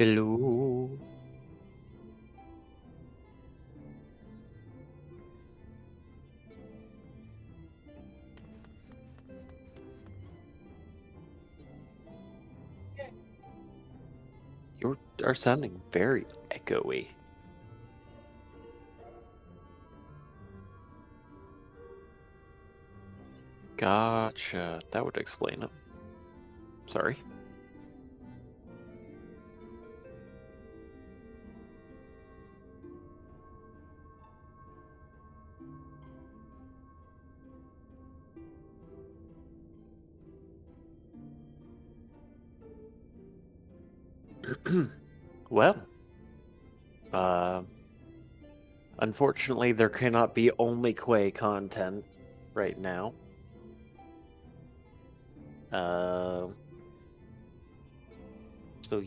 Hello. You are sounding very echoey. Gotcha. That would explain it. Sorry. Well, uh, unfortunately, there cannot be only Quay content right now. So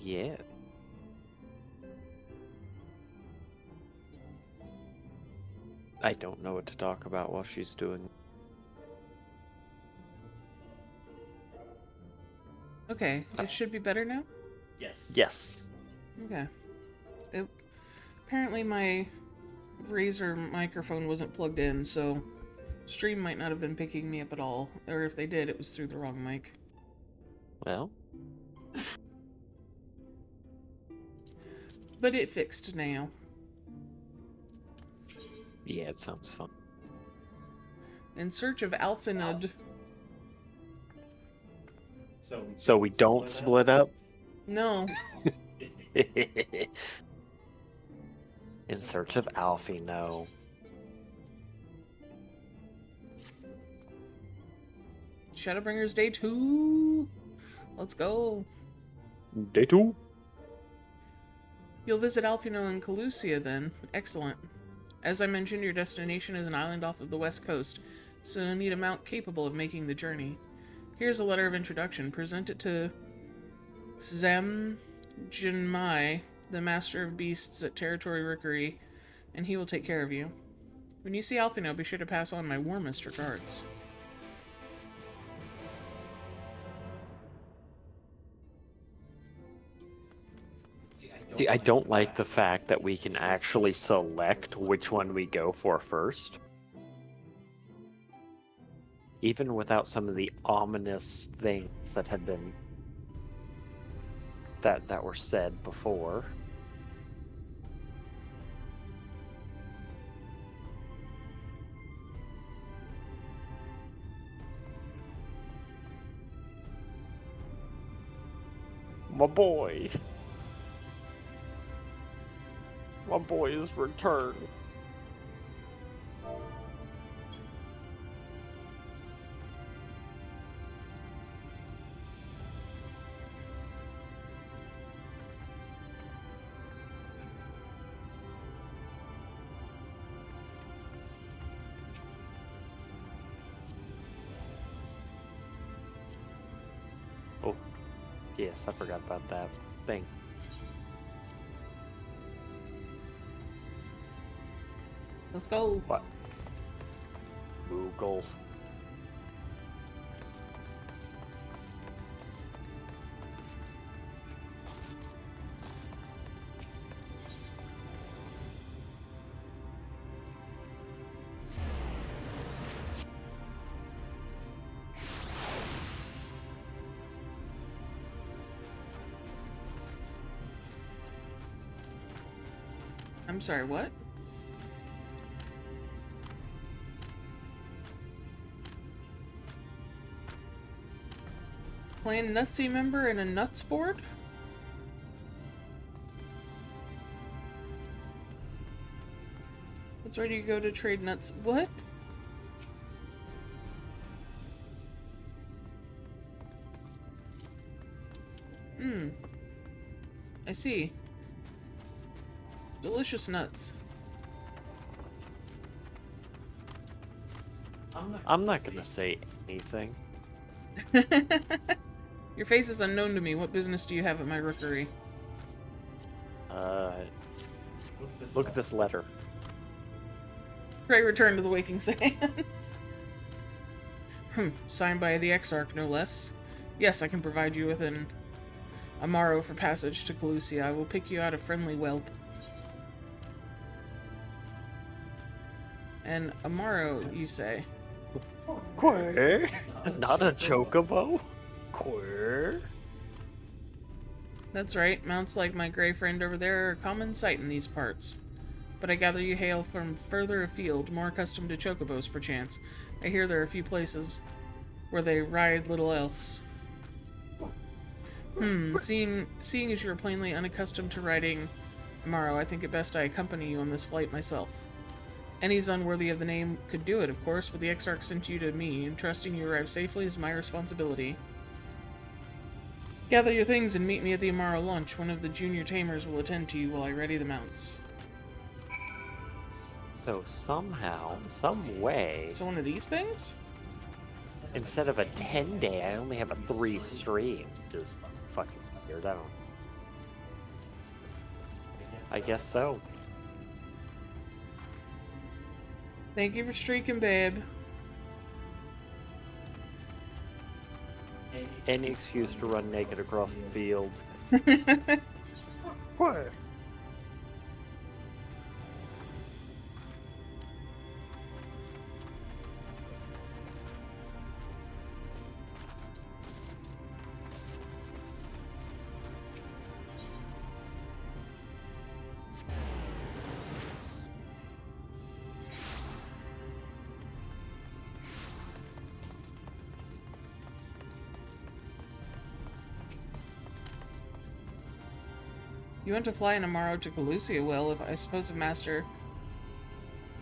yeah. I don't know what to talk about while she's doing. Okay, it should be better now? Yes. Okay. Apparently my Razer microphone wasn't plugged in, so stream might not have been picking me up at all. Or if they did, it was through the wrong mic. Well. But it fixed now. Yeah, it sounds fun. In search of Alphinode. So we don't split up? No. In search of Alfie, no. Shadowbringers Day 2. Let's go. Day 2? You'll visit Alfino and Calusia then. Excellent. As I mentioned, your destination is an island off of the west coast, so you'll need a mount capable of making the journey. Here's a letter of introduction. Present it to Zem Jinmai, the Master of Beasts at Territory Rickery, and he will take care of you. When you see Alfino, be sure to pass on my warmest regards. See, I don't like the fact that we can actually select which one we go for first. Even without some of the ominous things that had been... that were said before. My boy. My boy is returned. Oh, yes, I forgot about that thing. Let's go. What? Google. I'm sorry, what? Clan Nutsy member and a nuts board? That's where you go to trade nuts. What? I see. Delicious nuts. I'm not gonna say anything. Your face is unknown to me. What business do you have at my rookery? Look at this letter. Pray return to the waking sands. Signed by the Exarch, no less. Yes, I can provide you with an Amaro for passage to Calusia. I will pick you out a friendly whelp. And Amaro, you say? Queer? Not a chocobo? Queer? That's right. Mounts like my gray friend over there are a common sight in these parts. But I gather you hail from further afield, more accustomed to chocobos, perchance. I hear there are a few places where they ride little else. Seeing as you are plainly unaccustomed to riding Amaro, I think it best I accompany you on this flight myself. Any's unworthy of the name could do it, of course, but the Exarch sent you to me, and trusting you arrive safely is my responsibility. Gather your things and meet me at the Amaro lunch. One of the junior tamers will attend to you while I ready the mounts. So somehow, some way, So one of these things? instead of a 10-day, I only have a 3 stream. Just fucking weird. I guess so. Thank you for streaking, babe. Any excuse to run naked across the field. What? You want to fly in Amaro to Calusia? Well, I suppose if Master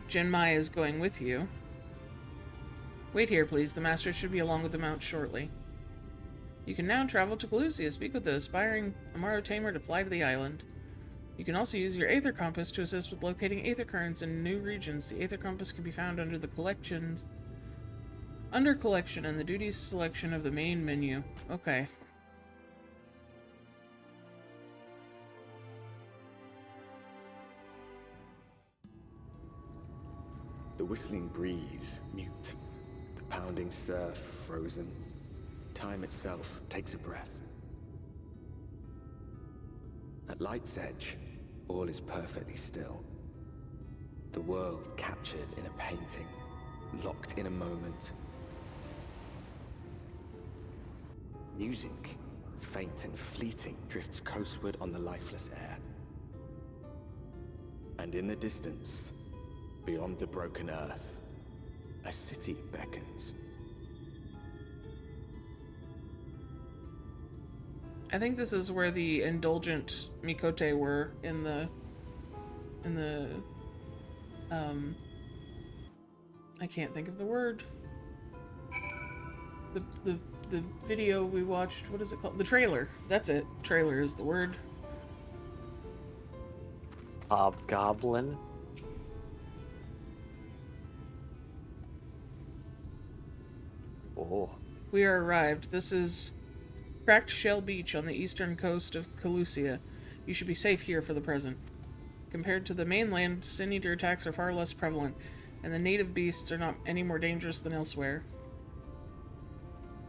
Genmai is going with you. Wait here, please. The Master should be along with the mount shortly. You can now travel to Calusia. Speak with the aspiring Amaro tamer to fly to the island. You can also use your Aether Compass to assist with locating Aether Currents in new regions. The Aether Compass can be found under the Collection and the Duties selection of the main menu. Okay. The whistling breeze, mute. The pounding surf, frozen. Time itself takes a breath. At light's edge, all is perfectly still. The world captured in a painting, locked in a moment. Music, faint and fleeting, drifts coastward on the lifeless air. And in the distance, beyond the broken earth, a city beckons. I think this is where the indulgent Mikote were in the I can't think of the word. The video we watched, what is it called? The trailer. That's it. Trailer is the word. Hobgoblin? Oh. We are arrived. This is Cracked Shell Beach on the eastern coast of Calusia. You should be safe here for the present. Compared to the mainland, Sin Eater attacks are far less prevalent, and the native beasts are not any more dangerous than elsewhere.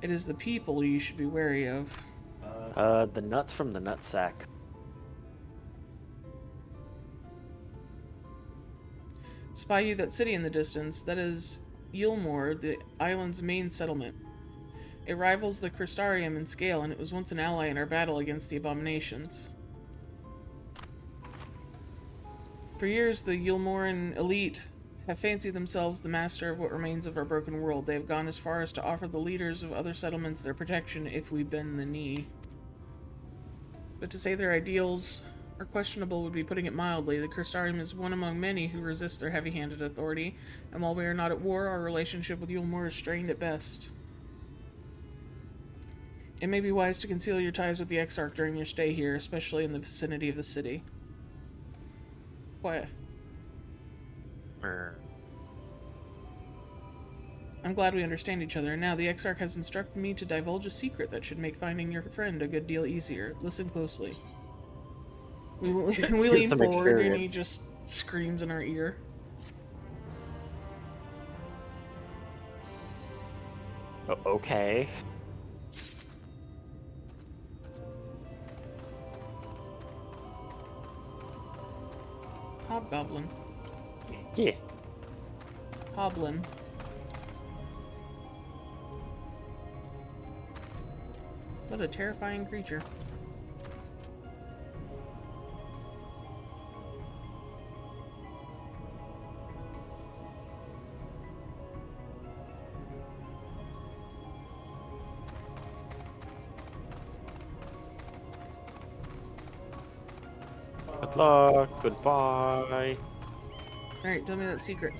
It is the people you should be wary of. The nuts from the nutsack. Spy you that city in the distance. That is Yulmore, the island's main settlement. It rivals the Crystarium in scale, and it was once an ally in our battle against the Abominations. For years, the Yulmoran elite have fancied themselves the master of what remains of our broken world. They have gone as far as to offer the leaders of other settlements their protection if we bend the knee. But to say their ideals are questionable would be putting it mildly. The Crystarium is one among many who resist their heavy-handed authority, and while we are not at war, our relationship with Yulmore is strained at best. It may be wise to conceal your ties with the Exarch during your stay here, especially in the vicinity of the city. What? I'm glad we understand each other. Now, the Exarch has instructed me to divulge a secret that should make finding your friend a good deal easier. Listen closely. We lean forward and he just screams in our ear. Okay. Hobgoblin. Yeah. Hoblin. What a terrifying creature. Good luck. Goodbye. Alright, tell me that secret.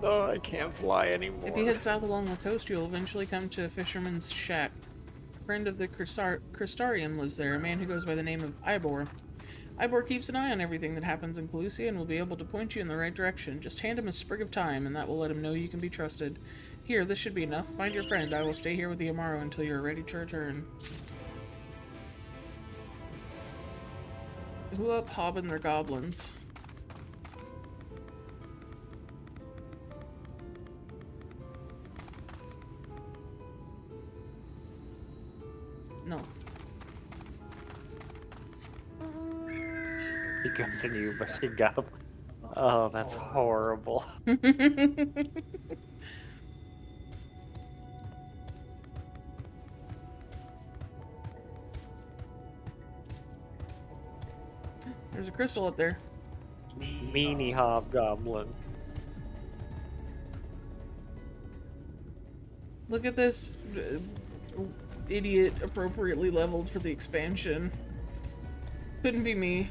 Oh, I can't fly anymore. If you head south along the coast, you'll eventually come to a fisherman's shack. A friend of the Crystarian lives there, a man who goes by the name of Ivor. Ivor keeps an eye on everything that happens in Calusia and will be able to point you in the right direction. Just hand him a sprig of thyme, and that will let him know you can be trusted. Here, this should be enough. Find your friend. I will stay here with the Amaro until you are ready to return. Who up hobbing their goblins? No. Because of you, but she got. Oh, that's horrible. There's a crystal up there. Meanie hobgoblin. Look at this idiot appropriately leveled for the expansion. Couldn't be me.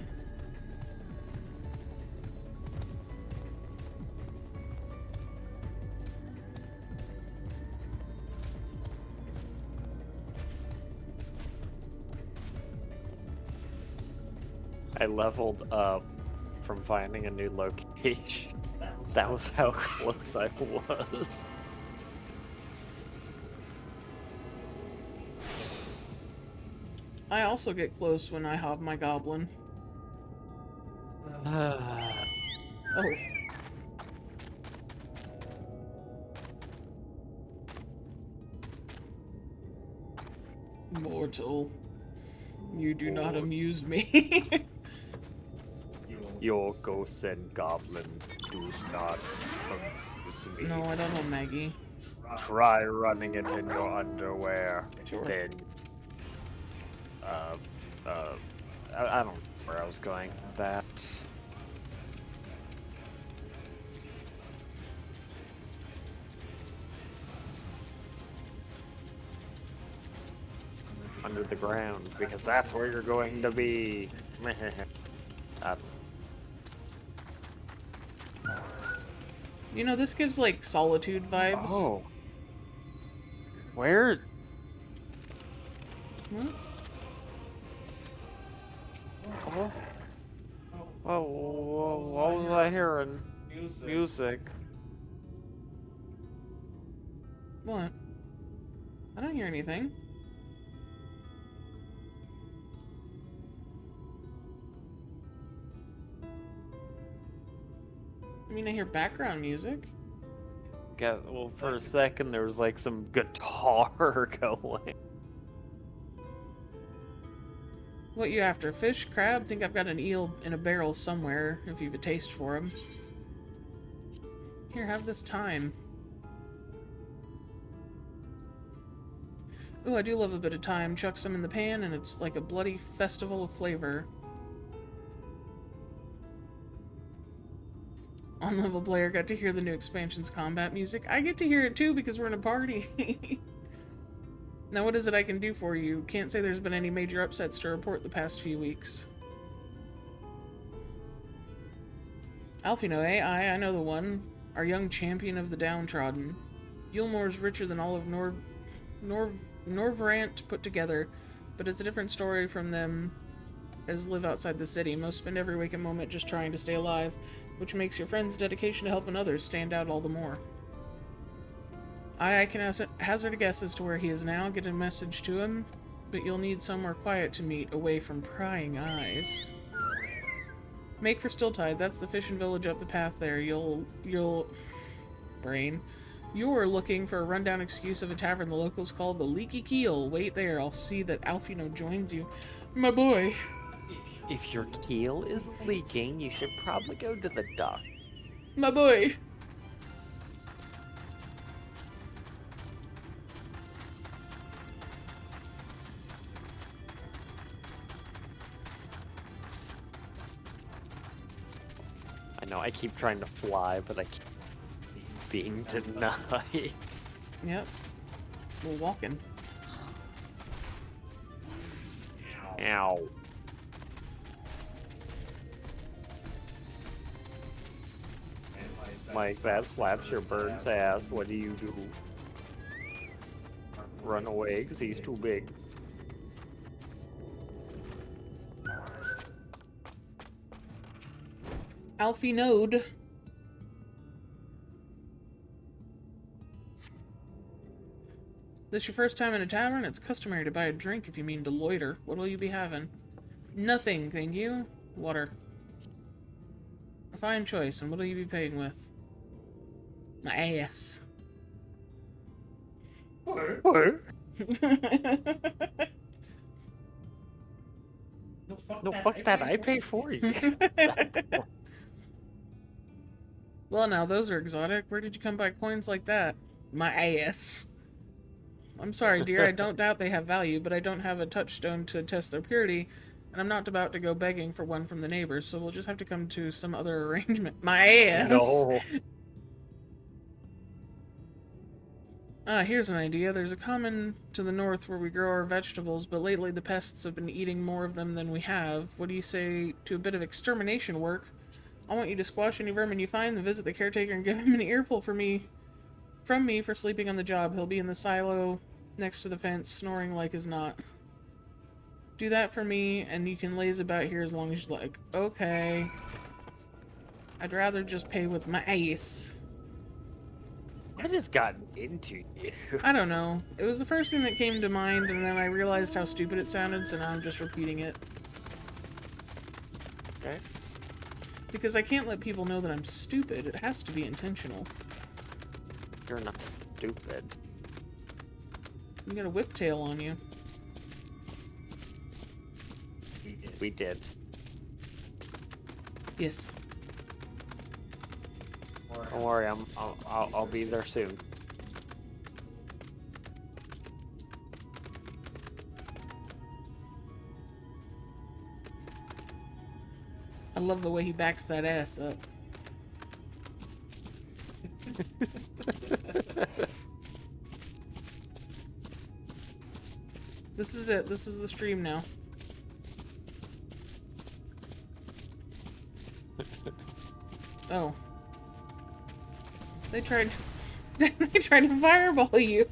I leveled up from finding a new location. That was how close I was. I also get close when I hob my goblin. Oh. Mortal. You do not amuse me. Your ghost and goblin do not amuse me. No, I don't know Maggie. Try running it in your underwear. Sure. Then, I don't know where I was going with that. Under the ground, because that's where you're going to be. You know, this gives like Solitude vibes. Oh. Where? What? Oh, what was I hearing? Music. What? I don't hear anything. I mean, I hear background music. Well, for a second there was like some guitar going. What you after? Fish? Crab? Think I've got an eel in a barrel somewhere, if you've a taste for him. Here, have this thyme. Ooh, I do love a bit of thyme. Chuck some in the pan, and it's like a bloody festival of flavor. On-level player got to hear the new expansion's combat music. I get to hear it too because we're in a party. Now what is it I can do for you? Can't say there's been any major upsets to report the past few weeks. Alfino, eh? I know the one. Our young champion of the downtrodden. Yulmore's richer than all of Norvrant put together, but it's a different story from them as live outside the city. Most spend every waking moment just trying to stay alive, which makes your friend's dedication to helping others stand out all the more. I can hazard a guess as to where he is now, get a message to him, but you'll need somewhere quiet to meet, away from prying eyes. Make for Stilltide, that's the fishing village up the path there. You're looking for a rundown excuse of a tavern the locals call the Leaky Keel. Wait there, I'll see that Alfino joins you. My boy. If your keel is leaking, you should probably go to the dock. My boy. I know, I keep trying to fly, but I keep being denied. Yep. We're walking. Ow. Mike, that slaps your bird's ass. What do you do? Run away, because he's too big. Alfie Node. This your first time in a tavern? It's customary to buy a drink if you mean to loiter. What'll you be having? Nothing, thank you. Water. A fine choice, and what'll you be paying with? My ass. What? No, fuck that. I pay for you. Well, now, those are exotic. Where did you come by coins like that? My ass. I'm sorry, dear. I don't doubt they have value, but I don't have a touchstone to test their purity, and I'm not about to go begging for one from the neighbors, so we'll just have to come to some other arrangement. My ass! No. Here's an idea. There's a common to the north where we grow our vegetables, but lately the pests have been eating more of them than we have. What do you say to a bit of extermination work? I want you to squash any vermin you find, then visit the caretaker and give him an earful from me for sleeping on the job. He'll be in the silo next to the fence, snoring like as not. Do that for me, and you can laze about here as long as you like. Okay. I'd rather just pay with my ace. What has gotten into you? I don't know. It was the first thing that came to mind, and then I realized how stupid it sounded, so now I'm just repeating it. Okay. Because I can't let people know that I'm stupid. It has to be intentional. You're not stupid. You got a whiptail on you. We did. Yes. Don't worry, I'll be there soon. I love the way he backs that ass up. This is it. This is the stream now. Oh. They tried to fireball you.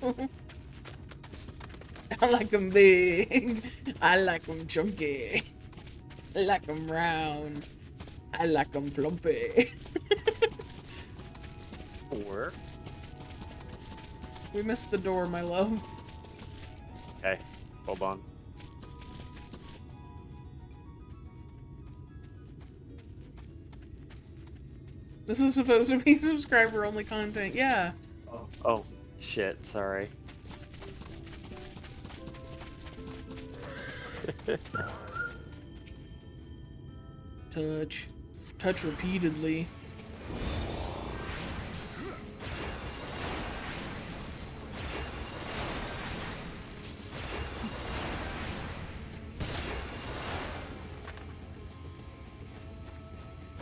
I like them big. I like them chunky. I like them round. I like them plumpy. Or? We missed the door, my love. Okay, hold on. This is supposed to be subscriber-only content. Yeah. Oh, shit, sorry. Touch. Touch repeatedly.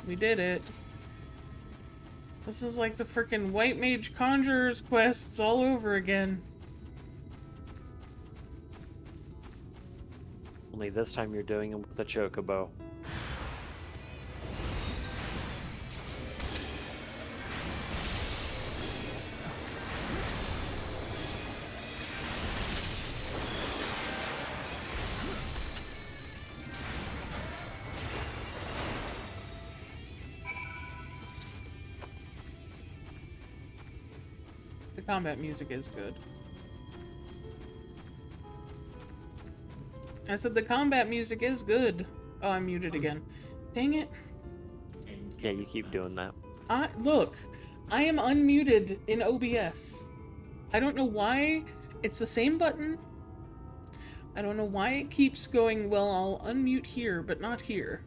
We did it. This is like the frickin' White Mage Conjurer's quests all over again. Only this time you're doing it with a chocobo. The combat music is good. I said the combat music is good. Oh, I'm muted again. Dang it. Yeah, you keep doing that. Look, I am unmuted in OBS. I don't know why. It's the same button. I don't know why it keeps going, well, I'll unmute here, but not here.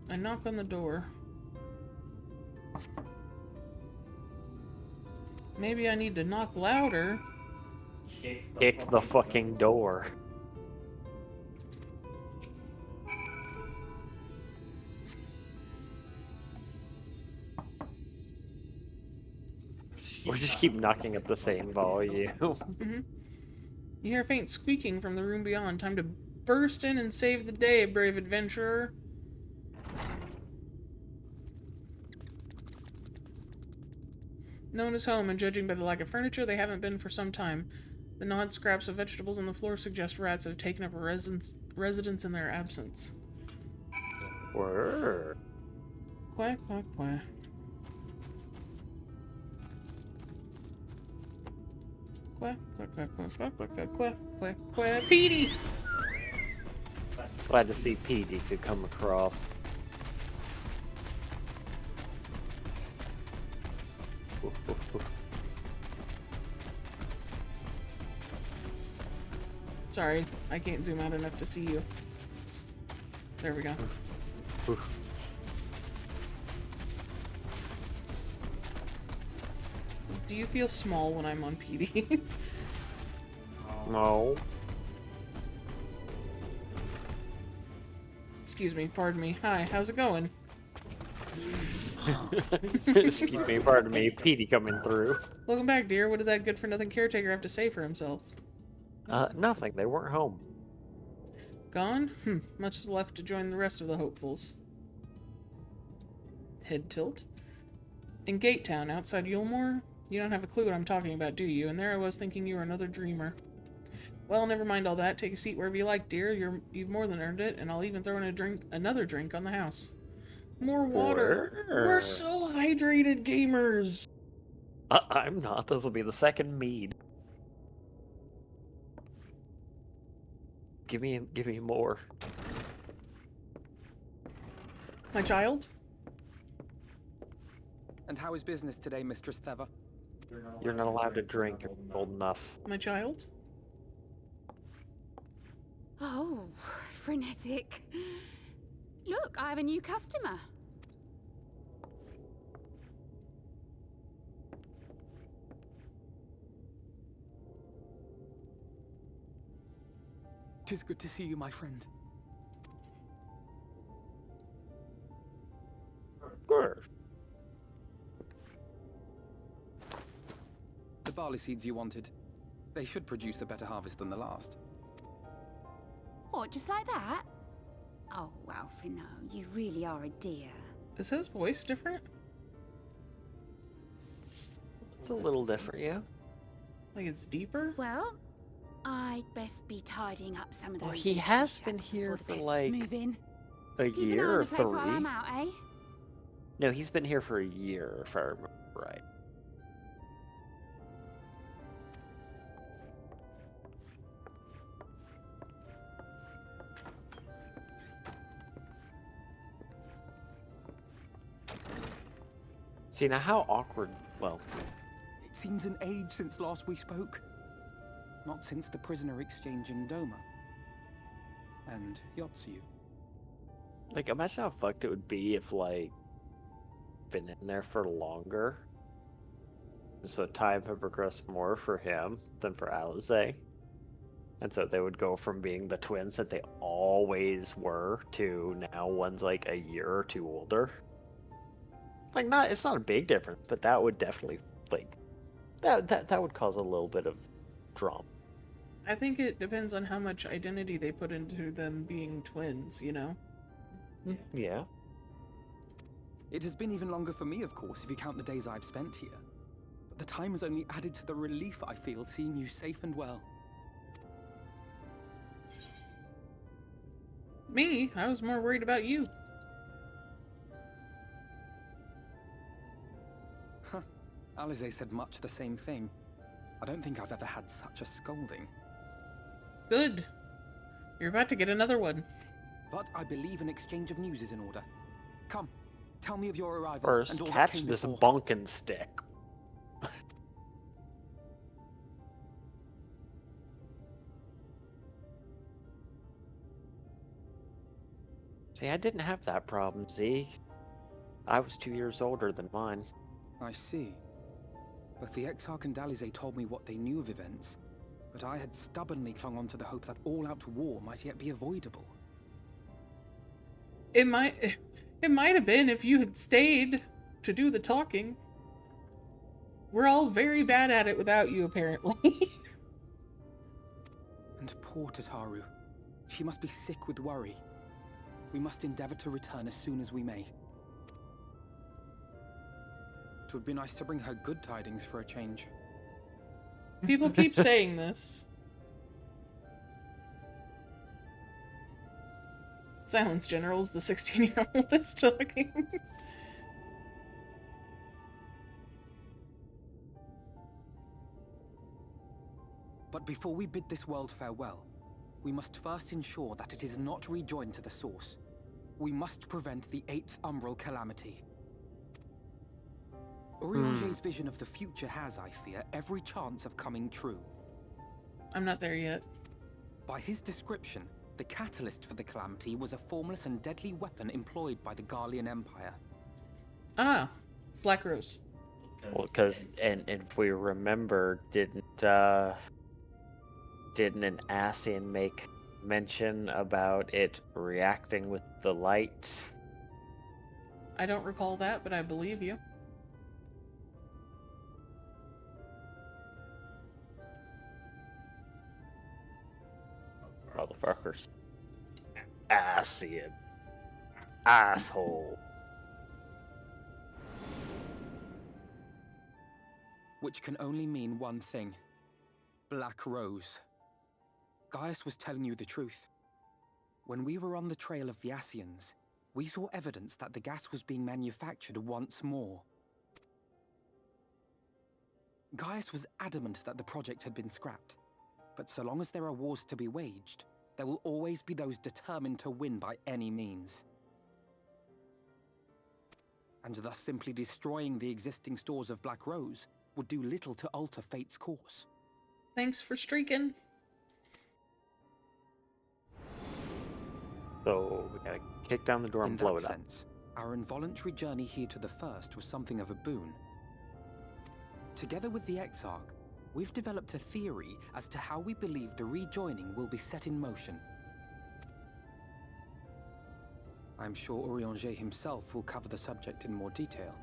I knock on the door. Maybe I need to knock louder. Kick the fucking door. We just keep knocking at the same volume. You hear a faint squeaking from the room beyond. Time to burst in and save the day, brave adventurer. No one is home, and judging by the lack of furniture, they haven't been for some time. The gnawed scraps of vegetables on the floor suggest rats have taken up a residence in their absence. Word. Quack, quack, quack. Quack, quack, quack, quack, quack, quack, quack, quack, quack, quack, Petey! Glad to see PD could come across. Oof, oof, oof. Sorry, I can't zoom out enough to see you. There we go. Oof. Do you feel small when I'm on PD? No. Excuse me, pardon me. Hi, how's it going? Excuse me, pardon me. PD coming through. Welcome back, dear. What did that good-for-nothing caretaker have to say for himself? Nothing. They weren't home. Gone? Much left to join the rest of the hopefuls. Head tilt. In Gate Town, outside Yulmore? You don't have a clue what I'm talking about, do you? And there I was thinking you were another dreamer. Well, never mind all that. Take a seat wherever you like, dear. You've more than earned it, and I'll even throw in another drink on the house. More water. We're so hydrated, gamers. I'm not. This will be the second mead. Give me more. My child? And how is business today, Mistress Theva? You're not allowed to drink. You're old enough. My child? Oh, frenetic. Look, I have a new customer. Tis good to see you, my friend. Sure. The barley seeds you wanted. They should produce a better harvest than the last. What, just like that? Oh, Alfino, you really are a dear. Is his voice different? It's a little different, yeah. Like it's deeper? Well, I'd best be tidying up some of those. Well, he has been here for like a year or three. While I'm out, eh? No, he's been here for a year, if I remember right. See, now how awkward, well... It seems an age since last we spoke. Not since the prisoner exchange in Doma. And Yotsu. Like, imagine how fucked it would be if, like, been in there for longer. So time had progressed more for him than for Alize. And so they would go from being the twins that they always were to now one's like a year or two older. Like, it's not a big difference, but that would definitely, like, that would cause a little bit of drama. I think it depends on how much identity they put into them being twins, you know? Yeah. It has been even longer for me, of course, if you count the days I've spent here. But the time has only added to the relief I feel seeing you safe and well. Me? I was more worried about you. Huh. Alize said much the same thing. I don't think I've ever had such a scolding. Good. You're about to get another one. But I believe an exchange of news is in order. Come, tell me of your arrival First, and all that catch came this before. bunkin' stick. See, I didn't have that problem, Z. I was 2 years older than mine. I see. Both the Exarch and Alize told me what they knew of events, but I had stubbornly clung on to the hope that all-out war might yet be avoidable. It might have been if you had stayed to do the talking. We're all very bad at it without you, apparently. And poor Tataru. She must be sick with worry. We must endeavor to return as soon as we may. It would be nice to bring her good tidings for a change. People keep saying this. Silence General's the 16-year-old is talking. But before we bid this world farewell, we must first ensure that it is not rejoined to the source. We must prevent the 8th Umbral calamity. Orionge's vision of the future has, I fear, every chance of coming true. I'm not there yet. By his description, the catalyst for the calamity was a formless and deadly weapon employed by the Garlean Empire. Ah, Black Rose. Well, because, and if we remember, didn't an Ascian make mention about it reacting with the light? I don't recall that, but I believe you. Motherfuckers. Ascian. Asshole. Which can only mean one thing. Black Rose. Gaius was telling you the truth. When we were on the trail of the Ascians, we saw evidence that the gas was being manufactured once more. Gaius was adamant that the project had been scrapped. But so long as there are wars to be waged, there will always be those determined to win by any means. And thus simply destroying the existing stores of Black Rose would do little to alter fate's course. Thanks for streaking. So we gotta kick down the door and blow it up. In that sense, our involuntary journey here to the First was something of a boon. Together with the Exarch, we've developed a theory as to how we believe the rejoining will be set in motion. I'm sure Orienge himself will cover the subject in more detail.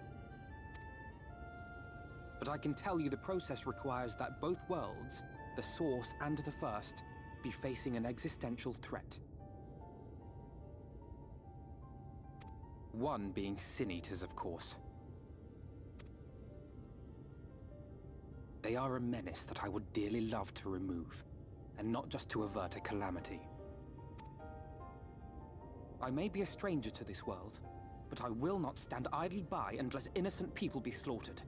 But I can tell you the process requires that both worlds, the Source and the First, be facing an existential threat. One being Sin-Eaters, of course. They are a menace that I would dearly love to remove, and not just to avert a calamity. I may be a stranger to this world, but I will not stand idly by and let innocent people be slaughtered.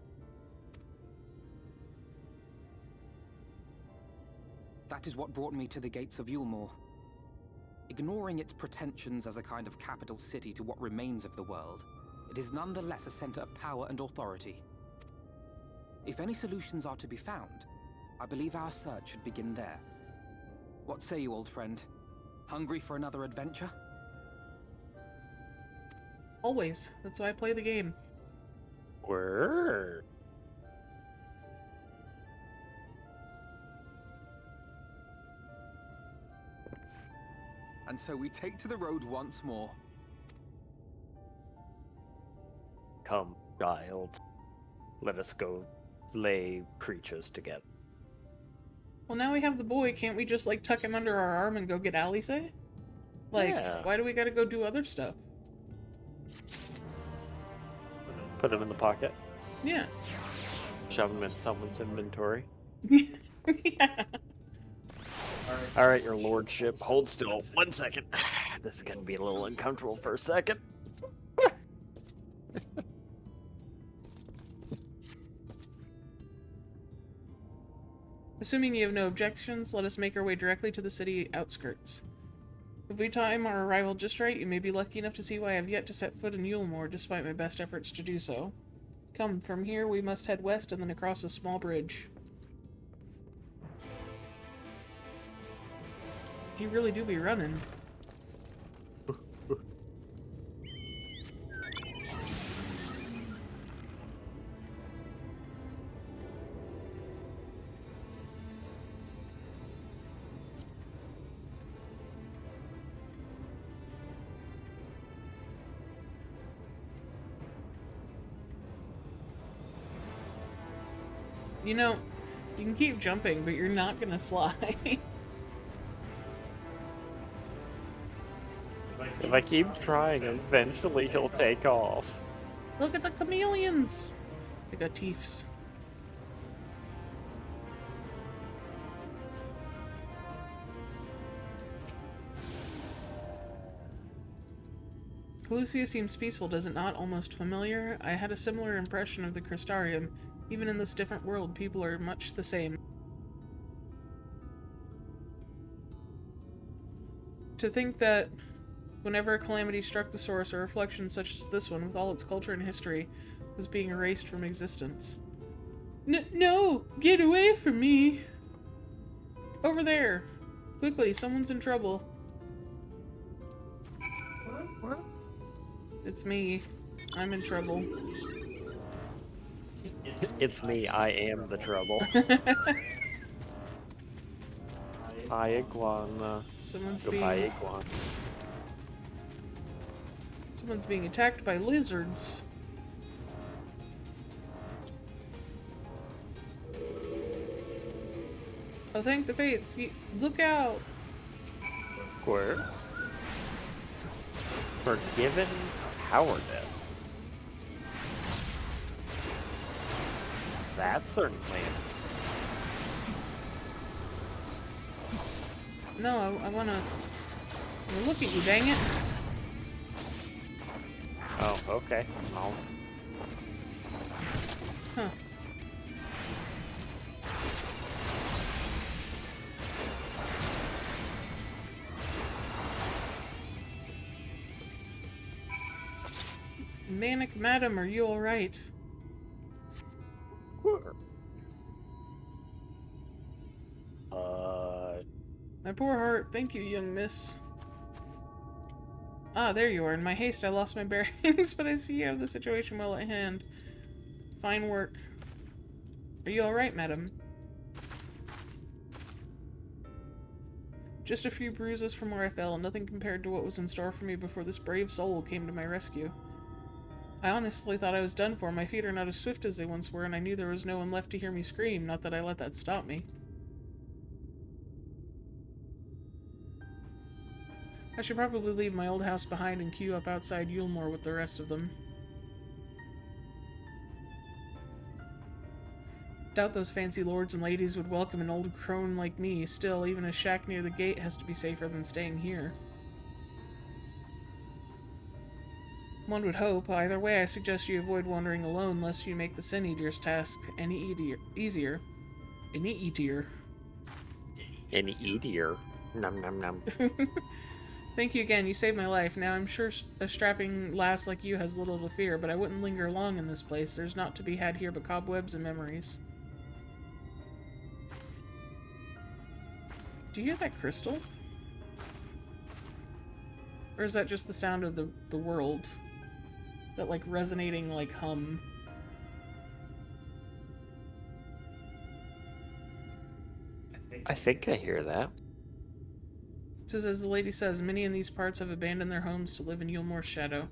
That is what brought me to the gates of Yulmore. Ignoring its pretensions as a kind of capital city to what remains of the world, it is nonetheless a center of power and authority. If any solutions are to be found, I believe our search should begin there. What say you, old friend? Hungry for another adventure? Always. That's why I play the game. Word. And so we take to the road once more. Come, child. Let us go slay creatures together. Well, now we have the boy. Can't we just, like, tuck him under our arm and go get Alice? Like, Yeah. why do we gotta go do other stuff? Put him in the pocket. Yeah. Shove him in someone's inventory. Yeah. Alright, your lordship. Hold still. 1 second. This is gonna be a little uncomfortable for a second. Assuming you have no objections, let us make our way directly to the city outskirts. If we time our arrival just right, you may be lucky enough to see why I have yet to set foot in Yulmore, despite my best efforts to do so. Come, from here we must head west and then across a small bridge. You really do be running. You know, you can keep jumping, but you're not gonna fly. If I keep trying, eventually he'll take off. Look at the chameleons! They got teeths. Calusia seems peaceful, does it not? Almost familiar? I had a similar impression of the Crystarium. Even in this different world, people are much the same. To think that whenever a calamity struck the source, a reflection such as this one, with all its culture and history, was being erased from existence. No! Get away from me! Over there! Quickly, someone's in trouble. It's me. I'm in trouble. It's me, I am the trouble. Hi, iguana. Someone's Goodbye, iguana. being attacked by lizards. Oh, thank the fates. Look out! Where? Forgiven cowardice. That's certainly. No, I wanna look at you, dang it. Oh, okay. Oh. Huh. Manic Madam, are you alright? My poor heart. Thank you, young miss. Ah, there you are. In my haste, I lost my bearings, but I see you have the situation well at hand. Fine work. Are you alright, madam? Just a few bruises from where I fell, nothing compared to what was in store for me before this brave soul came to my rescue. I honestly thought I was done for. My feet are not as swift as they once were, and I knew there was no one left to hear me scream, not that I let that stop me. I should probably leave my old house behind and queue up outside Yulmore with the rest of them. Doubt those fancy lords and ladies would welcome an old crone like me. Still, even a shack near the gate has to be safer than staying here. One would hope. Either way, I suggest you avoid wandering alone, lest you make the Sin Eater's task any easier. Any easier. Any easier. Num num num. Thank you again, you saved my life. Now I'm sure a strapping lass like you has little to fear, but I wouldn't linger long in this place. There's naught to be had here but cobwebs and memories. Do you hear that crystal? Or is that just the sound of the world? That like resonating like hum. I think I hear that. It says, as the lady says, many in these parts have abandoned their homes to live in Yulmore's shadow.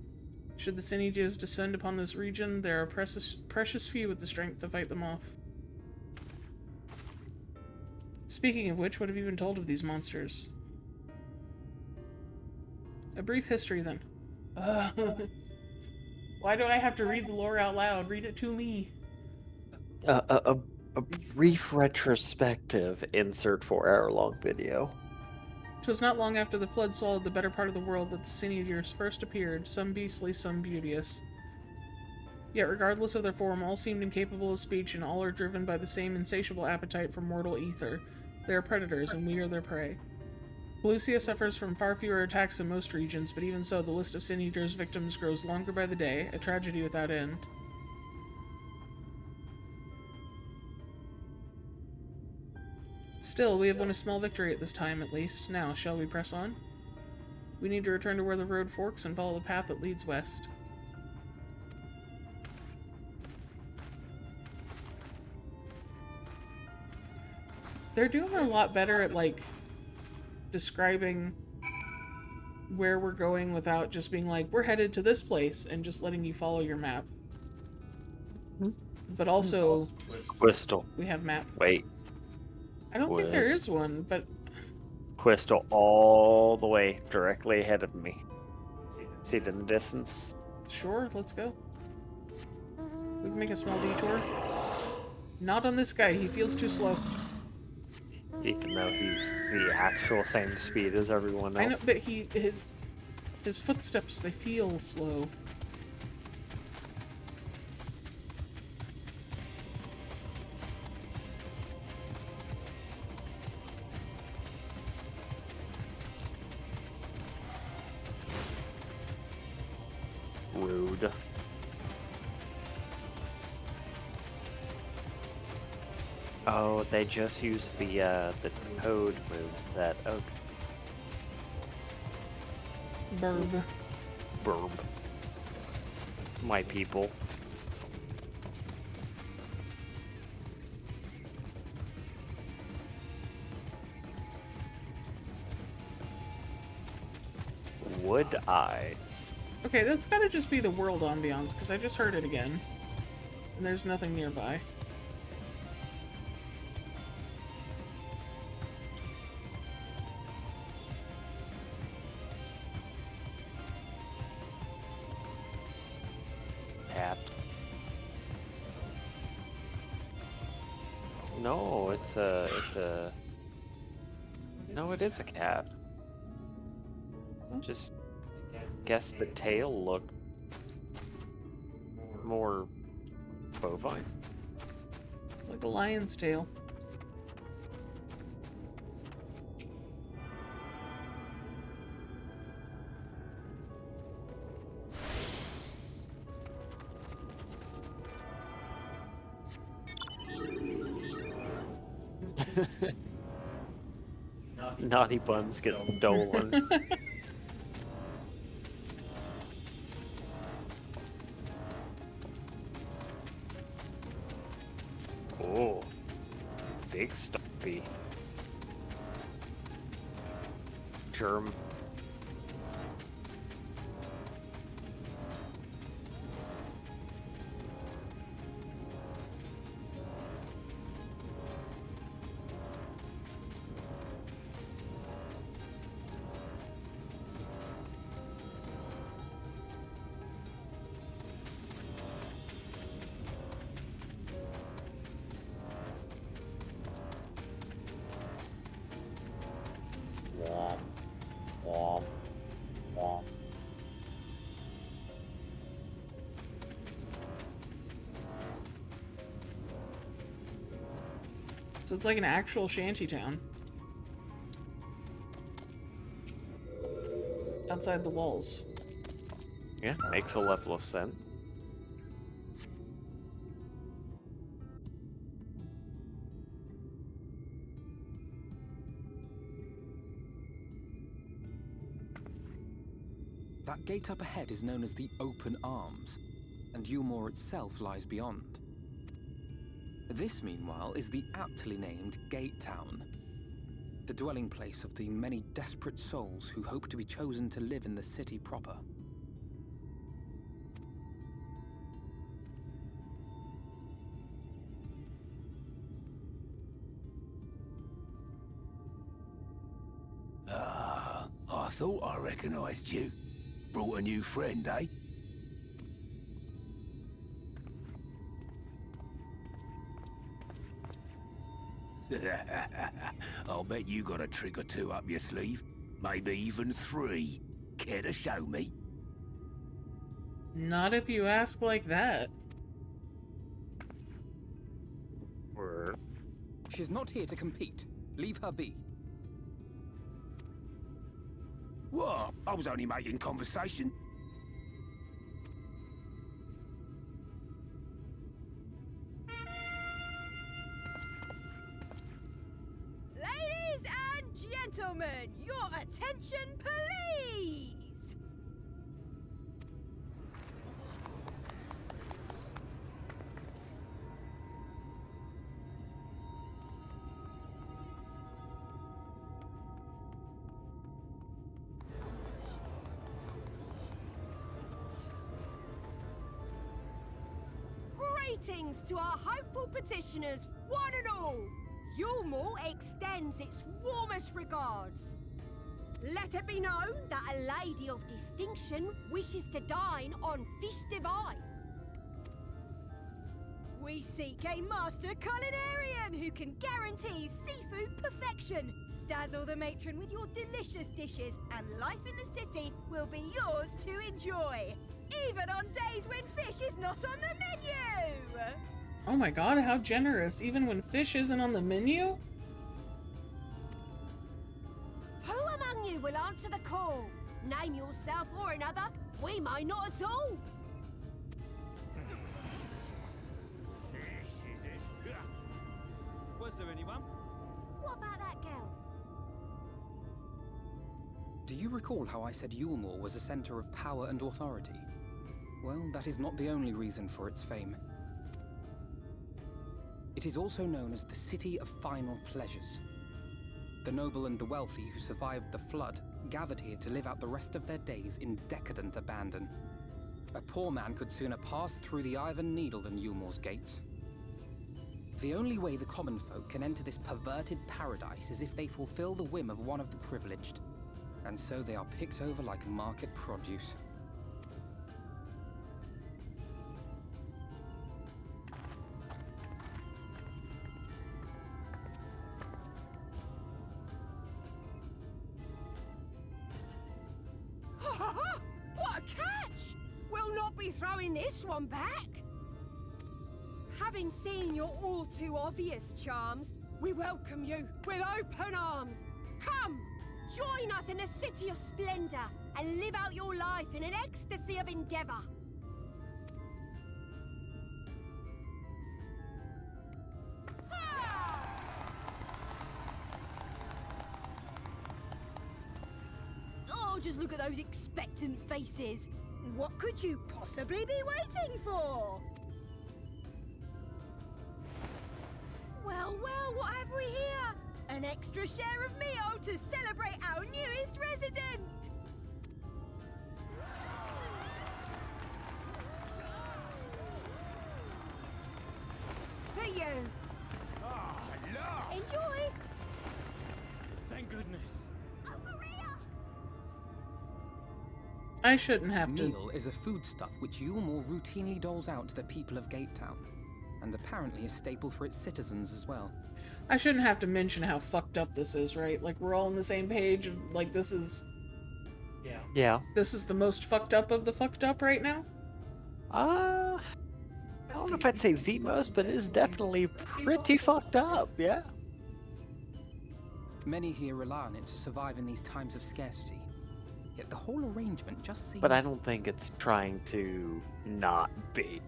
Should the Sin Eaters descend upon this region, there are precious few with the strength to fight them off. Speaking of which, what have you been told of these monsters? A brief history, then. Why do I have to read the lore out loud? Read it to me. A brief retrospective insert 4-hour-long video. 'Twas not long after the flood swallowed the better part of the world that the Sin Eaters first appeared, some beastly, some beauteous. Yet regardless of their form, all seemed incapable of speech, and all are driven by the same insatiable appetite for mortal ether. They are predators, and we are their prey. Calusia suffers from far fewer attacks than most regions, but even so, the list of Sin Eaters' victims grows longer by the day, a tragedy without end. Still, we have won a small victory at this time, at least. Now, shall we press on? We need to return to where the road forks and follow the path that leads west. They're doing a lot better at, like, describing where we're going without just being like, we're headed to this place, and just letting you follow your map. But also, Crystal. we have map. Wait. I don't think there is one, but Crystal all the way directly ahead of me. See it in the distance? sure, let's go. We can make a small detour. Not on this guy, he feels too slow. Even though he's the actual same speed as everyone else. I know, but his footsteps, they feel slow. Rude. Oh, they just used the toad move set. Okay. Burb. Burb. My people. Wood eyes. Okay, that's gotta just be the world ambiance, because I just heard it again. And there's nothing nearby. Cat. No, it's a. No, it is a cat. Just guess the tail looked more bovine. It's like a lion's tail. Naughty Buns gets stolen. Oh, big stumpy. Germ. Womp, womp, womp. So it's like an actual shantytown. Outside the walls. Yeah, makes a level of sense. That gate up ahead is known as the Open Arms, and Yulmore itself lies beyond. This, meanwhile, is the aptly named Gate Town, the dwelling place of the many desperate souls who hope to be chosen to live in the city proper. Ah, I thought I recognized you. Brought a new friend, eh? I'll bet you got a trick or two up your sleeve. Maybe even 3. Care to show me? Not if you ask like that. Word. She's not here to compete. Leave her be. What? I was only making conversation. Ladies and gentlemen, your attention, please! Greetings to our hopeful petitioners, one and all. Yulmore extends its warmest regards. Let it be known that a lady of distinction wishes to dine on fish divine. We seek a master culinarian who can guarantee seafood perfection. Dazzle the matron with your delicious dishes, and life in the city will be yours to enjoy. Even on days when fish is not on the menu! Oh my god, how generous. Even when fish isn't on the menu? Who among you will answer the call? Name yourself or another. We may not at all. Fish, is it? Was there anyone? What about that girl? Do you recall how I said Yulmore was a center of power and authority? Well, that is not the only reason for its fame. It is also known as the City of Final Pleasures. The noble and the wealthy who survived the flood gathered here to live out the rest of their days in decadent abandon. A poor man could sooner pass through the Iron Needle than Yulmore's gates. The only way the common folk can enter this perverted paradise is if they fulfill the whim of one of the privileged. And so they are picked over like market produce. What a catch! We'll not be throwing this one back. Having seen your all too obvious charms, we welcome you with open arms. Come, join us in a city of splendor and live out your life in an ecstasy of endeavor. Oh, just look at those expectant faces. What could you possibly be waiting for? Well, well, what have we here? An extra share of meal to celebrate our newest resident! For you! Ah, look! Enjoy! Thank goodness. Over here! I shouldn't have to. Meal is a foodstuff which Yulmore routinely doles out to the people of Gatetown, and apparently a staple for its citizens as well. I shouldn't have to mention how fucked up this is, right? Like, we're all on the same page. Like, this is Yeah. the most fucked up of the fucked up right now? I don't know if I'd say the most, but it is definitely pretty fucked up, yeah. Many here rely on it to survive in these times of scarcity. Yet the whole arrangement just seems... But I don't think it's trying to not be.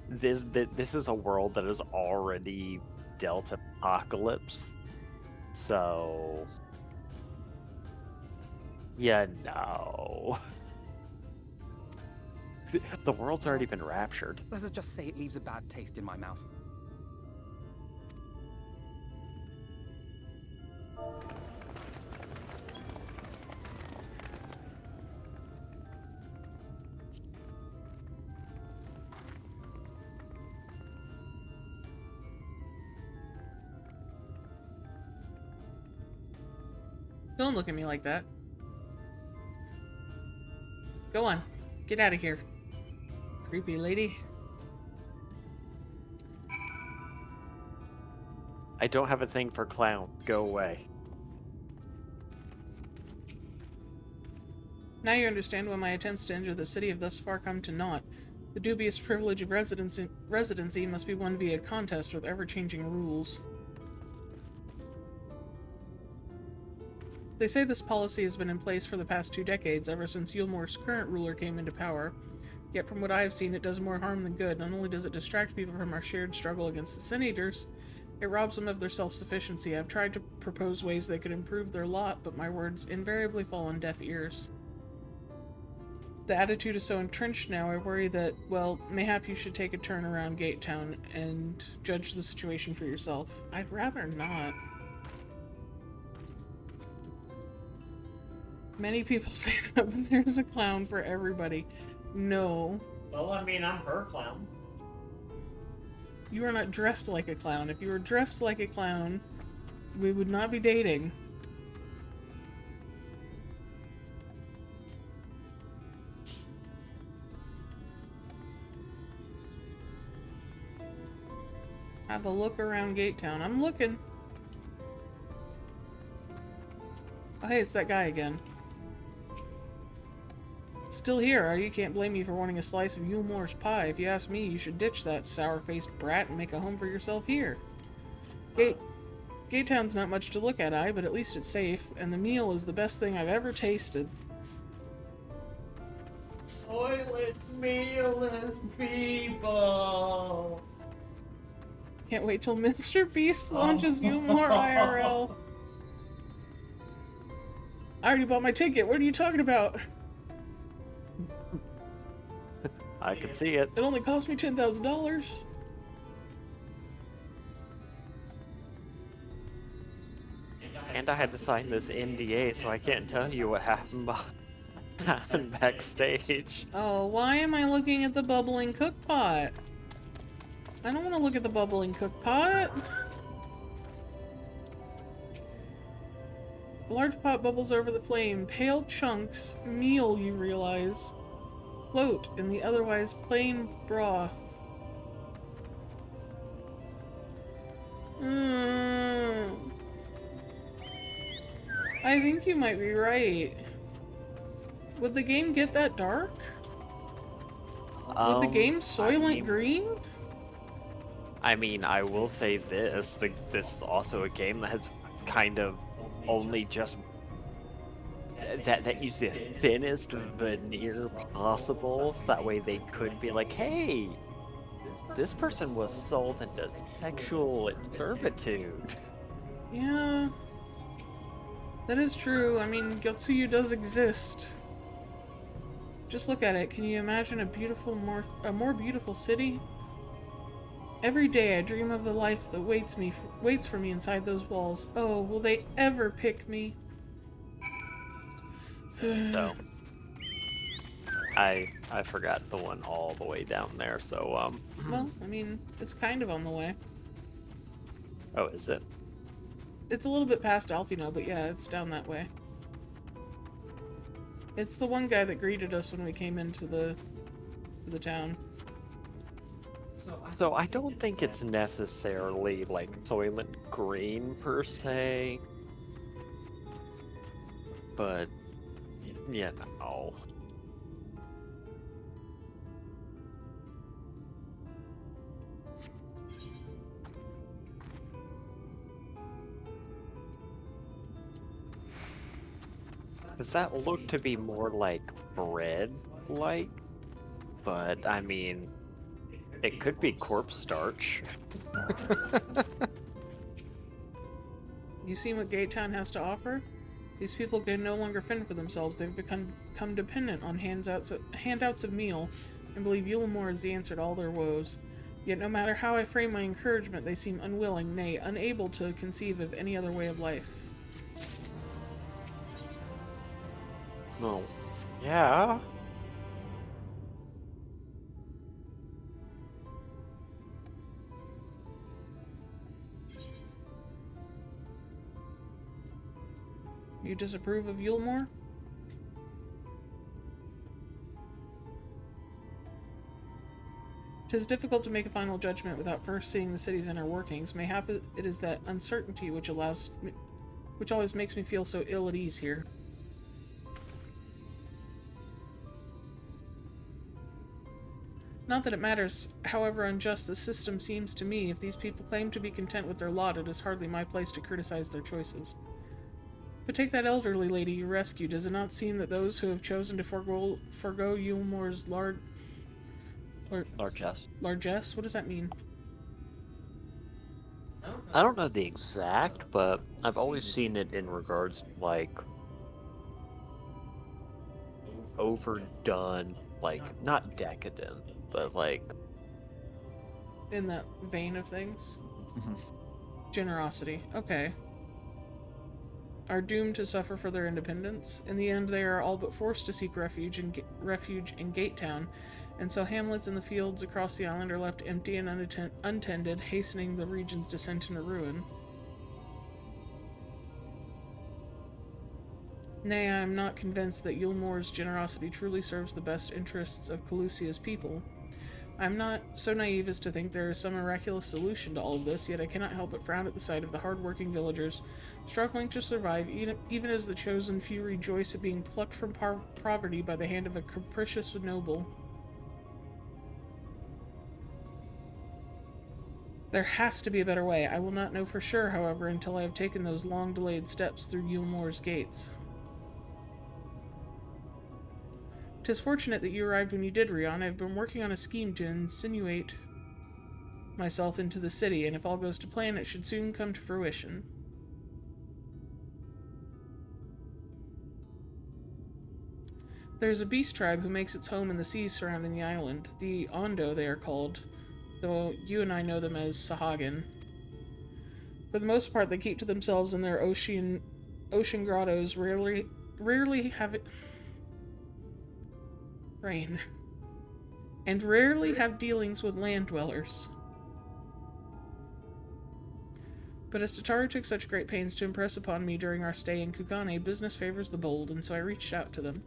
This is a world that has already dealt an apocalypse, so yeah, no. The world's already been raptured. Let's just say it leaves a bad taste in my mouth. Don't look at me like that. Go on. Get out of here. Creepy lady. I don't have a thing for clown. Go away. Now you understand why my attempts to enter the city have thus far come to naught. The dubious privilege of residency must be won via contest with ever-changing rules. They say this policy has been in place for the past 2 decades, ever since Yulmore's current ruler came into power. Yet from what I have seen, it does more harm than good. Not only does it distract people from our shared struggle against the Sin Eaters, it robs them of their self-sufficiency. I've tried to propose ways they could improve their lot, but my words invariably fall on deaf ears. The attitude is so entrenched now, I worry that, well, mayhap you should take a turn around Gatetown and judge the situation for yourself. I'd rather not. Many people say that, but there's a clown for everybody. No. Well, I mean, I'm her clown. You are not dressed like a clown. If you were dressed like a clown, we would not be dating. Have a look around Gate Town. I'm looking. Oh, hey, it's that guy again. Still here, you can't blame me for wanting a slice of Yulemore's pie. If you ask me, you should ditch that sour-faced brat and make a home for yourself here. Gate Town's not much to look at, but at least it's safe, and the meal is the best thing I've ever tasted. Toilet mealless people. Can't wait till Mr. Beast launches Yulemore IRL. I already bought my ticket. What are you talking about? I can see it. It only cost me $10,000. And I had to sign this NDA, so I can't tell you what happened backstage. Oh, why am I looking at the bubbling cookpot? I don't want to look at the bubbling cookpot. A large pot bubbles over the flame. Pale chunks, meal, you realize, float in the otherwise plain broth. I think you might be right. Would the game get that dark? Would the game Soylent Green? I mean, I will say this. This is also a game that has kind of only just... That used the thinnest veneer possible, so that way they could be like, hey, this person was sold into sexual servitude. Yeah, that is true. I mean, Yotsuyu does exist. Just look at it. Can you imagine a more beautiful city? Every day I dream of a life that waits for me inside those walls. Oh, will they ever pick me? So, I forgot the one all the way down there, so, Well, I mean, it's kind of on the way. Oh, is it? It's a little bit past Alfino, but yeah, it's down that way. It's the one guy that greeted us when we came into the town. So I don't think it's necessarily, like, Soylent Green, per se. But, you know. Does that look to be more like bread-like? But, I mean, it could be corpse starch. You see what Gate Town has to offer? These people can no longer fend for themselves. They've become dependent on handouts of meal, and believe Yulemore is the answer to all their woes. Yet no matter how I frame my encouragement, they seem unwilling, nay, unable to conceive of any other way of life. No. Yeah. You disapprove of Yulemore? Tis difficult to make a final judgment without first seeing the city's inner workings. Mayhap it is that uncertainty which always makes me feel so ill at ease here. Not that it matters, however unjust the system seems to me. If these people claim to be content with their lot, it is hardly my place to criticize their choices. But take that elderly lady you rescued. Does it not seem that those who have chosen to forego Yulemore's largesse? What does that mean? I don't know the exact, but I've always seen it in regards to, like, overdone, like, not decadent, but, like... In that vein of things? Generosity. Okay. Are doomed to suffer for their independence. In the end, they are all but forced to seek refuge in Gate Town, and so hamlets in the fields across the island are left empty and untended, hastening the region's descent into ruin. Nay, I am not convinced that Yulmore's generosity truly serves the best interests of Calusia's people. I am not so naive as to think there is some miraculous solution to all of this, yet I cannot help but frown at the sight of the hard-working villagers struggling to survive, even as the chosen few rejoice at being plucked from poverty by the hand of a capricious noble. There has to be a better way. I will not know for sure, however, until I have taken those long-delayed steps through Yulmore's gates. 'Tis fortunate that you arrived when you did, Rion. I have been working on a scheme to insinuate myself into the city, and if all goes to plan, it should soon come to fruition. There is a beast tribe who makes its home in the seas surrounding the island. The Ondo, they are called, though you and I know them as Sahagin. For the most part, they keep to themselves in their ocean grottos, rarely have it... rain. And rarely have dealings with land dwellers. But as Tataru took such great pains to impress upon me during our stay in Kugane, business favors the bold, and so I reached out to them.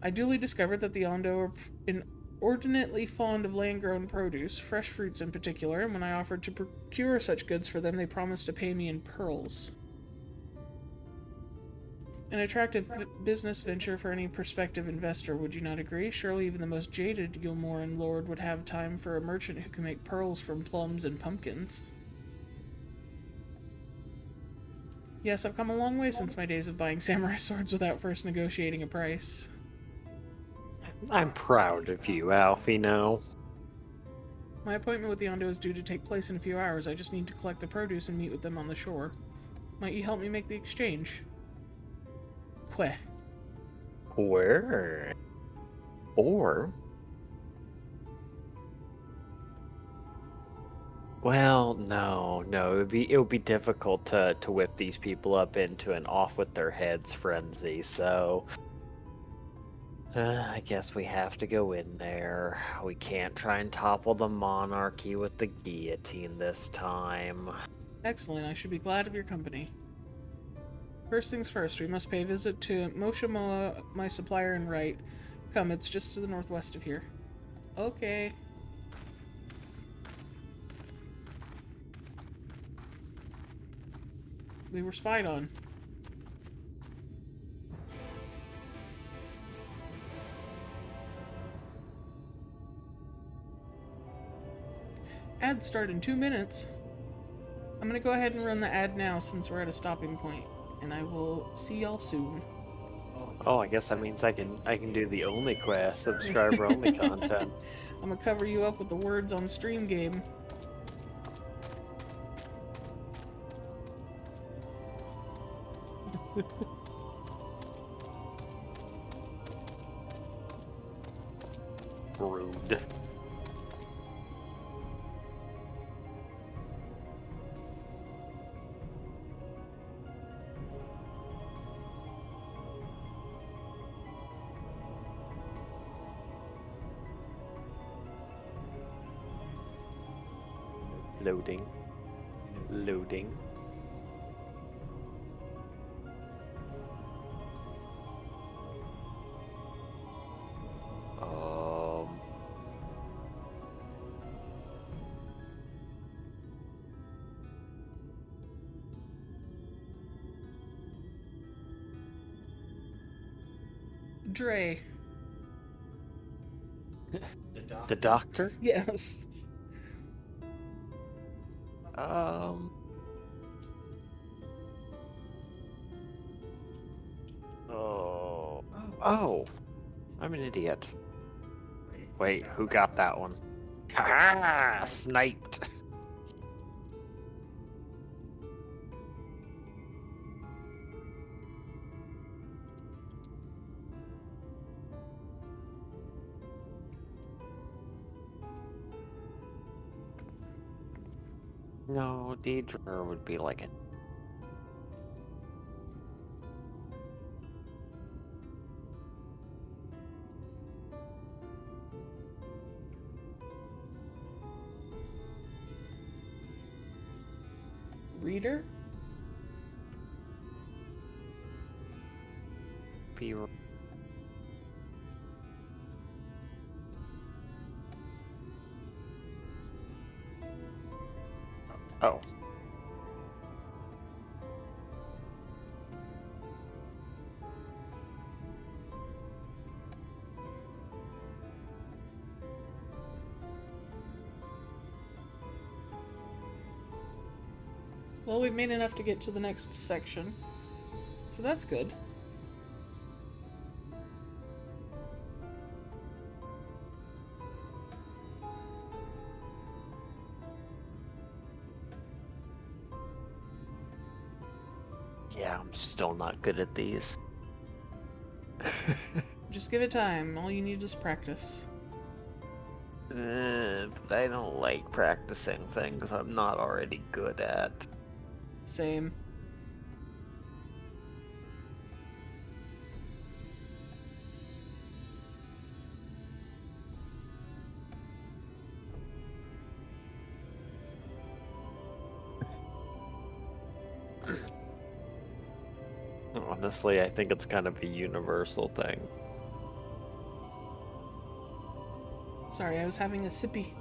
I duly discovered that the Ondo are inordinately fond of land-grown produce, fresh fruits in particular, and when I offered to procure such goods for them, they promised to pay me in pearls. An attractive business venture for any prospective investor, would you not agree? Surely even the most jaded Yulmoran lord would have time for a merchant who can make pearls from plums and pumpkins. Yes, I've come a long way since my days of buying samurai swords without first negotiating a price. I'm proud of you, Alfino. My appointment with the Ondo is due to take place in a few hours. I just need to collect the produce and meet with them on the shore. Might you help me make the exchange? Queh. Where? Or... well, no, it would be difficult to whip these people up into an off with their heads frenzy, so I guess we have to go in there. We can't try and topple the monarchy with the guillotine this time. Excellent, I should be glad of your company. First things first, we must pay a visit to Moshamoa, my supplier in Right. Come, it's just to the northwest of here. Okay. We were spied on. Ad start in 2 minutes. I'm gonna go ahead and run the ad now since we're at a stopping point, and I will see y'all soon. Oh, I guess that means I can do the only quest, subscriber only content. I'm gonna cover you up with the words on stream game. Rude. Loading. Loading. Dre. The doctor? Yes. Oh, I'm an idiot. Wait, who got that one? Ha! Sniped. No, Deidre would be like it. Reader? Be oh. Well, we've made enough to get to the next section. So that's good. Yeah, I'm still not good at these. Just give it time. All you need is practice. But I don't like practicing things I'm not already good at. Same. Honestly, I think it's kind of a universal thing. Sorry, I was having a sippy.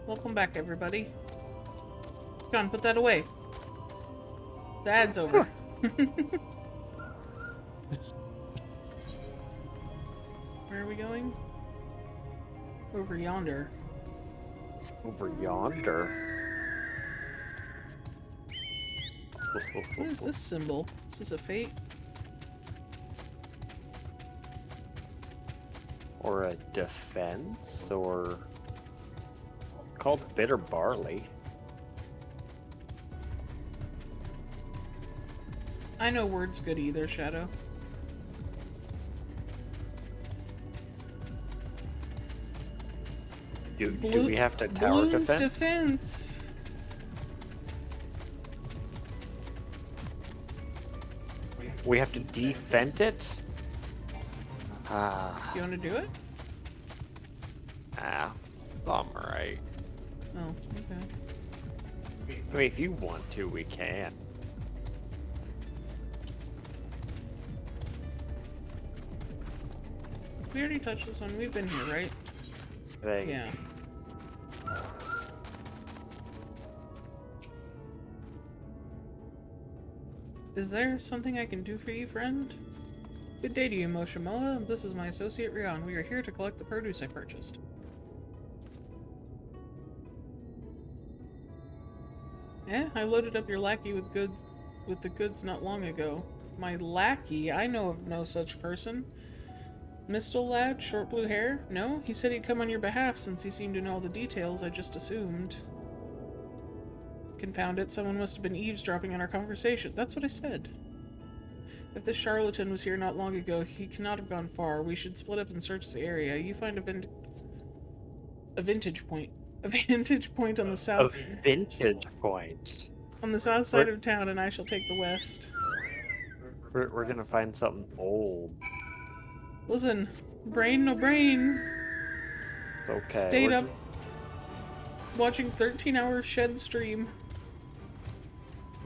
Welcome back, everybody. John, put that away. The ad's over. Where are we going? Over yonder. Over yonder. What is this symbol? Is this a fate? Or a defense, or called bitter barley. I know words good either, Shadow. Do we have to tower Bloons defense? defense. We have to defend it? You want to do it? I'm alright. Oh, okay. I mean, if you want to, we can. We already touched this one. We've been here, right? Yeah. Is there something I can do for you, friend? Good day to you, Moshamoa. This is my associate Ryan. We are here to collect the produce I purchased. I loaded up your lackey with the goods not long ago. My lackey? I know of no such person. Mistle lad, short blue hair? No? He said he'd come on your behalf since he seemed to know all the details. I just assumed. Confound it, someone must have been eavesdropping on our conversation. That's what I said. If this charlatan was here not long ago, he cannot have gone far. We should split up and search the area. You find a vantage point. A vantage point on the south. A vintage point. On the south side of town, and I shall take the west. We're gonna find something old. Listen, brain no brain. It's okay. Stayed up watching 13-hour shed stream.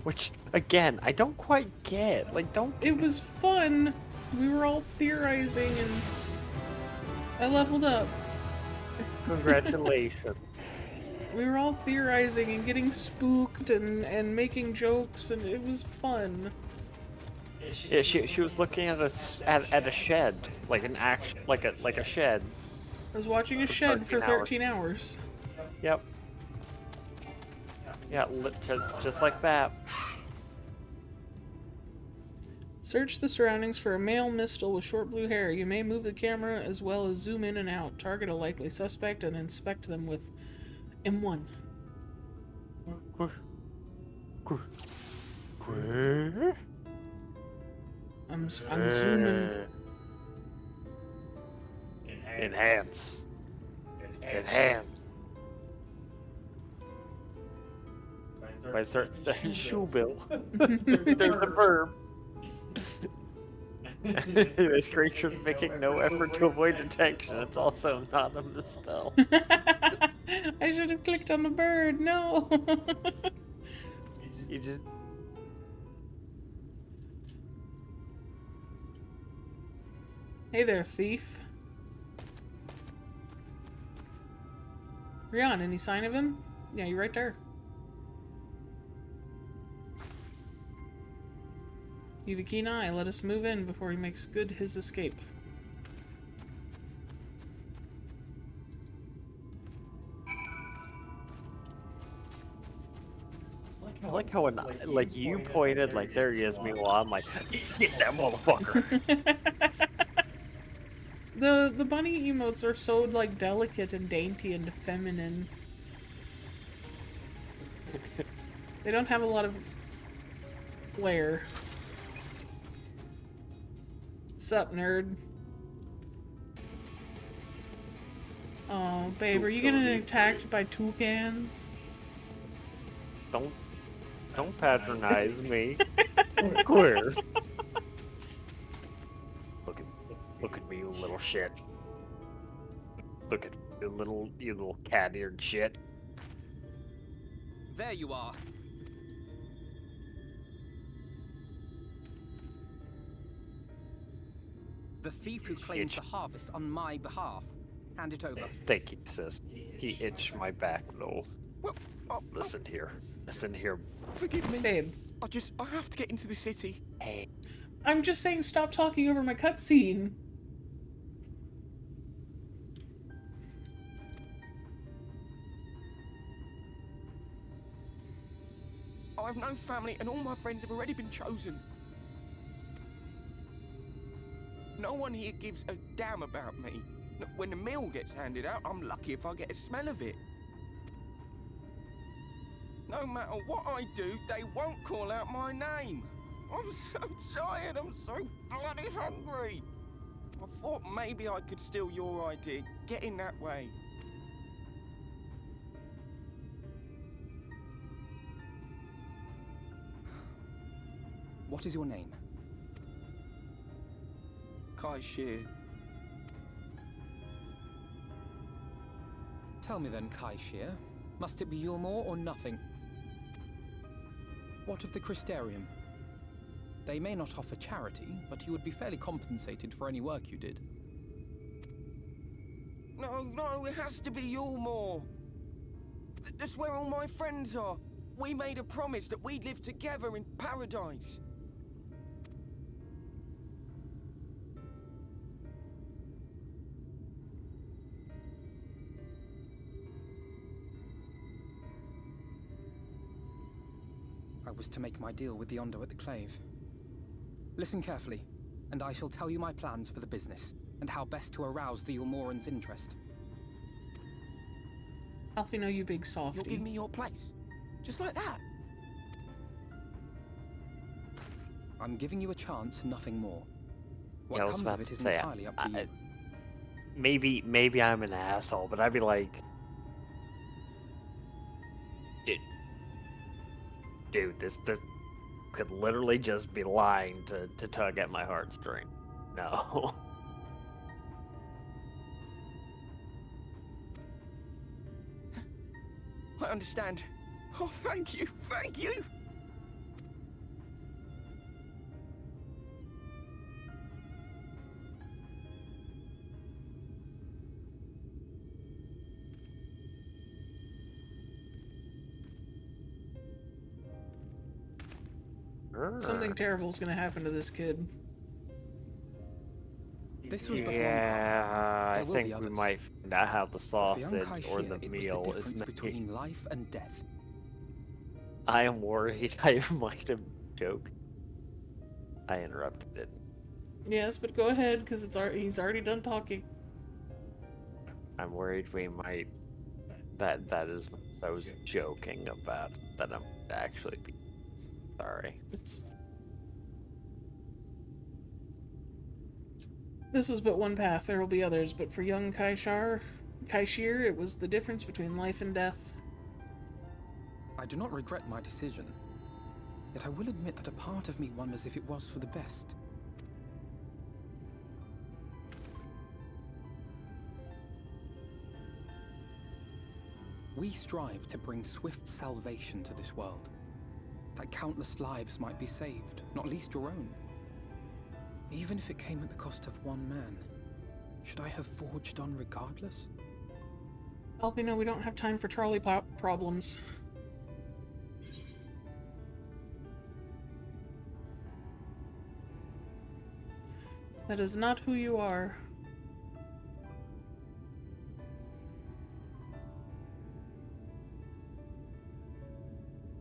Which, again, I don't quite get. Like, don't... It was fun. We were all theorizing and I leveled up. Congratulations. We were all theorizing and getting spooked and making jokes, and it was fun. Yeah, she was looking at a shed, like an like a shed. I was watching a shed for 13 hours. Yep. Yeah, just like that. Search the surroundings for a male mistle with short blue hair. You may move the camera as well as zoom in and out. Target a likely suspect and inspect them with M1. I'm zooming. Enhance. Enhance. By certain shoe bill. There's the verb. This creature's making no effort to avoid detection. It's also not a misspell. I should have clicked on the bird. No. You just Hey there, thief. Rion, any sign of him? Yeah, you're right there. You've a keen eye. Let us move in before he makes good his escape. I like how when like you pointed like there he is, meanwhile I'm like, get that motherfucker. The bunny emotes are so like delicate and dainty and feminine. They don't have a lot of flair. Sup, nerd? Oh, babe, are you getting attacked by toucans? Don't patronize me. Queer. Look at me, you little shit. Look at you little cat-eared shit. There you are. The thief who claims the harvest on my behalf. Hand it over. Thank you, sis. He itched my back though. Well, Listen here. Listen here. forgive me. Babe, I have to get into the city. Hey. I'm just saying stop talking over my cutscene. I've no family and all my friends have already been chosen. No one here gives a damn about me. When the meal gets handed out, I'm lucky if I get a smell of it. No matter what I do, they won't call out my name. I'm so tired, I'm so bloody hungry. I thought maybe I could steal your idea, get in that way. What is your name? Kai Shear. Tell me then, Kai Shear. Must it be Yulmore or nothing? What of the Crystarium? They may not offer charity, but you would be fairly compensated for any work you did. No, it has to be Yulmore. That's where all my friends are. We made a promise that we'd live together in paradise. I was to make my deal with the Ondo at the Clave. Listen carefully, and I shall tell you my plans for the business, and how best to arouse the Yulmoran's interest. Alfino, you big softy. You'll give me your place. Just like that. I'm giving you a chance, nothing more. What Yeah, I was comes about of it to is say, entirely up to you. Maybe I'm an asshole, but I'd be like, dude, this could literally just be lying to tug at my heartstring. No. I understand. Oh, thank you, thank you. Something terrible is gonna happen to this kid. This was but Yeah, I There will think be we others. might find out how the But for young sausage Kai or Shear, the it was the meal is difference made. between life and death. I am worried I might have joked. I interrupted it. Yes, but go ahead, because he's already done talking. I'm worried we might. That is what I was joking about. That I'm actually be sorry. This was but one path. There will be others, but for young Kai Shear, it was the difference between life and death. I do not regret my decision, yet I will admit that a part of me wonders if it was for the best. We strive to bring swift salvation to this world. That countless lives might be saved, not least your own. Even if it came at the cost of one man, should I have forged on regardless? Alpino, we don't have time for trolley problems. That is not who you are.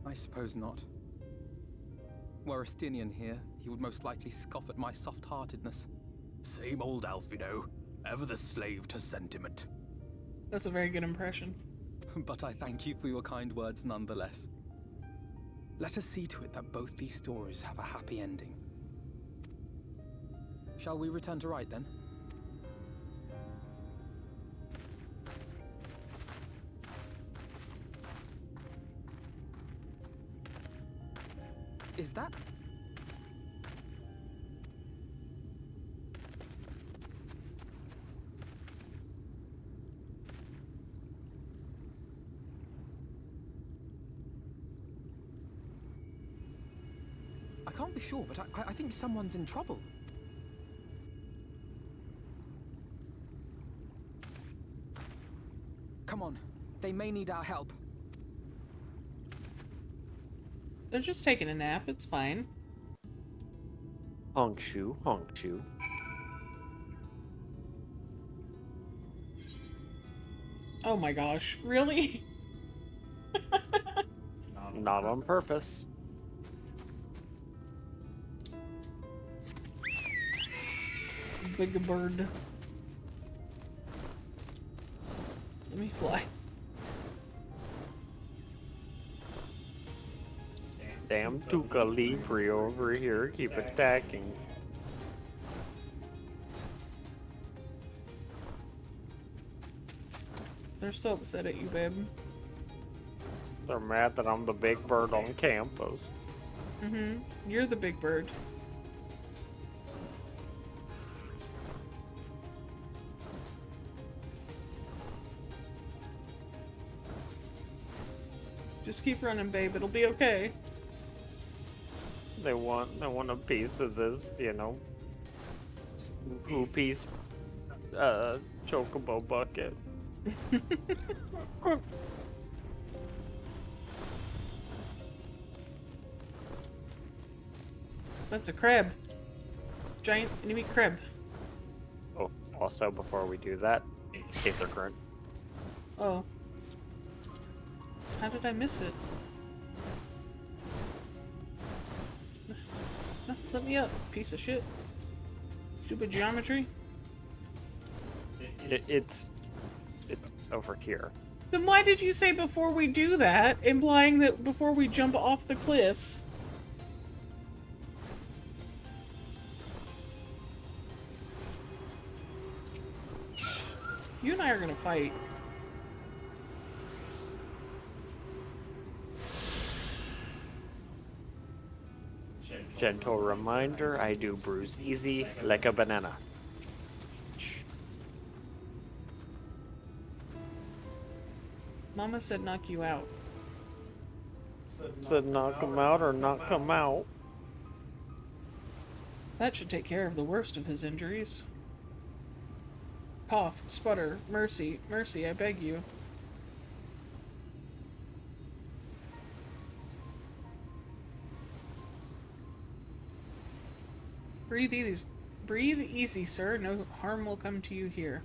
I suppose not. Were Estinian here, he would most likely scoff at my soft-heartedness. Same old Alfino, ever the slave to sentiment. That's a very good impression. But I thank you for your kind words nonetheless. Let us see to it that both these stories have a happy ending. Shall we return to Rite then? Is that... I can't be sure, but I think someone's in trouble. Come on, they may need our help. They're just taking a nap, it's fine. Honk shoe, honk shoe. Oh my gosh, really? Not on purpose. Big bird. Let me fly. Damn Tuca Libre over here, keep attacking. They're so upset at you, babe. They're mad that I'm the big bird on campus. Mm-hmm. You're the big bird. Just keep running, babe. It'll be okay. They want a piece of this, you know, 2-piece chocobo bucket. That's a crab. Giant enemy crab. Oh, also before we do that, Aether Current. Oh. How did I miss it? No, let me up, piece of shit. Stupid geometry. It's over here. Then why did you say before we do that, implying that before we jump off the cliff? You and I are gonna fight. Gentle reminder, I do bruise easy like a banana. Mama said knock you out. Said knock him out or not come out. That should take care of the worst of his injuries. Cough, sputter, mercy, mercy, I beg you. Breathe easy, sir. No harm will come to you here.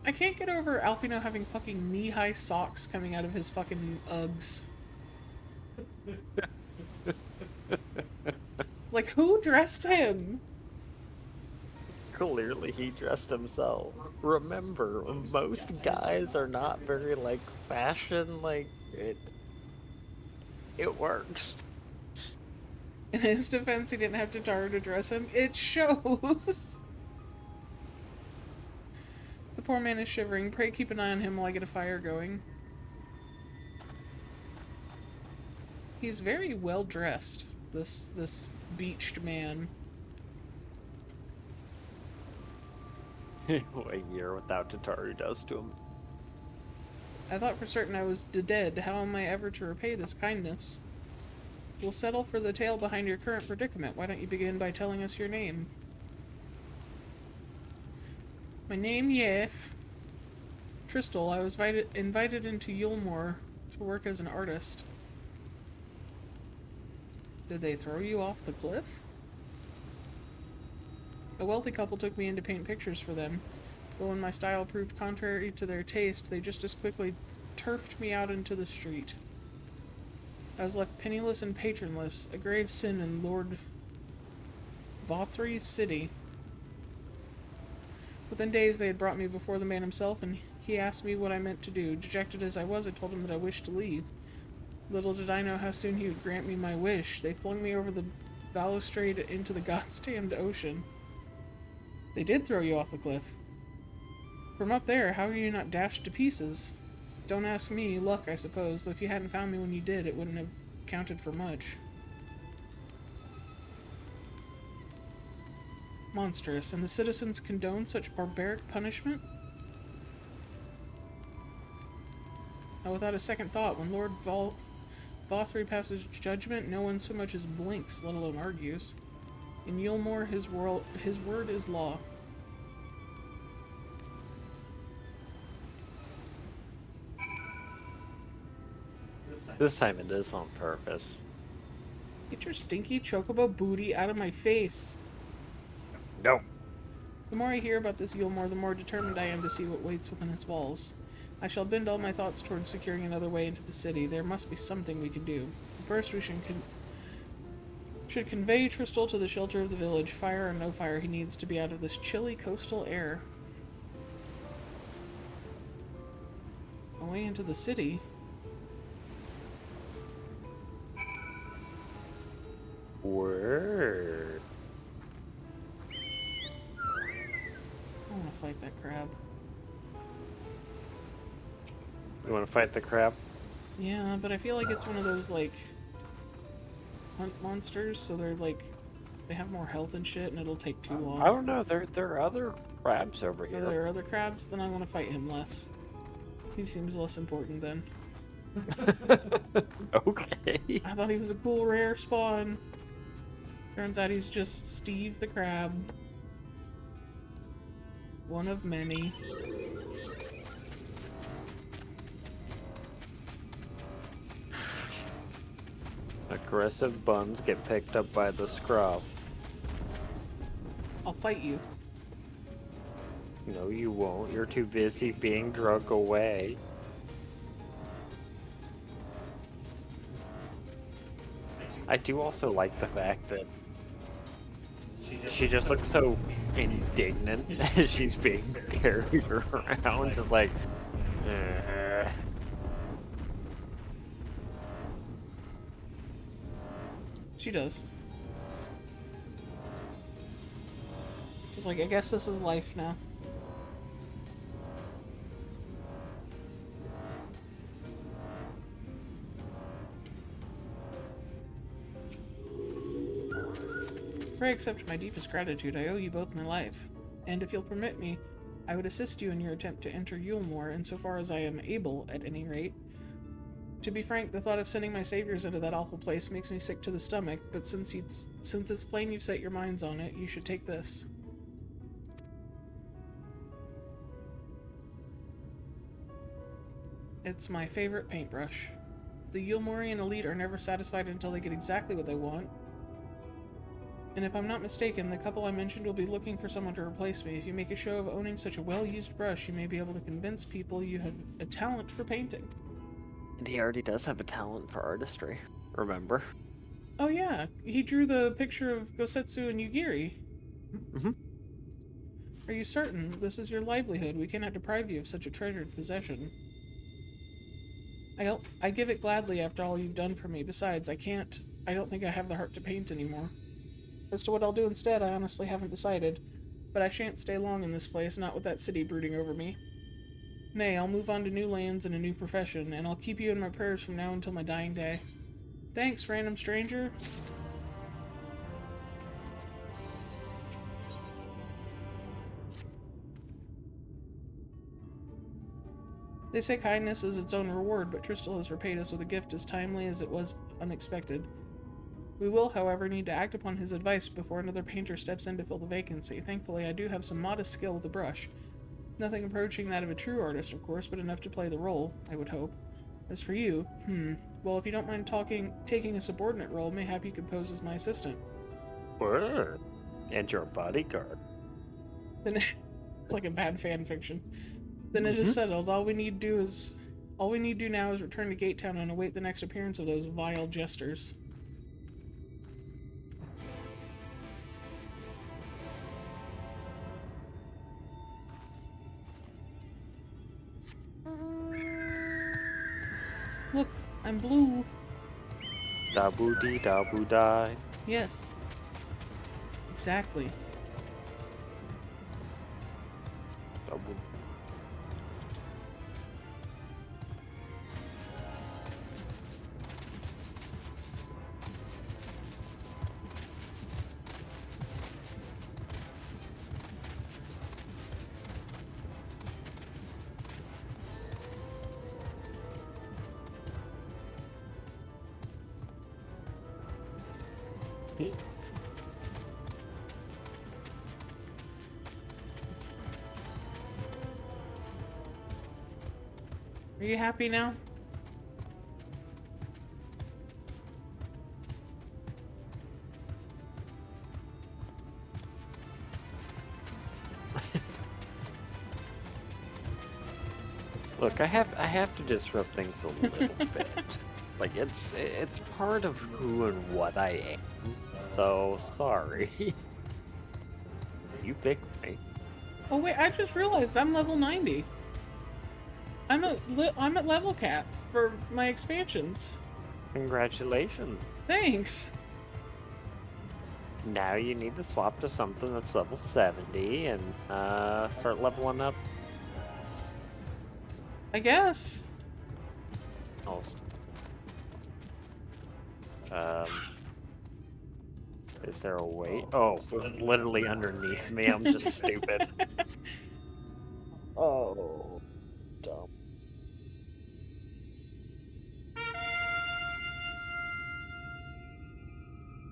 I can't get over Alfino having fucking knee-high socks coming out of his fucking Uggs. Like, who dressed him? Clearly he dressed himself. Remember, most guys are not very, like, fashion, like, it works. In his defense, he didn't have Tataru to dress him. It shows. The poor man is shivering. Pray keep an eye on him while I get a fire going. He's very well dressed, this beached man. A year without Tataru does to him. I thought for certain I was dead. How am I ever to repay this kindness? We'll settle for the tale behind your current predicament. Why don't you begin by telling us your name? My name, Yef. Tristel. I was invited into Yulmore to work as an artist. Did they throw you off the cliff? A wealthy couple took me in to paint pictures for them, but when my style proved contrary to their taste, they just as quickly turfed me out into the street. I was left penniless and patronless, a grave sin in Lord Vothry's city. Within days they had brought me before the man himself, and he asked me what I meant to do. Dejected as I was, I told him that I wished to leave. Little did I know how soon he would grant me my wish. They flung me over the balustrade into the goddamned ocean. They did throw you off the cliff. From up there, how are you not dashed to pieces? Don't ask me. Luck, I suppose. Though if you hadn't found me when you did, it wouldn't have counted for much. Monstrous. And the citizens condone such barbaric punishment? Now, without a second thought, when Lord Vothry passes judgment, no one so much as blinks, let alone argues. In Yulmore, his word is law. This time it is on purpose. Get your stinky chocobo booty out of my face. No. The more I hear about this Yulmore, the more determined I am to see what waits within its walls. I shall bend all my thoughts towards securing another way into the city. There must be something we can do. First, we should convey Tristel to the shelter of the village. Fire or no fire, he needs to be out of this chilly coastal air. Away into the city? Word. I want to fight that crab. You want to fight the crab? Yeah, but I feel like it's one of those, like, hunt monsters, so they're, like, they have more health and shit, and it'll take too long. I don't know. There are other crabs over Are here. there other crabs? Then I want to fight him less. He seems less important then. Okay. I thought he was a cool, rare spawn. Turns out he's just Steve the Crab. One of many. Aggressive buns get picked up by the scruff. I'll fight you. No, you won't. You're too busy being drug away. I do also like the fact that she just looks so indignant as she's being carried around, just like, She does. She's like, I guess this is life now. Pray accept my deepest gratitude. I owe you both my life. And if you'll permit me, I would assist you in your attempt to enter Yulmore, insofar as I am able, at any rate. To be frank, the thought of sending my saviors into that awful place makes me sick to the stomach, but since it's plain you've set your minds on it, you should take this. It's my favorite paintbrush. The Yulmorian elite are never satisfied until they get exactly what they want. And if I'm not mistaken, the couple I mentioned will be looking for someone to replace me. If you make a show of owning such a well-used brush, you may be able to convince people you have a talent for painting. and he already does have a talent for artistry, remember? Oh yeah, he drew the picture of Gosetsu and Yugiri. Mm-hmm. Are you certain? This is your livelihood. We cannot deprive you of such a treasured possession. I give it gladly after all you've done for me. Besides, I don't think I have the heart to paint anymore. As to what I'll do instead, I honestly haven't decided. But I shan't stay long in this place, not with that city brooding over me. Nay, I'll move on to new lands and a new profession, and I'll keep you in my prayers from now until my dying day. Thanks, random stranger. They say kindness is its own reward, but Tristal has repaid us with a gift as timely as it was unexpected. We will, however, need to act upon his advice before another painter steps in to fill the vacancy. Thankfully, I do have some modest skill with the brush. Nothing approaching that of a true artist, of course, but enough to play the role, I would hope. As for you, well, if you don't mind taking a subordinate role, mayhap you could pose as my assistant. Word. And your bodyguard. Then it's like a bad fan fiction. Then it is settled. All we need to do now is return to Gate Town and await the next appearance of those vile jesters. Look, I'm blue. Dabu dee dabu die. Yes. Exactly. Dabu. Are you happy now? Look, I have to disrupt things a little bit. Like it's part of who and what I am. So sorry. You picked me. Oh wait, I just realized I'm level 90. I'm at level cap for my expansions. Congratulations. Thanks. Now you need to swap to something that's level 70 and start leveling up. I guess. Also. Is there a way? Oh, literally underneath me. I'm just stupid. Oh, dumb.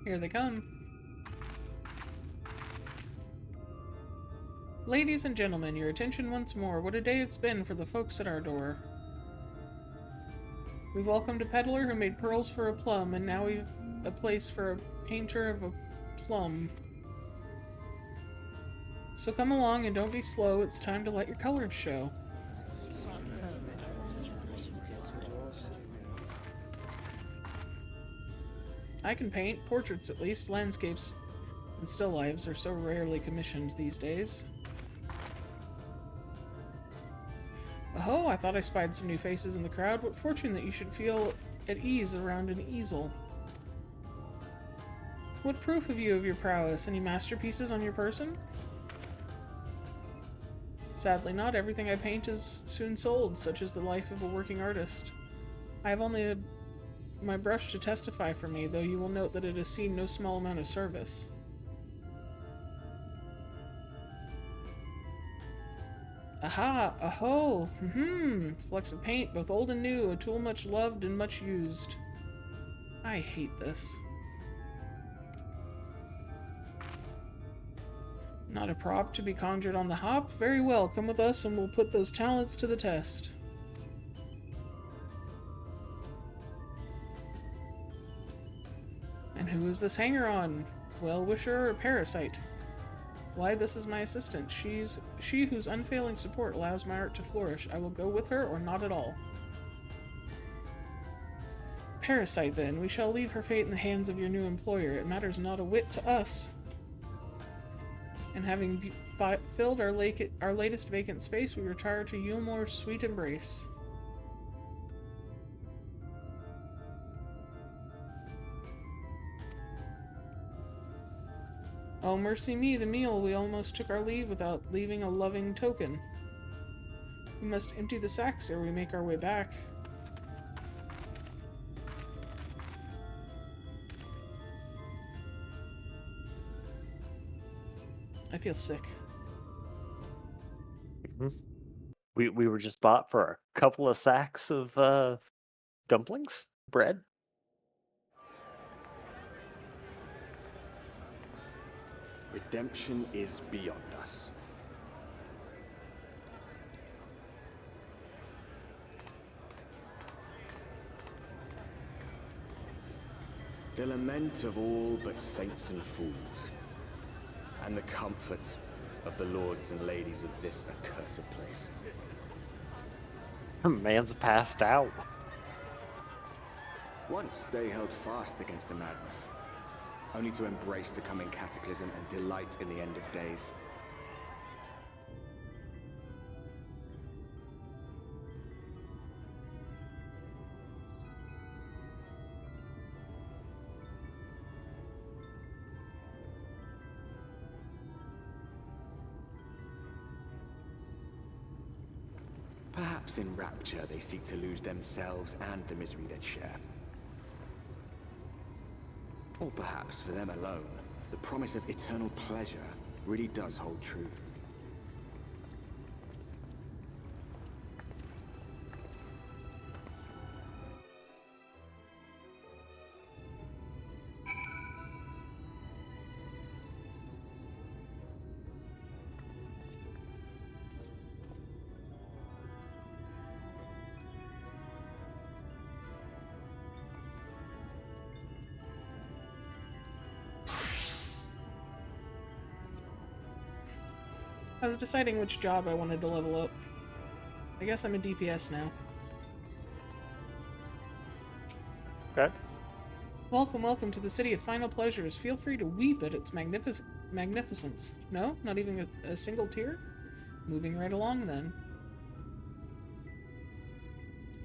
Here they come. Ladies and gentlemen, your attention once more. What a day it's been for the folks at our door. We've welcomed a peddler who made pearls for a plum, and now we've a place for a painter of a plum. So come along and don't be slow. It's time to let your colors show. I can paint, portraits at least. Landscapes and still lifes are so rarely commissioned these days. Oh, I thought I spied some new faces in the crowd. What fortune that you should feel at ease around an easel. What proof have you of your prowess? Any masterpieces on your person? Sadly not. Everything I paint is soon sold, such is the life of a working artist. I have only my brush to testify for me, though you will note that it has seen no small amount of service. Aha! Aho! Flecks of paint, both old and new, a tool much loved and much used. I hate this. Not a prop to be conjured on the hop? Very well, come with us and we'll put those talents to the test. And who is this hanger-on? Well-wisher or parasite? Why, this is my assistant. She whose unfailing support allows my art to flourish. I will go with her or not at all. Parasite, then. We shall leave her fate in the hands of your new employer. It matters not a whit to us. And having filled our latest vacant space, we retire to Yulmore's sweet embrace. Oh, mercy me, the meal. We almost took our leave without leaving a loving token. We must empty the sacks ere we make our way back. I feel sick. We were just bought for couple of sacks of dumplings, bread. Redemption is beyond us. The lament of all but saints and fools, and the comfort of the lords and ladies of this accursed place. Man's passed out. Once they held fast against the madness, only to embrace the coming cataclysm and delight in the end of days. Perhaps in rapture they seek to lose themselves and the misery they share. Or perhaps for them alone, the promise of eternal pleasure really does hold true. I was deciding which job I wanted to level up. I guess I'm a DPS now. Okay. Welcome, welcome to the city of final pleasures. Feel free to weep at its magnificence. No? Not even a single tear? Moving right along then.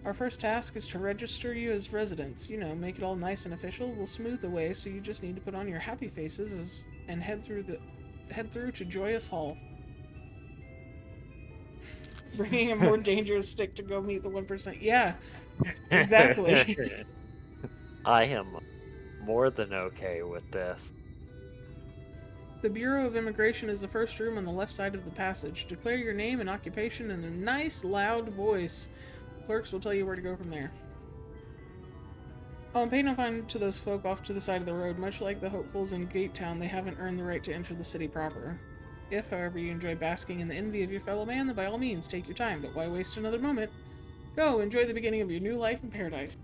Our first task is to register you as residents. You know, make it all nice and official. We'll smooth the way, so you just need to put on your happy faces and head through to Joyous Hall. Bringing a more dangerous stick to go meet the 1%. Yeah, exactly. I am more than okay with this. The Bureau of Immigration is the first room on the left side of the passage. Declare your name and occupation in a nice, loud voice. The clerks will tell you where to go from there. Oh, and pay no mind to those folk off to the side of the road. Much like the hopefuls in Gate Town, they haven't earned the right to enter the city proper. If, however, you enjoy basking in the envy of your fellow man, then by all means take your time, but why waste another moment? Go, enjoy the beginning of your new life in paradise.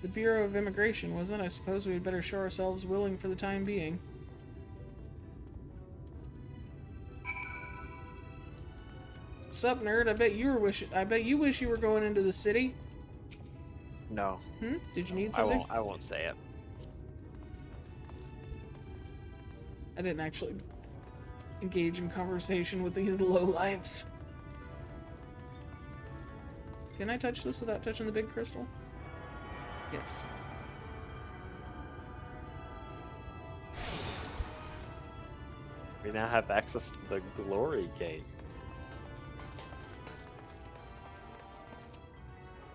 The Bureau of Immigration, wasn't it? I suppose we had better show ourselves willing for the time being. Sup, nerd? I bet you wish you were going into the city. No. Did you need something? I won't say it. I didn't actually engage in conversation with these lowlifes. Can I touch this without touching the big crystal? Yes. We now have access to the glory gate.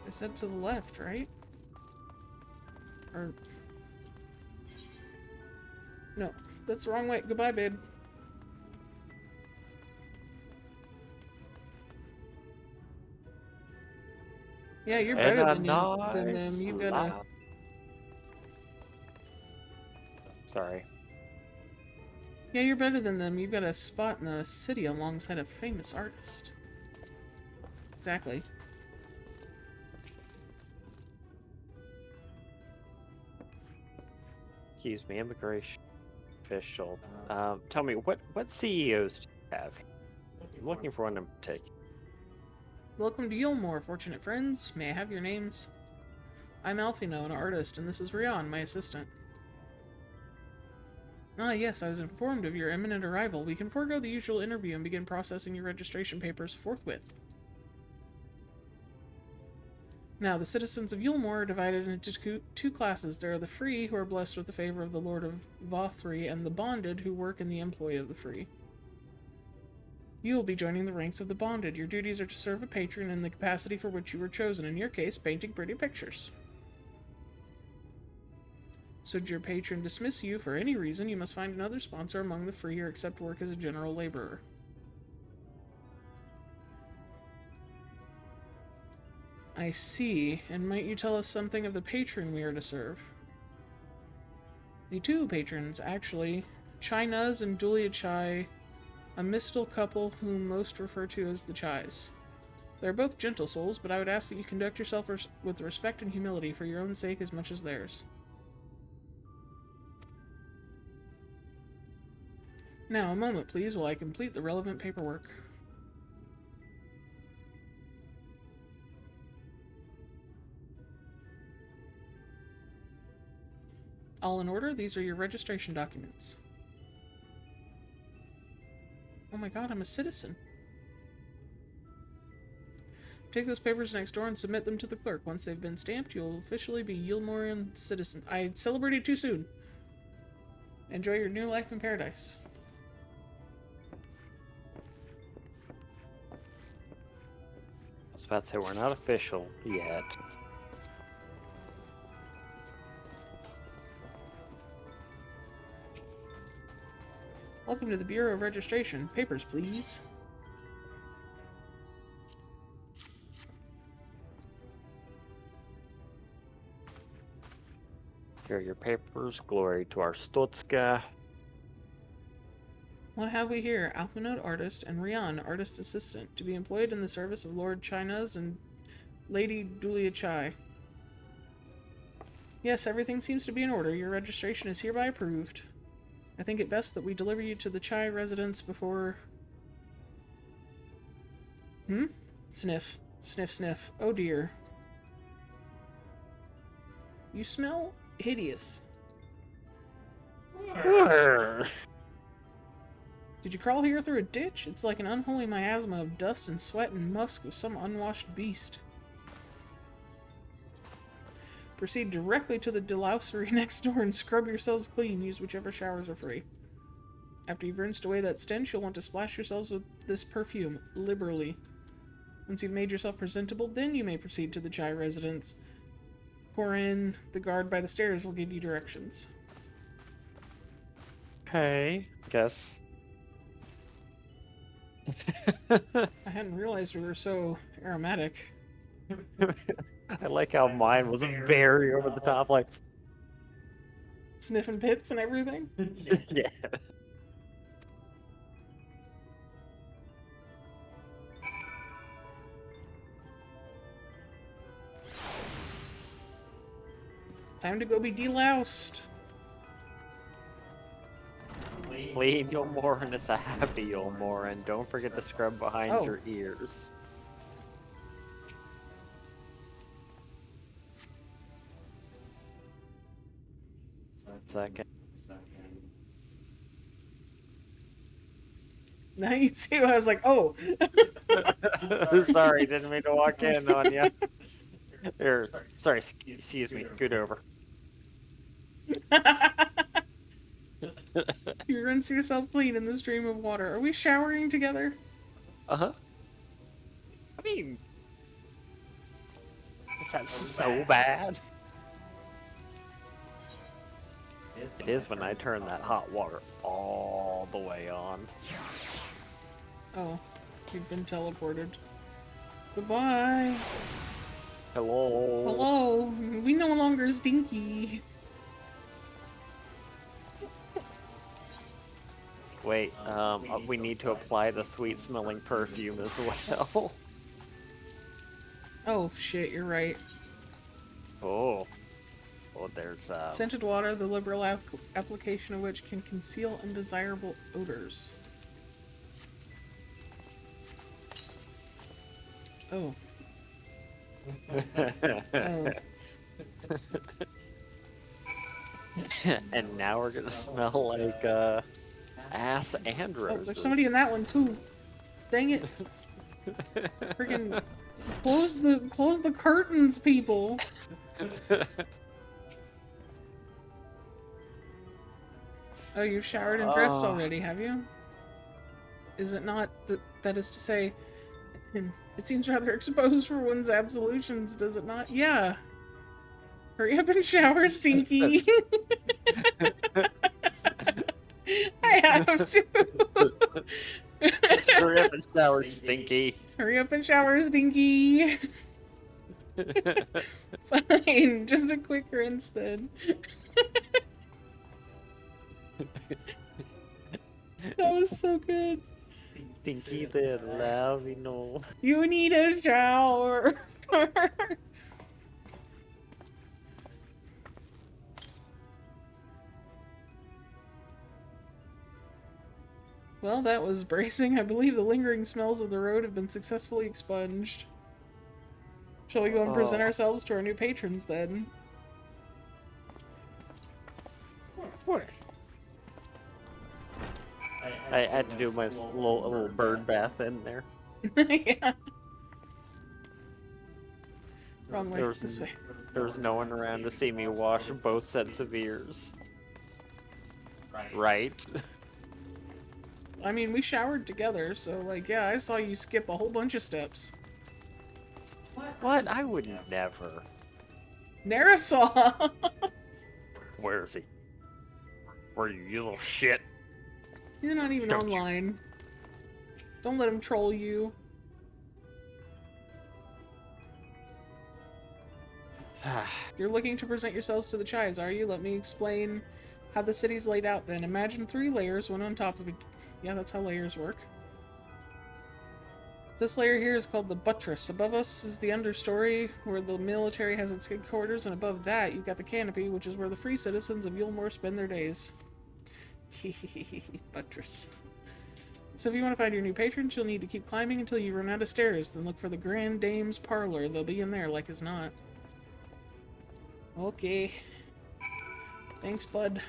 I said to the left, right? Or... No, that's the wrong way. Goodbye, babe. Yeah, you're better than them. You gotta... Sorry. Yeah, you're better than them. You've got a spot in the city alongside a famous artist. Exactly. Excuse me, immigration official. Tell me, what CEOs do you have? I'm looking for one in particular. Welcome to Yulmore, fortunate friends. May I have your names? I'm Alfino, an artist, and this is Rion, my assistant. Ah, yes, I was informed of your imminent arrival. We can forego the usual interview and begin processing your registration papers forthwith. Now, the citizens of Yulmore are divided into two classes. There are the free, who are blessed with the favor of the Lord of Vothri, and the bonded, who work in the employ of the free. You will be joining the ranks of the bonded. Your duties are to serve a patron in the capacity for which you were chosen, in your case, painting pretty pictures. Should your patron dismiss you for any reason, you must find another sponsor among the free or accept work as a general laborer. I see. And might you tell us something of the patron we are to serve? The two patrons, actually. Chai-Nuz and Dulia Chai, a mystal couple whom most refer to as the Chais. They're both gentle souls, but I would ask that you conduct yourself with respect and humility for your own sake as much as theirs. Now, a moment, please, while I complete the relevant paperwork. All in order, these are your registration documents. Oh my god, I'm a citizen. Take those papers next door and submit them to the clerk. Once they've been stamped, you'll officially be Yulmorian citizen. I celebrated too soon. Enjoy your new life in paradise. I was about to say, we're not official yet. Welcome to the Bureau of Registration. Papers, please. Here are your papers. Glory to our Stutska. What have we here? Alphanode artist and Rian, artist assistant, to be employed in the service of Lord Chai-Nuz and Lady Dulia Chai. Yes, everything seems to be in order. Your registration is hereby approved. I think it best that we deliver you to the Chai residence before... Sniff. Sniff, sniff. Oh dear. You smell hideous. Did you crawl here through a ditch? It's like an unholy miasma of dust and sweat and musk of some unwashed beast. Proceed directly to the delousery next door and scrub yourselves clean. Use whichever showers are free. After you've rinsed away that stench, you'll want to splash yourselves with this perfume, liberally. Once you've made yourself presentable, then you may proceed to the Chai residence. Corin, the guard by the stairs, will give you directions. Okay, guess. I hadn't realized we were so aromatic. I like how mine was very over the top, like... Sniffing pits and everything? Yeah. Time to go be deloused. Clean Yulmorin is a happy Yulmorin. Don't forget to scrub behind your ears. Second. Now you see why I was like, oh. Sorry, didn't mean to walk in on you. Here, sorry, excuse me. Scoot over. You rinse yourself clean in the stream of water. Are we showering together? Uh-huh. I mean... Is that so bad? It is when I turn that hot water all the way on. Oh, you've been teleported. Goodbye. Hello. Hello. We no longer stinky. Wait, we need to apply the sweet-smelling perfume as well. Oh, shit, you're right. Oh. Oh, there's, Scented water, the liberal application of which can conceal undesirable odors. Oh. Oh. And now we're gonna smell like, ass and roses. Oh, there's somebody in that one, too. Dang it. Freaking close the curtains, people. Oh, you've showered and dressed already, have you? Is it not that is to say, it seems rather exposed for one's absolutions, does it not? Yeah. Hurry up and shower, Stinky. I have to. Hurry up and shower, Stinky. Hurry up and shower, Stinky. Fine, just a quick rinse then. That was so good. Stinky the Lavino. You need a shower. Well, that was bracing. I believe the lingering smells of the road have been successfully expunged. Shall we go and present ourselves to our new patrons then? What? I had to do my little bird bath in there. Yeah. Wrong way. There This way. was no one around to see me wash both sets of ears. Right? I mean, we showered together, so, like, yeah, I saw you skip a whole bunch of steps. What? I would never. Nara saw! Where is he? Where are you, you little shit? You're not even Don't you- online. Don't let him troll you. You're looking to present yourselves to the Chais, are you? Let me explain how the city's laid out then. Imagine 3 layers, one on top of it. Yeah, that's how layers work. This layer here is called the buttress. Above us is the understory, where the military has its headquarters, and above that you've got the canopy, which is where the free citizens of Yulmore spend their days. Buttress. So if you want to find your new patrons, you'll need to keep climbing until you run out of stairs, then look for the Grand Dame's parlor. They'll be in there like as not. Okay. Thanks, bud.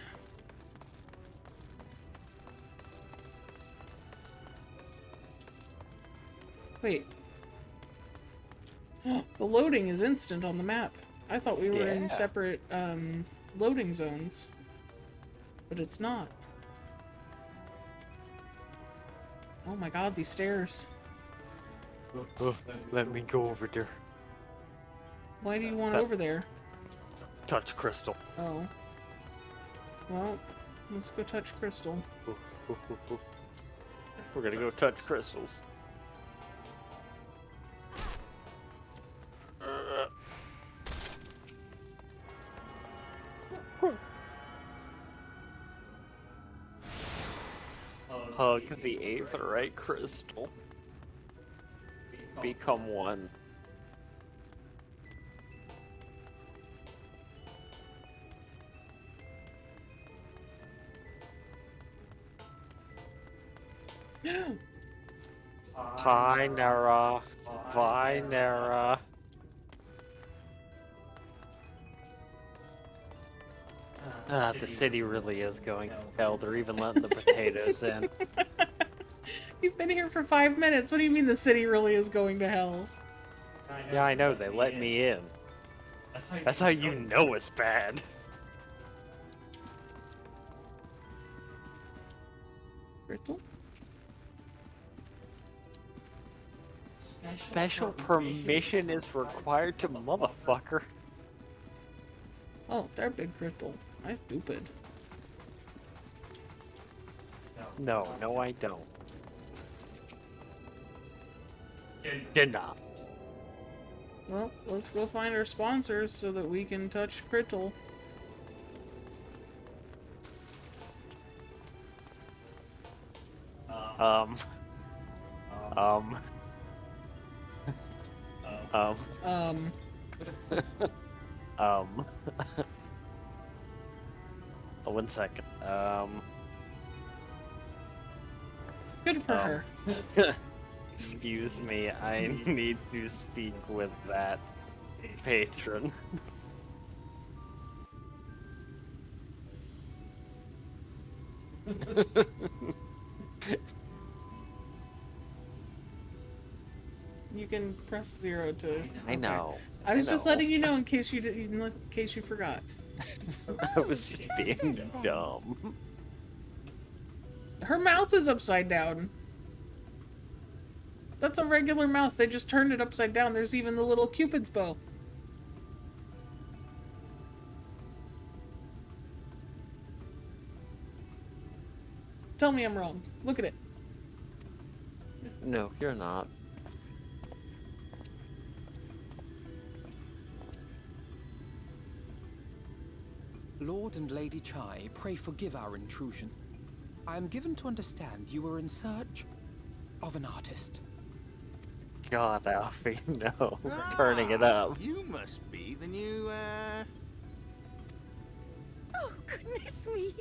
Wait. The loading is instant on the map. I thought we were in Yeah. separate, loading zones. But it's not. Oh my god, these stairs. Let me go over there. Why do you want That- over there? Touch Crystal. Oh. Well, let's go touch Crystal. We're gonna go touch crystals. Hug the aetherite crystal. Become one. Hi, Nara. Bye, Nara. The city really is going to hell. They're even letting the potatoes in. You've been here for 5 minutes. What do you mean the city really is going to hell? Yeah, I know. They let me in. That's how you know it's bad. Crystal? Special permission is required to motherfucker. Oh, they're big crystal. I'm stupid. No, I don't. Did not. Well, let's go find our sponsors so that we can touch Crystal. Um. One second. Good for her. Excuse me, I need to speak with that patron. You can press 0 to. I know. I was just know. letting you know in case in case you forgot. I was just being dumb. Her mouth is upside down. That's a regular mouth. They just turned it upside down. There's even the little Cupid's bow. Tell me I'm wrong. Look at it. No, you're not. Lord and Lady Chai, pray forgive our intrusion. I am given to understand you were in search of an artist. God, Alfie, no. We're turning it up. You must be the new, Oh, goodness me.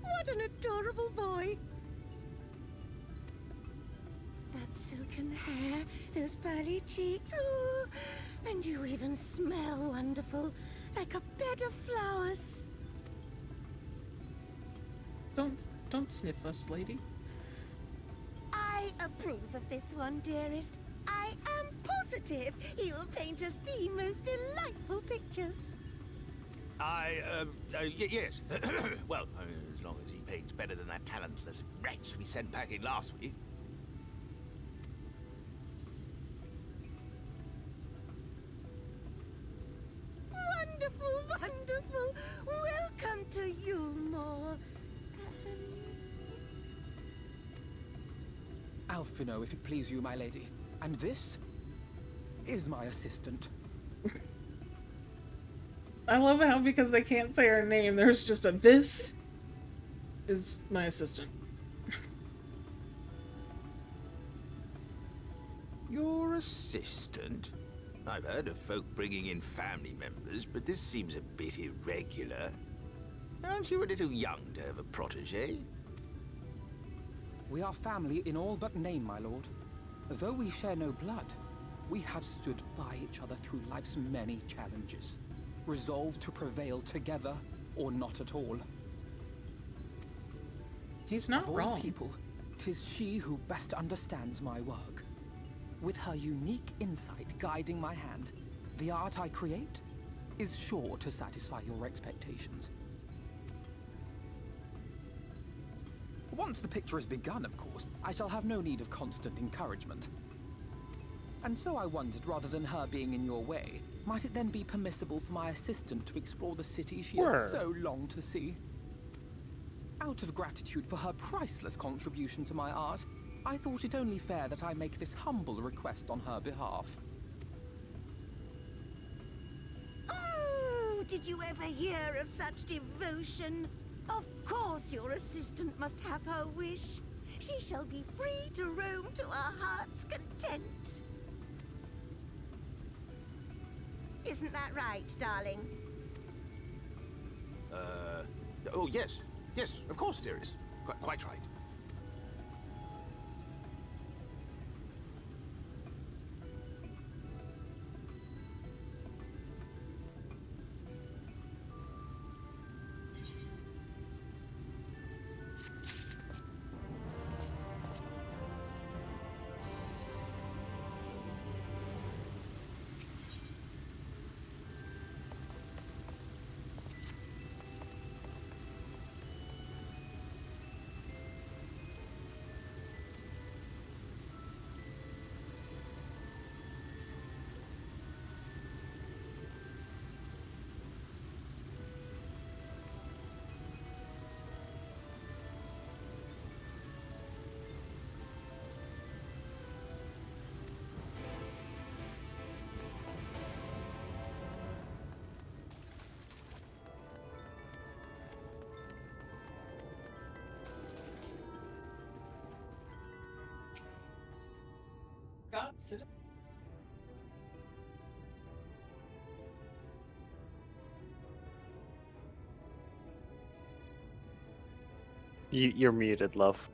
What an adorable boy. That silken hair, those pearly cheeks, oh, and you even smell wonderful, like a bed of flowers. Don't sniff us, lady. I approve of this one, dearest. I am positive he will paint us the most delightful pictures. Yes. Well, as long as he paints better than that talentless wretch we sent packing last week. Wonderful, wonderful. Welcome to Yulmore. Alphino, if it please you, my lady. And this is my assistant. I love how because they can't say her name, there's just a this is my assistant. Your assistant? I've heard of folk bringing in family members, but this seems a bit irregular. Aren't you a little young to have a protege? We are family in all but name, my lord. Though we share no blood, we have stood by each other through life's many challenges, resolved to prevail together or not at all. He's not Of all wrong. people, 'tis she who best understands my work. With her unique insight guiding my hand, the art I create is sure to satisfy your expectations. Once the picture is begun, of course, I shall have no need of constant encouragement. And so I wondered, rather than her being in your way, might it then be permissible for my assistant to explore the city she has so longed to see? Out of gratitude for her priceless contribution to my art, I thought it only fair that I make this humble request on her behalf. Oh, did you ever hear of such devotion? Of course your assistant must have her wish. She shall be free to roam to her heart's content. Isn't that right, darling? Oh, yes. Yes, of course, dearest. Quite right. God, sit down. You're muted, love.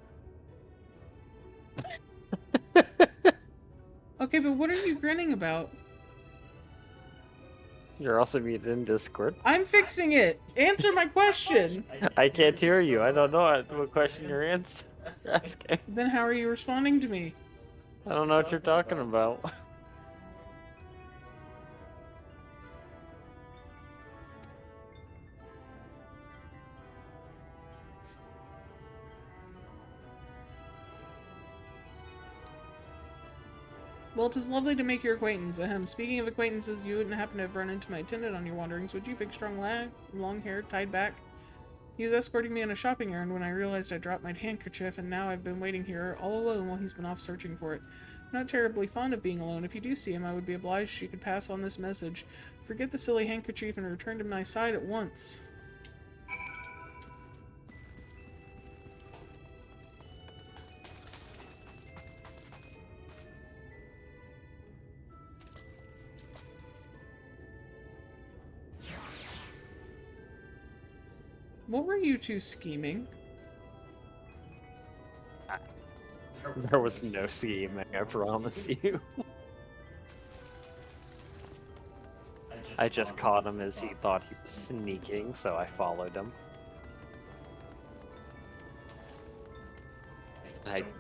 Okay, but what are you grinning about? You're also muted in Discord. I'm fixing it. Answer my question. I can't hear you. I don't know what question you're asking. Then how are you responding to me? I don't know what you're talking about. Well, 'tis lovely to make your acquaintance. Ahem. Speaking of acquaintances, you wouldn't happen to have run into my attendant on your wanderings, would you? Big, strong lad, long hair, tied back. He was escorting me on a shopping errand when I realized I dropped my handkerchief, and now I've been waiting here all alone while he's been off searching for it. I'm not terribly fond of being alone. If you do see him, I would be obliged if you could pass on this message. Forget the silly handkerchief and return to my side at once. What were you two scheming? There was no scheming, I promise you. I just caught him as he thought he was sneaking, so I followed him.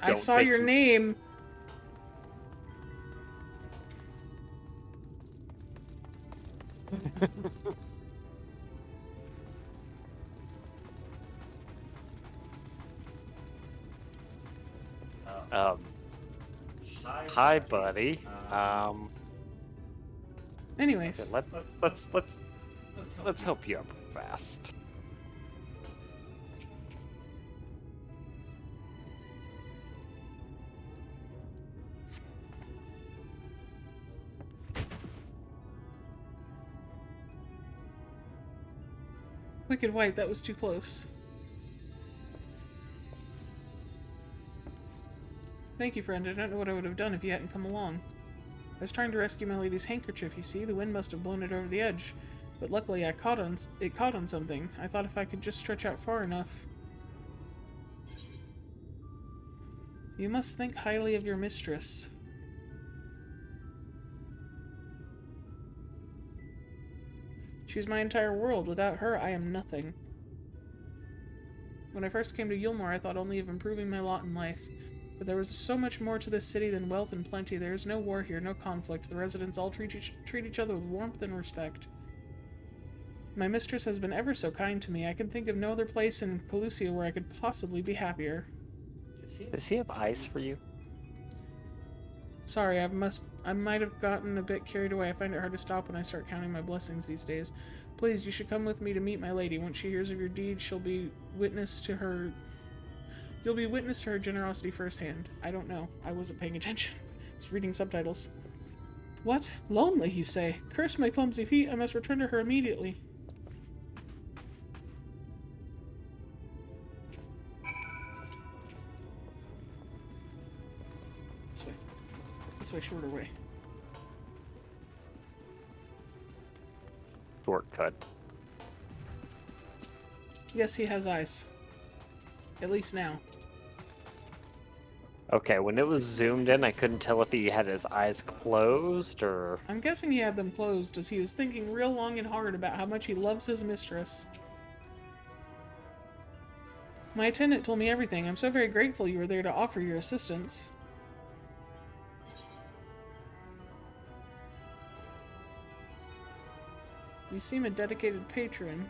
I saw your name. Hi, buddy. Anyways, Okay, let's help you up fast. Wicked White, that was too close. Thank you, friend. I don't know what I would have done if you hadn't come along. I was trying to rescue my lady's handkerchief, you see. The wind must have blown it over the edge. But luckily it caught on something. I thought if I could just stretch out far enough. You must think highly of your mistress. She's my entire world. Without her, I am nothing. When I first came to Yulmore, I thought only of improving my lot in life. But there was so much more to this city than wealth and plenty. There is no war here, no conflict. The residents all treat each other with warmth and respect. My mistress has been ever so kind to me. I can think of no other place in Calusia where I could possibly be happier. Does he have ice for you? Sorry, I might have gotten a bit carried away. I find it hard to stop when I start counting my blessings these days. Please, you should come with me to meet my lady. Once she hears of your deeds, you'll be witness to her generosity firsthand. I don't know. I wasn't paying attention. I was reading subtitles. What? Lonely, you say? Curse my clumsy feet. I must return to her immediately. This way. This way, shorter way. Shortcut. Yes, he has eyes. At least now. Okay, when it was zoomed in, I couldn't tell if he had his eyes closed or... I'm guessing he had them closed as he was thinking real long and hard about how much he loves his mistress. My attendant told me everything. I'm so very grateful you were there to offer your assistance. You seem a dedicated patron.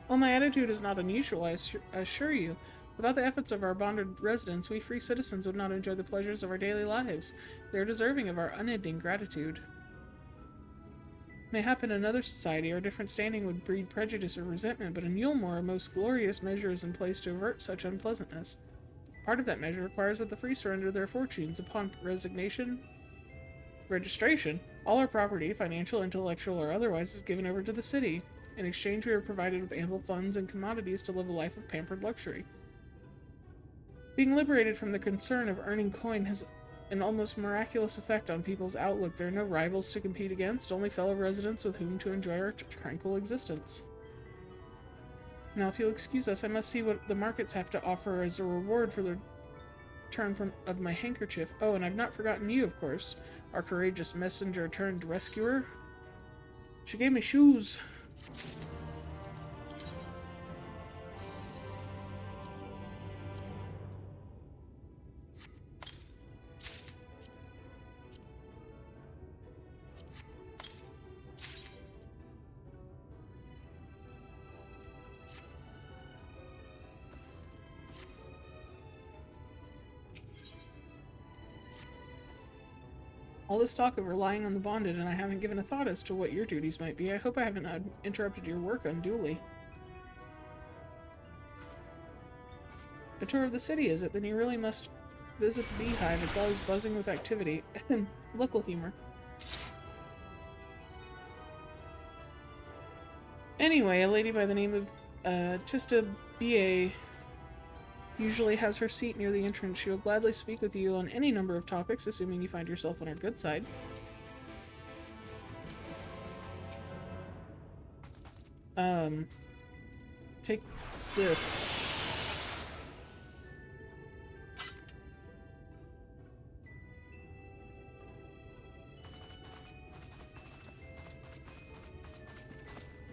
Well, my attitude is not unusual, I assure you. Without the efforts of our bonded residents, we free citizens would not enjoy the pleasures of our daily lives. They are deserving of our unending gratitude. Mayhap in another society, our different standing would breed prejudice or resentment, but in Yulmore, a most glorious measure is in place to avert such unpleasantness. Part of that measure requires that the free surrender their fortunes upon registration. All our property, financial, intellectual, or otherwise, is given over to the city. In exchange, we are provided with ample funds and commodities to live a life of pampered luxury. Being liberated from the concern of earning coin has an almost miraculous effect on people's outlook. There are no rivals to compete against, only fellow residents with whom to enjoy our tranquil existence. Now, if you'll excuse us, I must see what the markets have to offer as a reward for the return of my handkerchief. Oh, and I've not forgotten you, of course, our courageous messenger turned rescuer. She gave me shoes. All this talk of relying on the bonded, and I haven't given a thought as to what your duties might be. I hope I haven't interrupted your work unduly. A tour of the city, is it? Then you really must visit the beehive. It's always buzzing with activity. Local humor. Anyway, a lady by the name of Tista B.A. usually has her seat near the entrance. She will gladly speak with you on any number of topics, assuming you find yourself on her good side. Take this.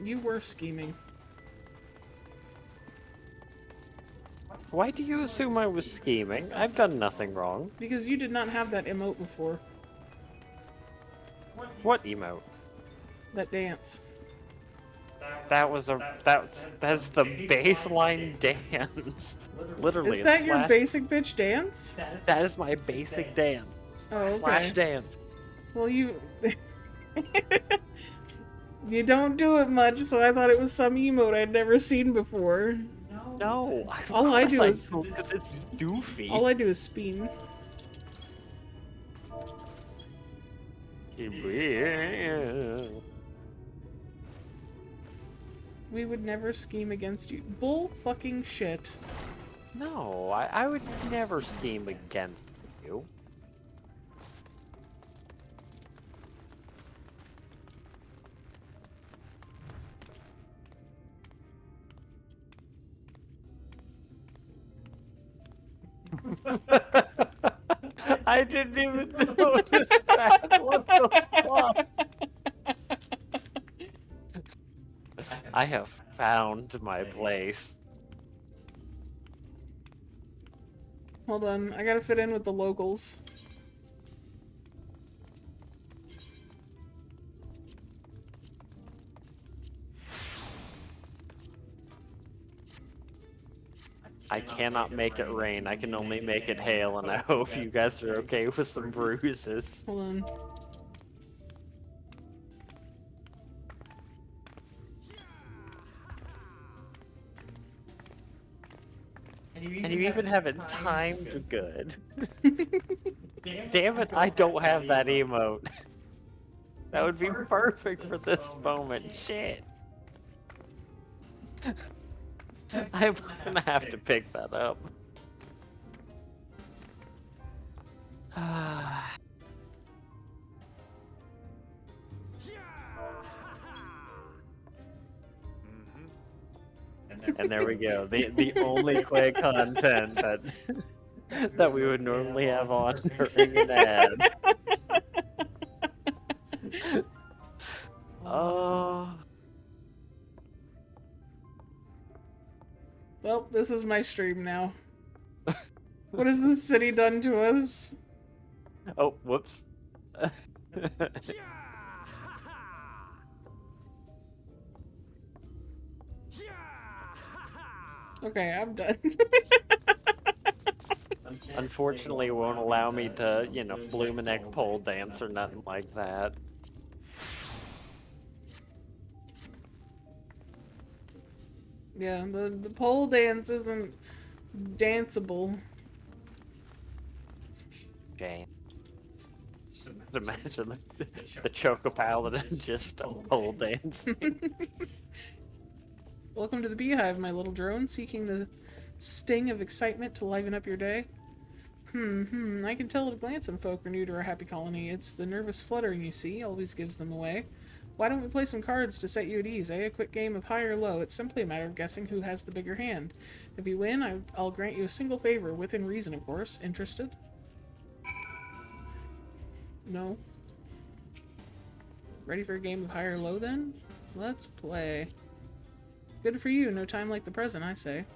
You were scheming. Why do you assume I was scheming? I've done nothing wrong. Because you did not have that emote before. What emote? That dance. That's the baseline dance. Literally. Is that a your slash- basic bitch dance? That is my basic dance. Oh, okay. Slash dance. Well, you... you don't do it much, so I thought it was some emote I'd never seen before. No. All I do is... Because it's goofy. All I do is spin. We would never scheme against you. Bull fucking shit. No, I would never scheme against you. I didn't even notice that. What the fuck? I have found my place. Hold on, I gotta fit in with the locals. I cannot make it rain. I can only make it hail, and I hope you guys are okay with some bruises. Hold on. And you even have it timed good. Damn it, I don't have that emote. That would be perfect for this moment. Shit. I'm gonna have to pick that up. And there we go. The only quick content that we would normally have on during an ad. Oh. Well, this is my stream now. What has this city done to us? Oh, whoops. Okay, I'm done. Unfortunately, it won't allow me to, Blumeneck pole dance or nothing like that. Yeah, the pole dance isn't danceable. Jane. Imagine the Choco Paladin just pole dance. Welcome to the Beehive, my little drone, seeking the sting of excitement to liven up your day. I can tell at a glance when folk are new to our happy colony. It's the nervous fluttering, you see, always gives them away. Why don't we play some cards to set you at ease, eh? A quick game of high or low. It's simply a matter of guessing who has the bigger hand. If you win, I'll grant you a single favor, within reason, of course. Interested? No? Ready for a game of high or low, then? Let's play. Good for you, no time like the present, I say.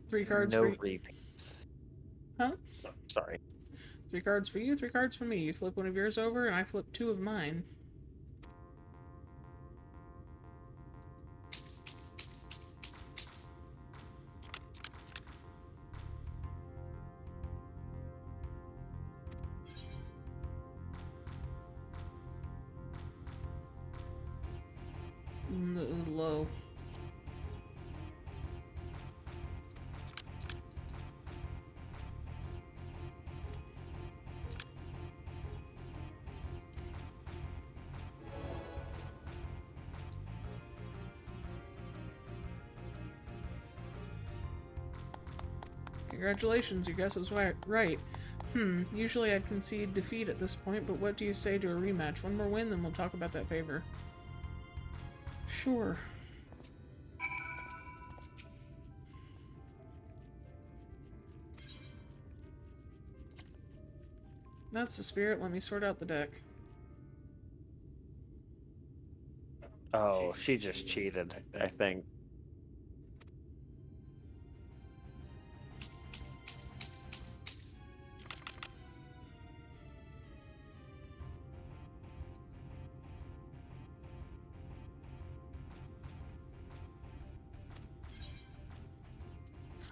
Three cards no for you. repeats. Huh? Sorry. 3 cards for you, 3 cards for me. You flip one of yours over, and I flip 2 of mine. low. Congratulations, your guess was right. Usually I'd concede defeat at this point, but what do you say to a rematch? One more win, then we'll talk about that favor. Sure. That's the spirit. Let me sort out the deck. Oh, she just cheated, I think.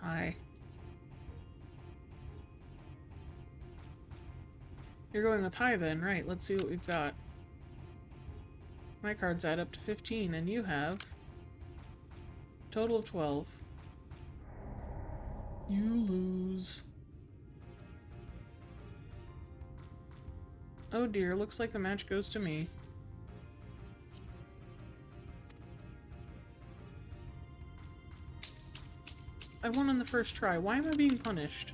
Hi. You're going with high then, right? Let's see what we've got. My cards add up to 15, and you have a total of 12. You lose. Oh dear, looks like the match goes to me. I won on the first try. Why am I being punished?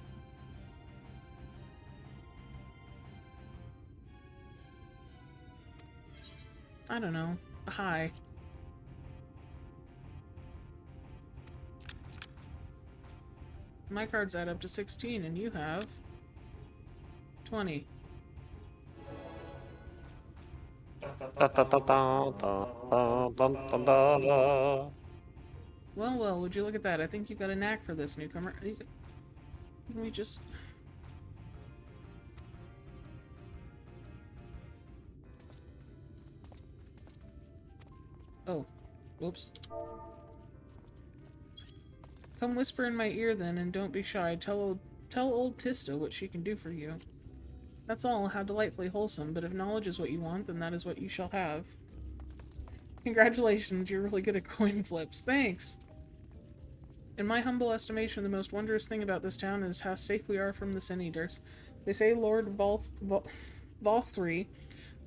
I don't know. Hi. My cards add up to 16, and you have 20. Well, would you look at that? I think you got a knack for this, newcomer. Can we just... Oh. Whoops. Come whisper in my ear then, and don't be shy. Tell old Tista what she can do for you. That's all. How delightfully wholesome. But if knowledge is what you want, then that is what you shall have. Congratulations, you're really good at coin flips. Thanks! In my humble estimation, the most wondrous thing about this town is how safe we are from the Sin Eaters. They say Lord Volthri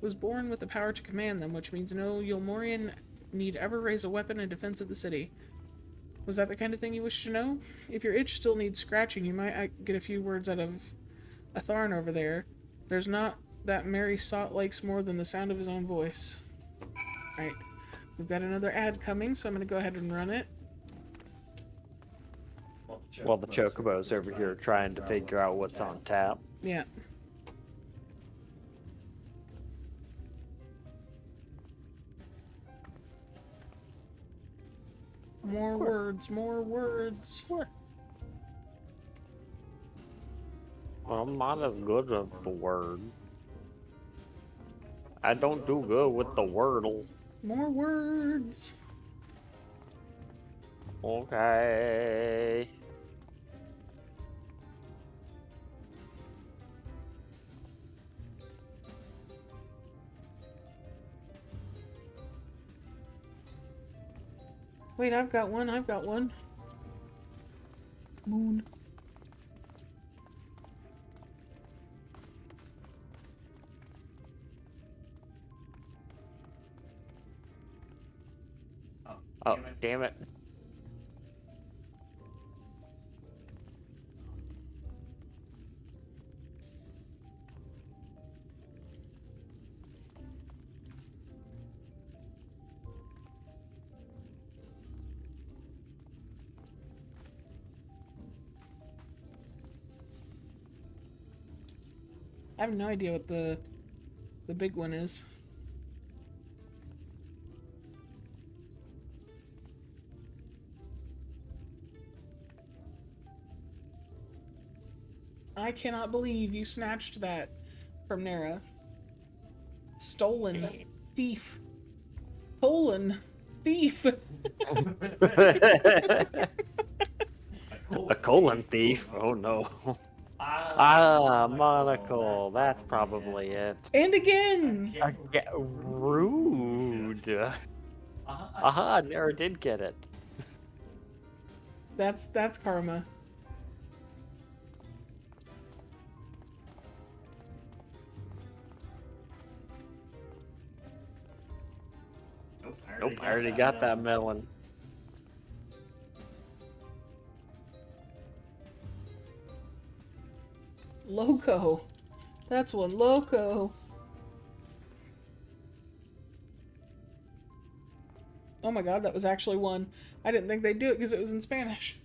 was born with the power to command them, which means no Yulmorian need ever raise a weapon in defense of the city. Was that the kind of thing you wish to know? If your itch still needs scratching, you might get a few words out of Atharn over there. There's not that Mary Sot likes more than the sound of his own voice. Alright. We've got another ad coming, so I'm going to go ahead and run it. While the Chocobo's over here trying to figure out what's on tap. Yeah. More words, more words. Well, I'm not as good at the word. I don't do good with the wordle. More words. Okay. Wait, I've got one. Moon. Oh, damn it. I have no idea what the big one is. I cannot believe you snatched that from Nera. Stolen. Thief. Stolen. Thief. A colon thief? Oh no. Ah, monocle. That's probably it. And again! Rude. Aha, Nara did get it. That's karma. Nope, I already got that melon. Loco. That's one. Loco. Oh my god, that was actually one. I didn't think they'd do it because it was in Spanish.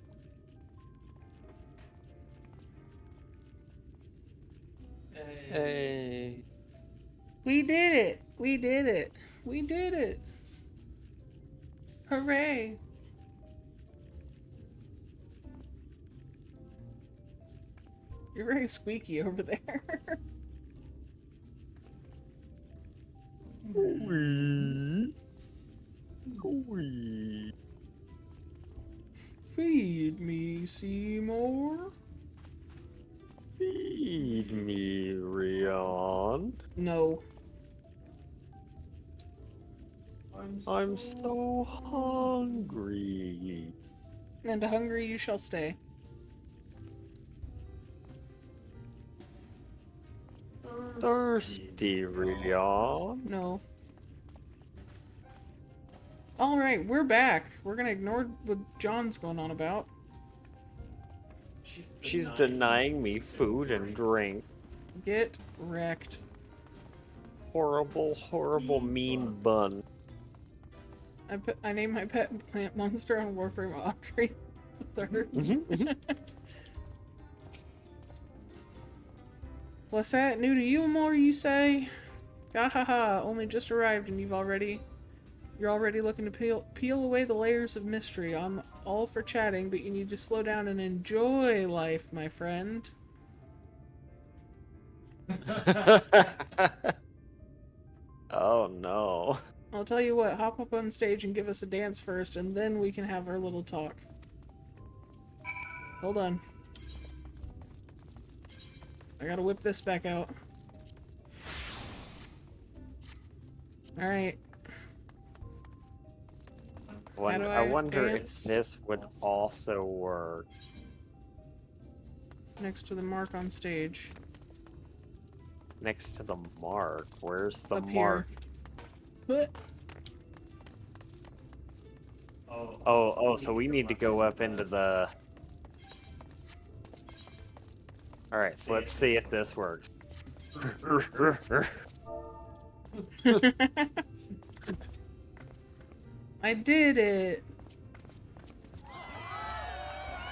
Hey. We did it. We did it. We did it. Hooray. You're very squeaky over there. Wee. Wee. Feed me, Seymour. Feed me, Rion. No. I'm so hungry. And hungry you shall stay. Thirsty, Rion. No. Alright, we're back. We're gonna ignore what John's going on about. She's denying me food and drink. Get wrecked. Horrible, horrible, mean bun. I named my pet plant monster on Warframe Audrey the third. What's that? New to you more, you say? Gahaha, only just arrived and you're already looking to peel away the layers of mystery. I'm all for chatting, but you need to slow down and enjoy life, my friend. Oh no. I'll tell you what, hop up on stage and give us a dance first, and then we can have our little talk. Hold on. I gotta whip this back out. Alright. I wonder dance? if this would also work. Next to the mark on stage. Next to the mark. Where's the Up mark? here. What? Oh, so we need to go up into the... Alright, so let's see if this works. I did it!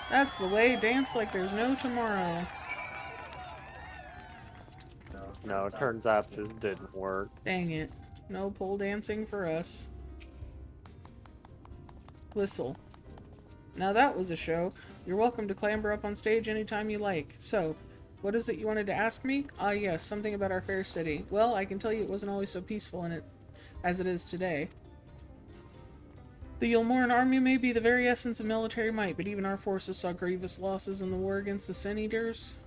That's the way, dance like there's no tomorrow. No, it turns out this didn't work. Dang it. No pole dancing for us. Whistle. Now that was a show. You're welcome to clamber up on stage anytime you like. So, what is it you wanted to ask me? Ah yes, something about our fair city. Well, I can tell you it wasn't always so peaceful in it as it is today. The Yulmoran army may be the very essence of military might, but even our forces saw grievous losses in the war against the Sin Eaters.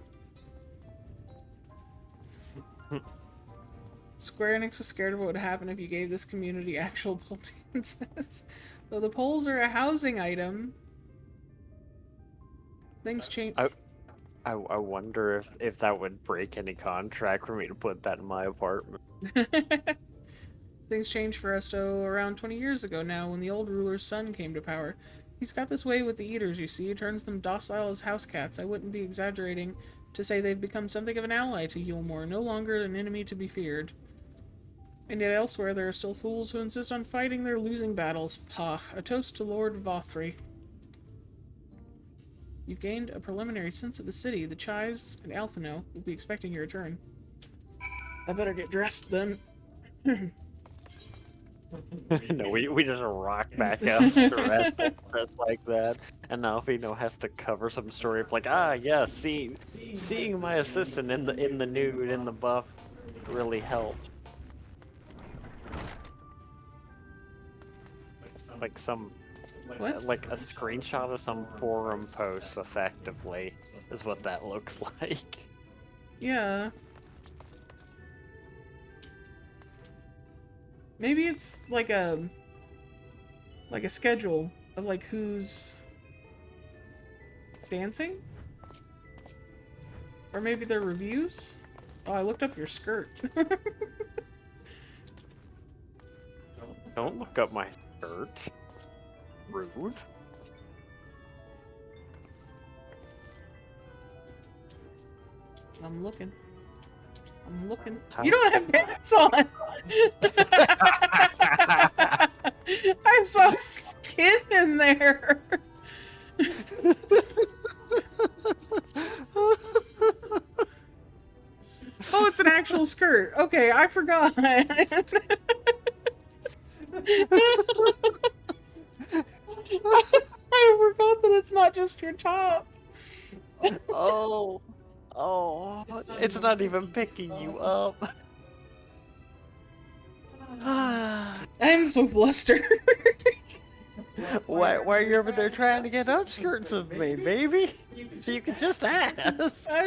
Square Enix was scared of what would happen if you gave this community actual pole dances. Though the poles are a housing item, things change. I wonder if that would break any contract for me to put that in my apartment. Things changed for Esto around 20 years ago now when the old ruler's son came to power. He's got this way with the Eaters, you see. He turns them docile as house cats. I wouldn't be exaggerating to say they've become something of an ally to Yulmore, no longer an enemy to be feared. And yet elsewhere there are still fools who insist on fighting their losing battles. Pah, a toast to Lord Vothry. You've gained a preliminary sense of the city. The Chives and Alphino will be expecting your return. I better get dressed then. No, we just rock back up dressed like that, and now Alphino has to cover some story of like, yeah, seeing my assistant in the nude in the buff really helped. Like What? like a screenshot of some forum post, effectively, is what that looks like. Yeah. Maybe it's like a Like a schedule of like who's dancing? Or maybe their reviews? Oh, I looked up your skirt. Don't look up my skirt. Rude. I'm looking. I'm looking. How? You don't have pants on! I saw skin in there! Oh, it's an actual skirt. Okay, I forgot. I forgot that it's not just your top. Oh. Oh. It's not even picking you up. I'm so flustered. Why are you over there trying to get upskirts of me, baby? You could just ask. That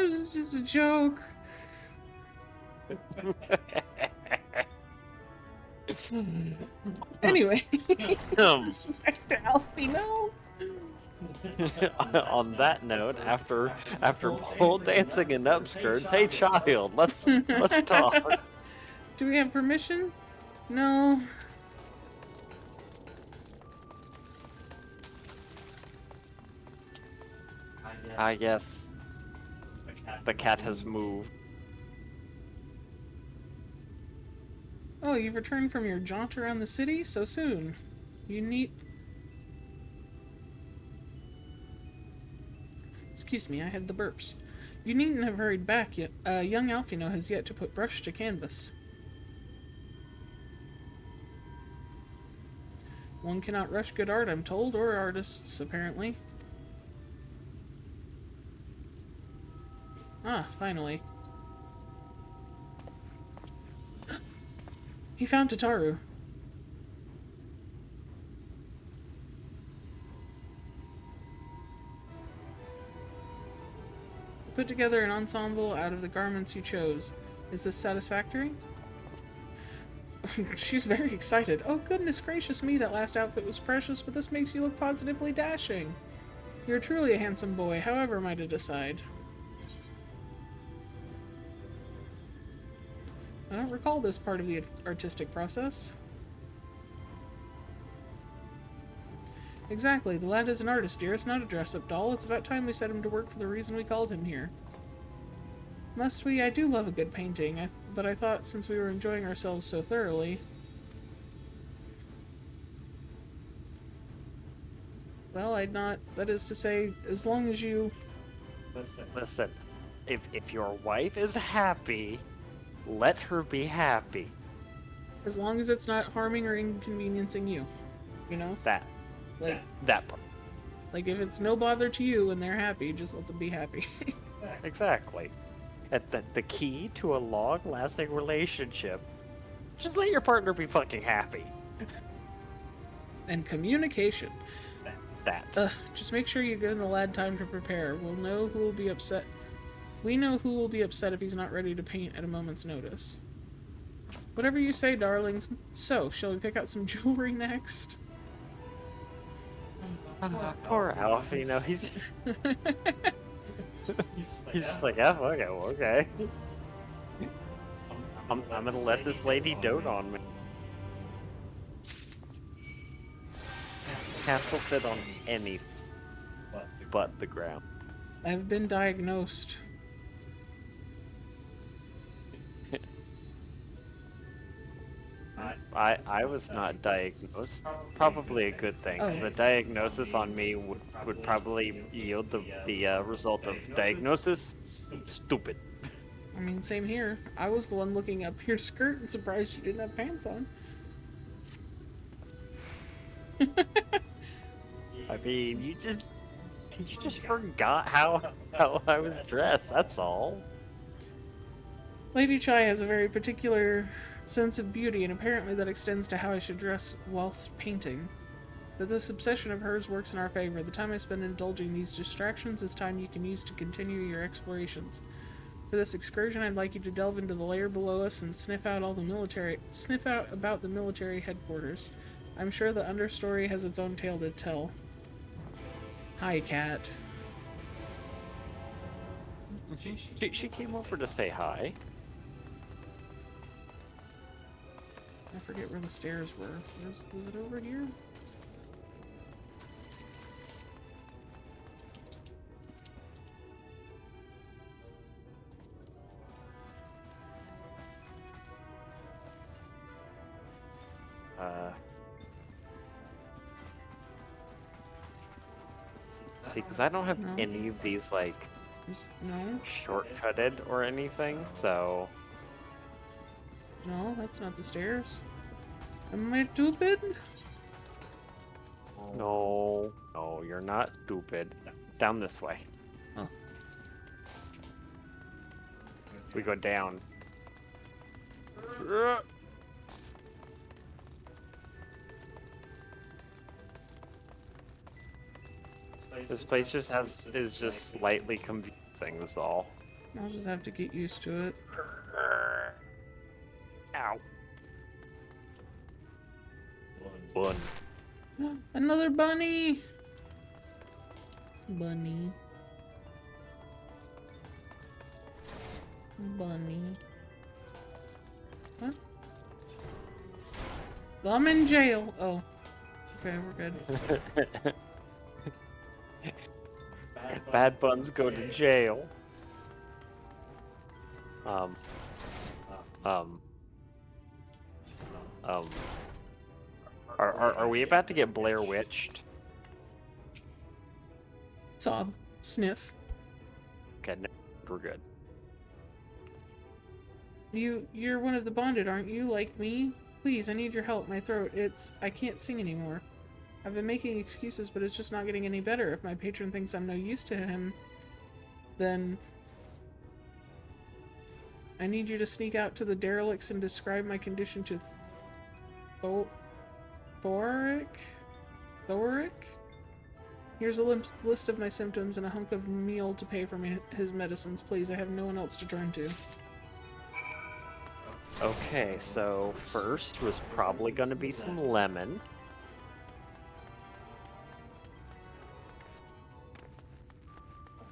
was just a joke. Anyway, back to Alfie, no. On that note, after pole dancing and upskirts, hey child, let's talk. Do we have permission? No. I guess the cat has moved. Oh, you've returned from your jaunt around the city so soon. You need... Excuse me, I had the burps. You needn't have hurried back yet. Young Alfino has yet to put brush to canvas. One cannot rush good art, I'm told, or artists, apparently. Ah, finally. He found Tataru. Put together an ensemble out of the garments you chose. Is this satisfactory? She's very excited. Oh, goodness gracious me, that last outfit was precious, but this makes you look positively dashing. You're truly a handsome boy, however am I to decide? I don't recall this part of the artistic process. Exactly, the lad is an artist, dear. It's not a dress-up doll. It's about time we set him to work for the reason we called him here. Must we? I do love a good painting, but I thought since we were enjoying ourselves so thoroughly... Well, I'd not... That is to say, as long as you... Listen, if your wife is happy, let her be happy. As long as it's not harming or inconveniencing you. You know? Like, that part. Like, if it's no bother to you and they're happy, just let them be happy. Exactly. The key to a long-lasting relationship, just let your partner be fucking happy. And communication. That. Just make sure you've given the lad time to prepare. We'll know who will be upset. We know who will be upset if he's not ready to paint at a moment's notice. Whatever you say, darling. So, shall we pick out some jewelry next? Poor Alfie, you know, he's just like, yeah, okay. I'm gonna let this lady dote on me. Cats will fit on anything but the ground. I've been diagnosed. I was not diagnosed. Probably a good thing. Oh. The diagnosis on me would probably yield the result of diagnosis. Stupid. I mean, same here. I was the one looking up your skirt and surprised you didn't have pants on. I mean, you just forgot how I was dressed. That's all. Lady Chai has a very particular sense of beauty, and apparently that extends to how I should dress whilst painting. But this obsession of hers works in our favor. The time I spend indulging these distractions is time you can use to continue your explorations. For this excursion, I'd like you to delve into the layer below us and sniff out about the military headquarters. I'm sure the understory has its own tale to tell. Hi, cat. She came over to say hi. I forget where the stairs were. Was it over here? See, because I don't have No. any of these, like, No? shortcutted or anything, so... No, that's not the stairs. Am I stupid? No, you're not stupid. Down this way. Oh. We go down. This place is just slightly confusing, that's all. I'll just have to get used to it. Ow. Bun. Another bunny! Bunny. Bunny. Huh? I'm in jail. Oh. Okay, we're good. Bad buns go to jail. Are we about to get Blair Witched? Sob. Sniff. Okay, no, we're good. You're one of the bonded, aren't you? Like me? Please, I need your help. My throat, I can't sing anymore. I've been making excuses, but it's just not getting any better. If my patron thinks I'm no use to him, then I need you to sneak out to the derelicts and describe my condition to Thoric? Here's a list of my symptoms and a hunk of meal to pay for his medicines. Please, I have no one else to turn to. Okay, so first was probably going to be some lemon.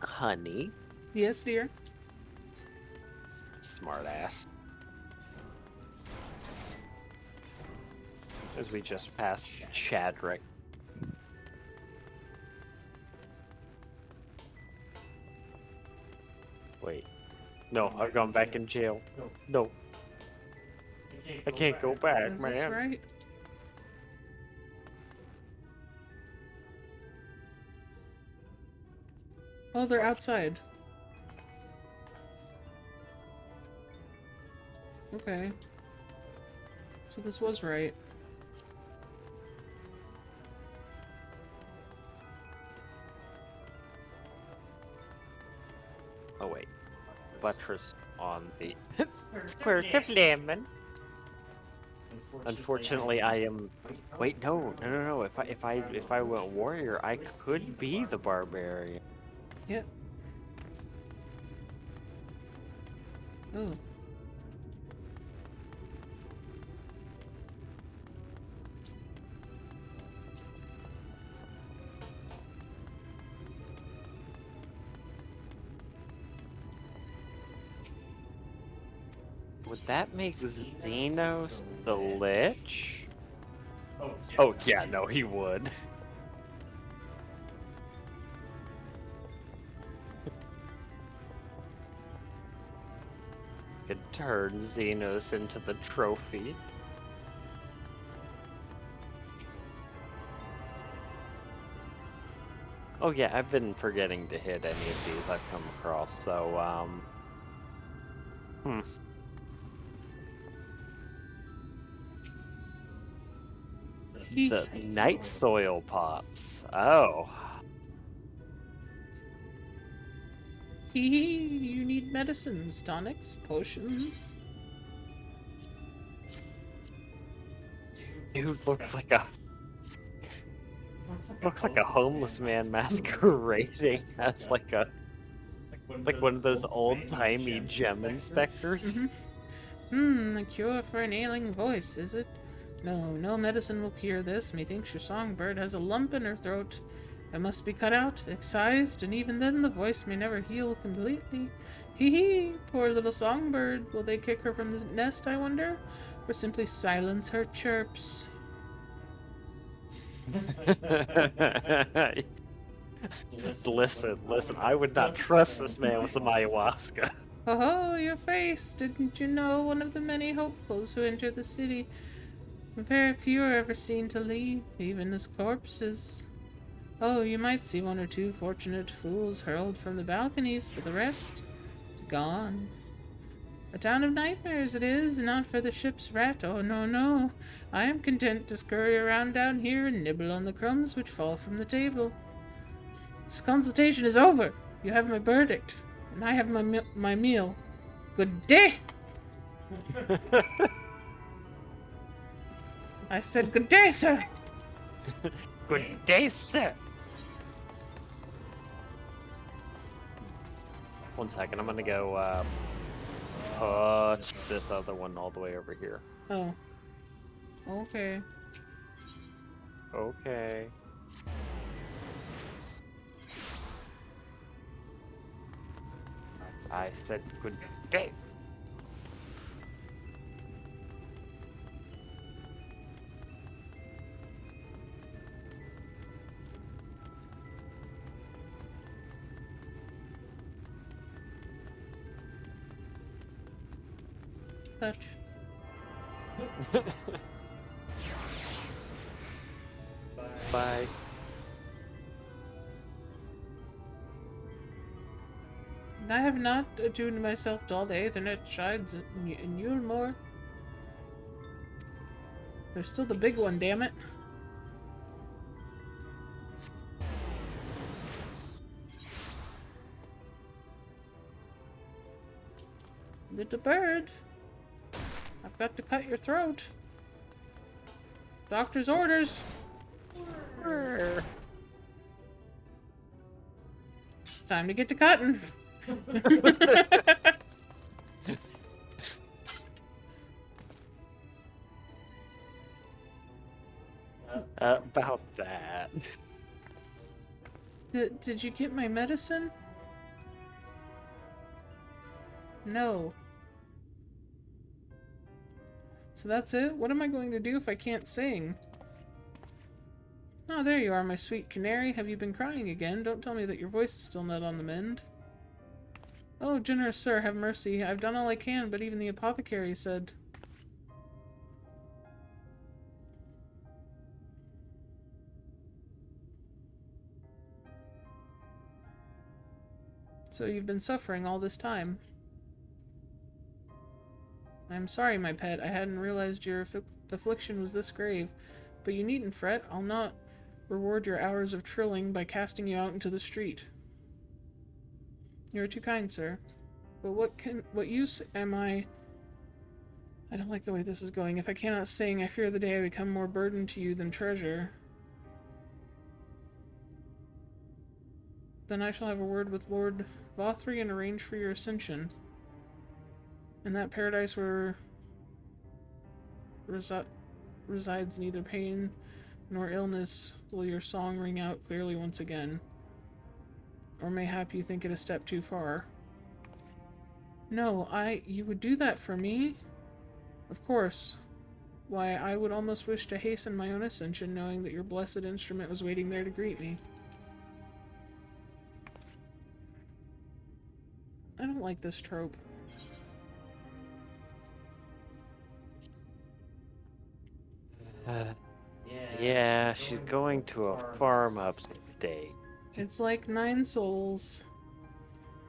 Honey. Yes, dear. Smart ass. As we just passed Chadrick. Wait. No, I've gone back in jail. No. I can't go back, Is man. this right? Oh, they're outside. Okay. So this was right. Oh wait. Buttress on the squirt of lemon. Unfortunately, I am. Wait, no. If I went warrior, I could be the barbarian. Yep. Oh. Would that make Xenos the Lich? Oh yeah, no, he would. Could turn Xenos into the trophy. Oh yeah, I've been forgetting to hit any of these I've come across, so, The night soil pots. Oh. You need medicines, tonics, potions. Dude looks like a homeless man masquerading as like one of those old-timey gem inspectors. A cure for an ailing voice, is it? No, no medicine will cure this. Methinks your songbird has a lump in her throat. It must be cut out, excised, and even then the voice may never heal completely. Hee hee, poor little songbird. Will they kick her from the nest, I wonder? Or simply silence her chirps? Listen, I would not trust this man with some ayahuasca. Oh, your face! Didn't you know one of the many hopefuls who enter the city? Very few are ever seen to leave, even as corpses. Oh, you might see one or two fortunate fools hurled from the balconies, but the rest, gone. A town of nightmares it is, not for the ship's rat. Oh, no, no. I am content to scurry around down here and nibble on the crumbs which fall from the table. This consultation is over. You have my verdict, and I have my meal. Good day! I said good day, sir! Good day, sir! 1 second, I'm gonna go, push this other one all the way over here. Oh. Okay. Okay. I said good day. Touch. Bye. I have not attuned myself to all the Aethernet shards in Yulmore. There's still the big one, damn it. Little bird, I've got to cut your throat. Doctor's orders. Time to get to cutting. About that. Did you get my medicine? No. So that's it? What am I going to do if I can't sing? Oh, there you are, my sweet canary. Have you been crying again? Don't tell me that your voice is still not on the mend. Oh, generous sir, have mercy. I've done all I can, but even the apothecary said... So you've been suffering all this time. I'm sorry, my pet. I hadn't realized your affliction was this grave. But you needn't fret. I'll not reward your hours of trilling by casting you out into the street. You're too kind, sir. But what use am I... I don't like the way this is going. If I cannot sing, I fear the day I become more burden to you than treasure. Then I shall have a word with Lord Vothri and arrange for your ascension. In that paradise where resides neither pain nor illness will your song ring out clearly once again. Or mayhap you think it a step too far. No, you would do that for me? Of course. Why, I would almost wish to hasten my own ascension knowing that your blessed instrument was waiting there to greet me. I don't like this trope. Yeah, she's going to a farm upstate. It's like 9 souls.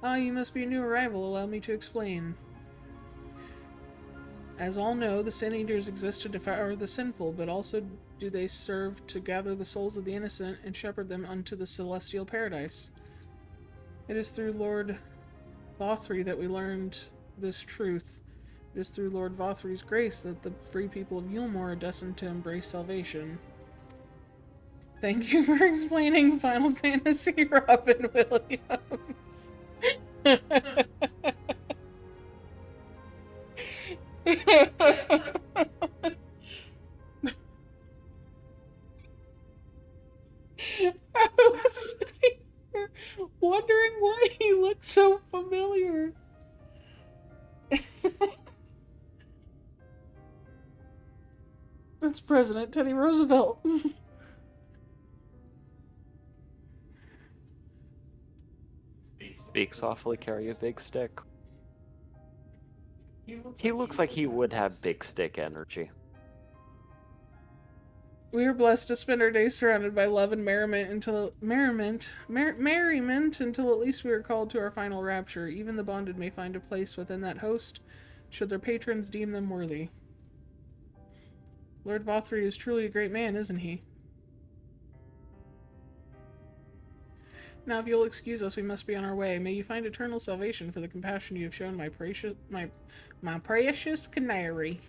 Ah, you must be a new arrival. Allow me to explain. As all know, the Sin Eaters exist to devour the sinful, but also do they serve to gather the souls of the innocent and shepherd them unto the celestial paradise. It is through Lord Vothri that we learned this truth. It is through Lord Vothri's grace that the free people of Yulmore are destined to embrace salvation. Thank you for explaining Final Fantasy, Robin Williams. wondering why he looks so familiar. That's President Teddy Roosevelt. Speak softly, carry a big stick. He looks like he would have big stick energy. We are blessed to spend our days surrounded by love and merriment until at least we are called to our final rapture. Even the bonded may find a place within that host, should their patrons deem them worthy. Lord Vothry is truly a great man, isn't he? Now, if you'll excuse us, we must be on our way. May you find eternal salvation for the compassion you have shown my precious canary.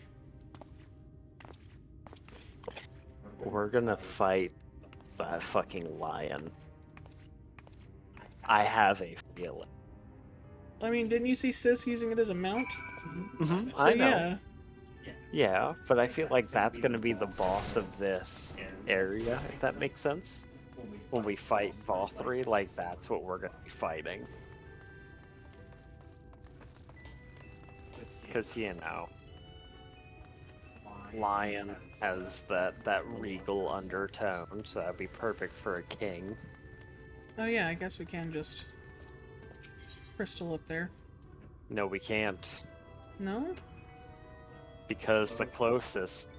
We're gonna fight that fucking lion. I have a feeling. I mean, didn't you see Sis using it as a mount? Mm-hmm, So, I know. yeah. Yeah, but I feel like that's gonna be the boss of this area, if that makes sense. When we fight Vothry, like, that's what we're gonna be fighting. Because, you know, lion has that regal undertone, so that'd be perfect for a king. Oh yeah, I guess we can just crystal up there. No, we can't. No? Because the closest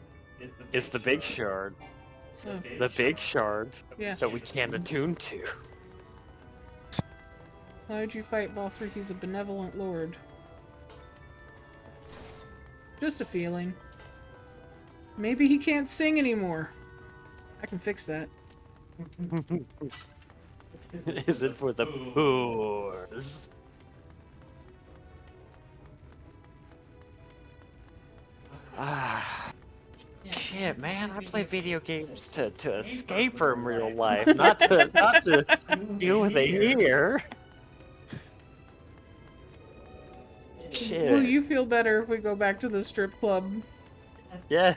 is the big shard. Oh. The big shard Yeah. that we can't attune to. Why would you fight Vothry? He's a benevolent lord. Just a feeling. Maybe he can't sing anymore. I can fix that. Is it for the poors? Ah, shit, man! I play video games to escape from real life, not to deal with it here. Shit. Will you feel better if we go back to the strip club? Yes.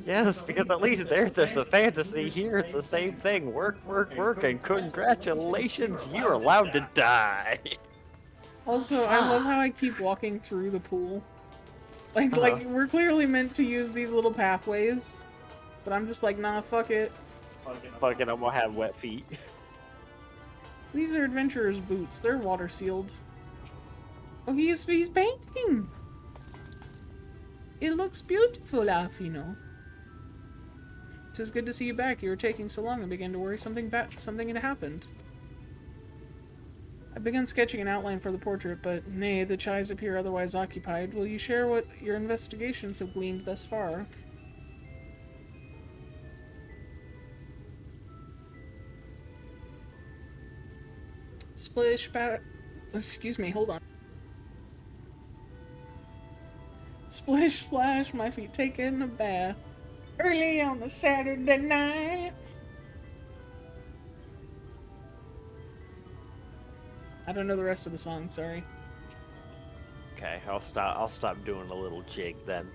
Yes, because at least there's a fantasy. Here it's the same thing. Work, work, work, and congratulations, you're allowed to die. Also, I love how I keep walking through the pool. Like we're clearly meant to use these little pathways, but I'm just like, nah, fuck it. Fuck it, I'm gonna have wet feet. These are adventurers' boots. They're water sealed. Oh, he's painting. It looks beautiful, Alfino. It is good to see you back. You were taking so long, I began to worry something had happened. I began sketching an outline for the portrait, but nay, the chies appear otherwise occupied. Will you share what your investigations have gleaned thus far? Excuse me, hold on. Splish splash, my feet taking a bath. Early on a Saturday night. I don't know the rest of the song, sorry. Okay, I'll stop doing a little jig then.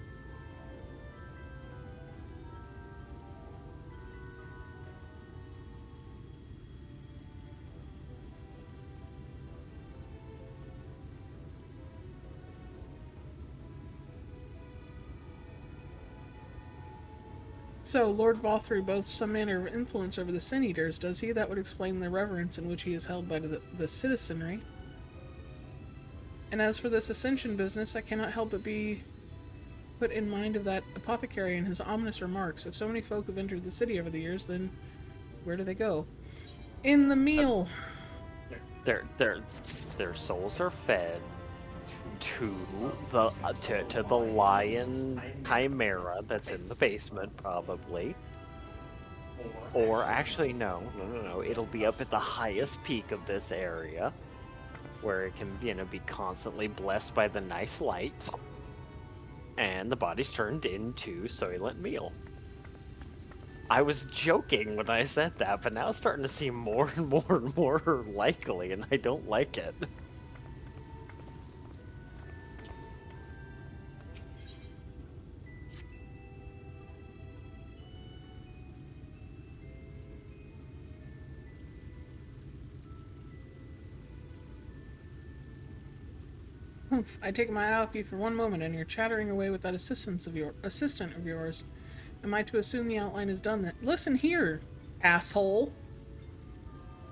So, Lord Vothry boasts some manner of influence over the Sin Eaters, does he? That would explain the reverence in which he is held by the citizenry. And as for this ascension business, I cannot help but be put in mind of that apothecary and his ominous remarks. If so many folk have entered the city over the years, then where do they go? In the meal! Their souls are fed to the lion chimera that's in the basement, probably. Or actually, no. It'll be up at the highest peak of this area, where it can, be constantly blessed by the nice light, and the body's turned into Soylent Meal. I was joking when I said that, but now it's starting to seem more and more and more likely, and I don't like it. Humph, I take my eye off you for one moment, and you're chattering away with that assistant of yours. Am I to assume the outline is done then? Listen here, asshole.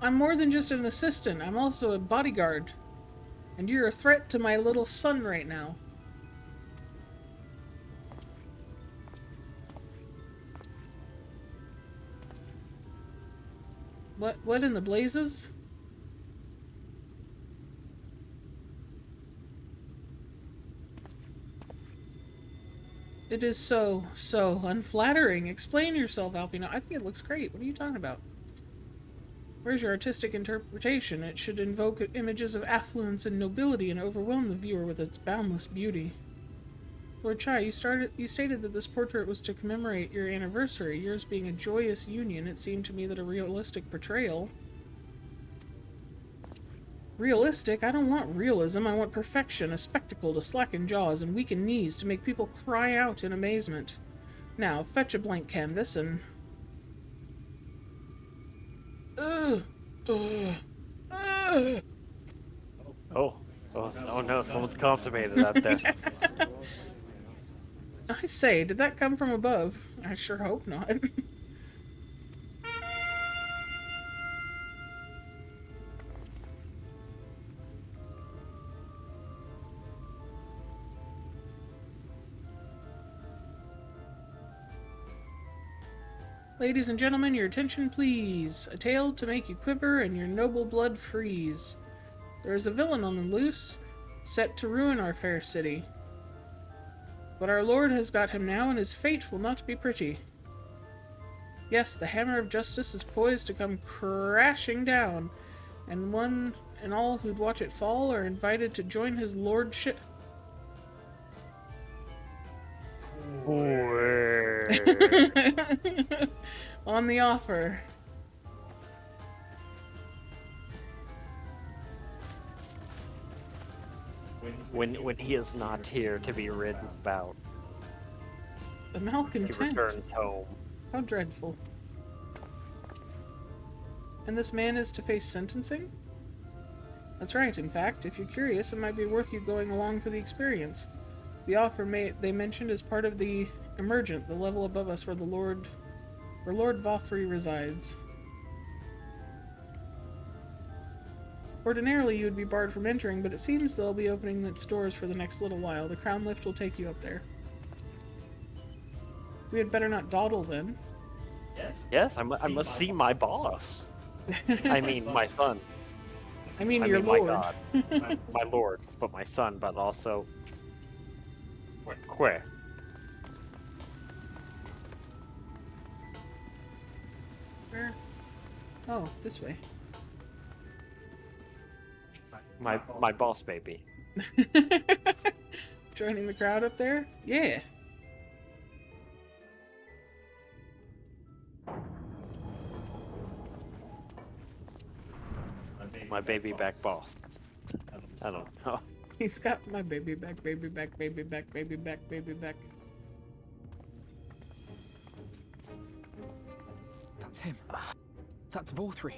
I'm more than just an assistant. I'm also a bodyguard. And you're a threat to my little son right now. What in the blazes? It is so unflattering. Explain yourself, Alfina. I think it looks great. What are you talking about? Where's your artistic interpretation? It should invoke images of affluence and nobility and overwhelm the viewer with its boundless beauty. Lord Chai, you stated that this portrait was to commemorate your anniversary, yours being a joyous union. It seemed to me that a realistic portrayal. Realistic? I don't want realism. I want perfection, a spectacle to slacken jaws and weaken knees to make people cry out in amazement. Now, fetch a blank canvas and... Oh no, someone's consummated out there. I say, did that come from above? I sure hope not. Ladies and gentlemen, your attention please. A tale to make you quiver and your noble blood freeze. There is a villain on the loose, set to ruin our fair city. But our Lord has got him now, and his fate will not be pretty. Yes, the hammer of justice is poised to come crashing down, and one and all who'd watch it fall are invited to join his lordship. On the offer. When he is not here to be ridden about, The he malcontent. returns home. How dreadful. And this man is to face sentencing? That's right. In fact, if you're curious, it might be worth you going along for the experience. The offer they mentioned is part of the Emergent, the level above us where Lord Vothri resides. Ordinarily, you would be barred from entering, but it seems they'll be opening its doors for the next little while. The Crown Lift will take you up there. We had better not dawdle then. Yes, I must see my boss. I mean, my son. I mean, I your mean, lord. my God. my lord, but my son, but also... Where? Where? Oh, this way. My boss baby. Joining the crowd up there? Yeah. My baby back boss. I don't know. He's got my baby back, baby back, baby back, baby back, baby back. That's him. That's Vothri.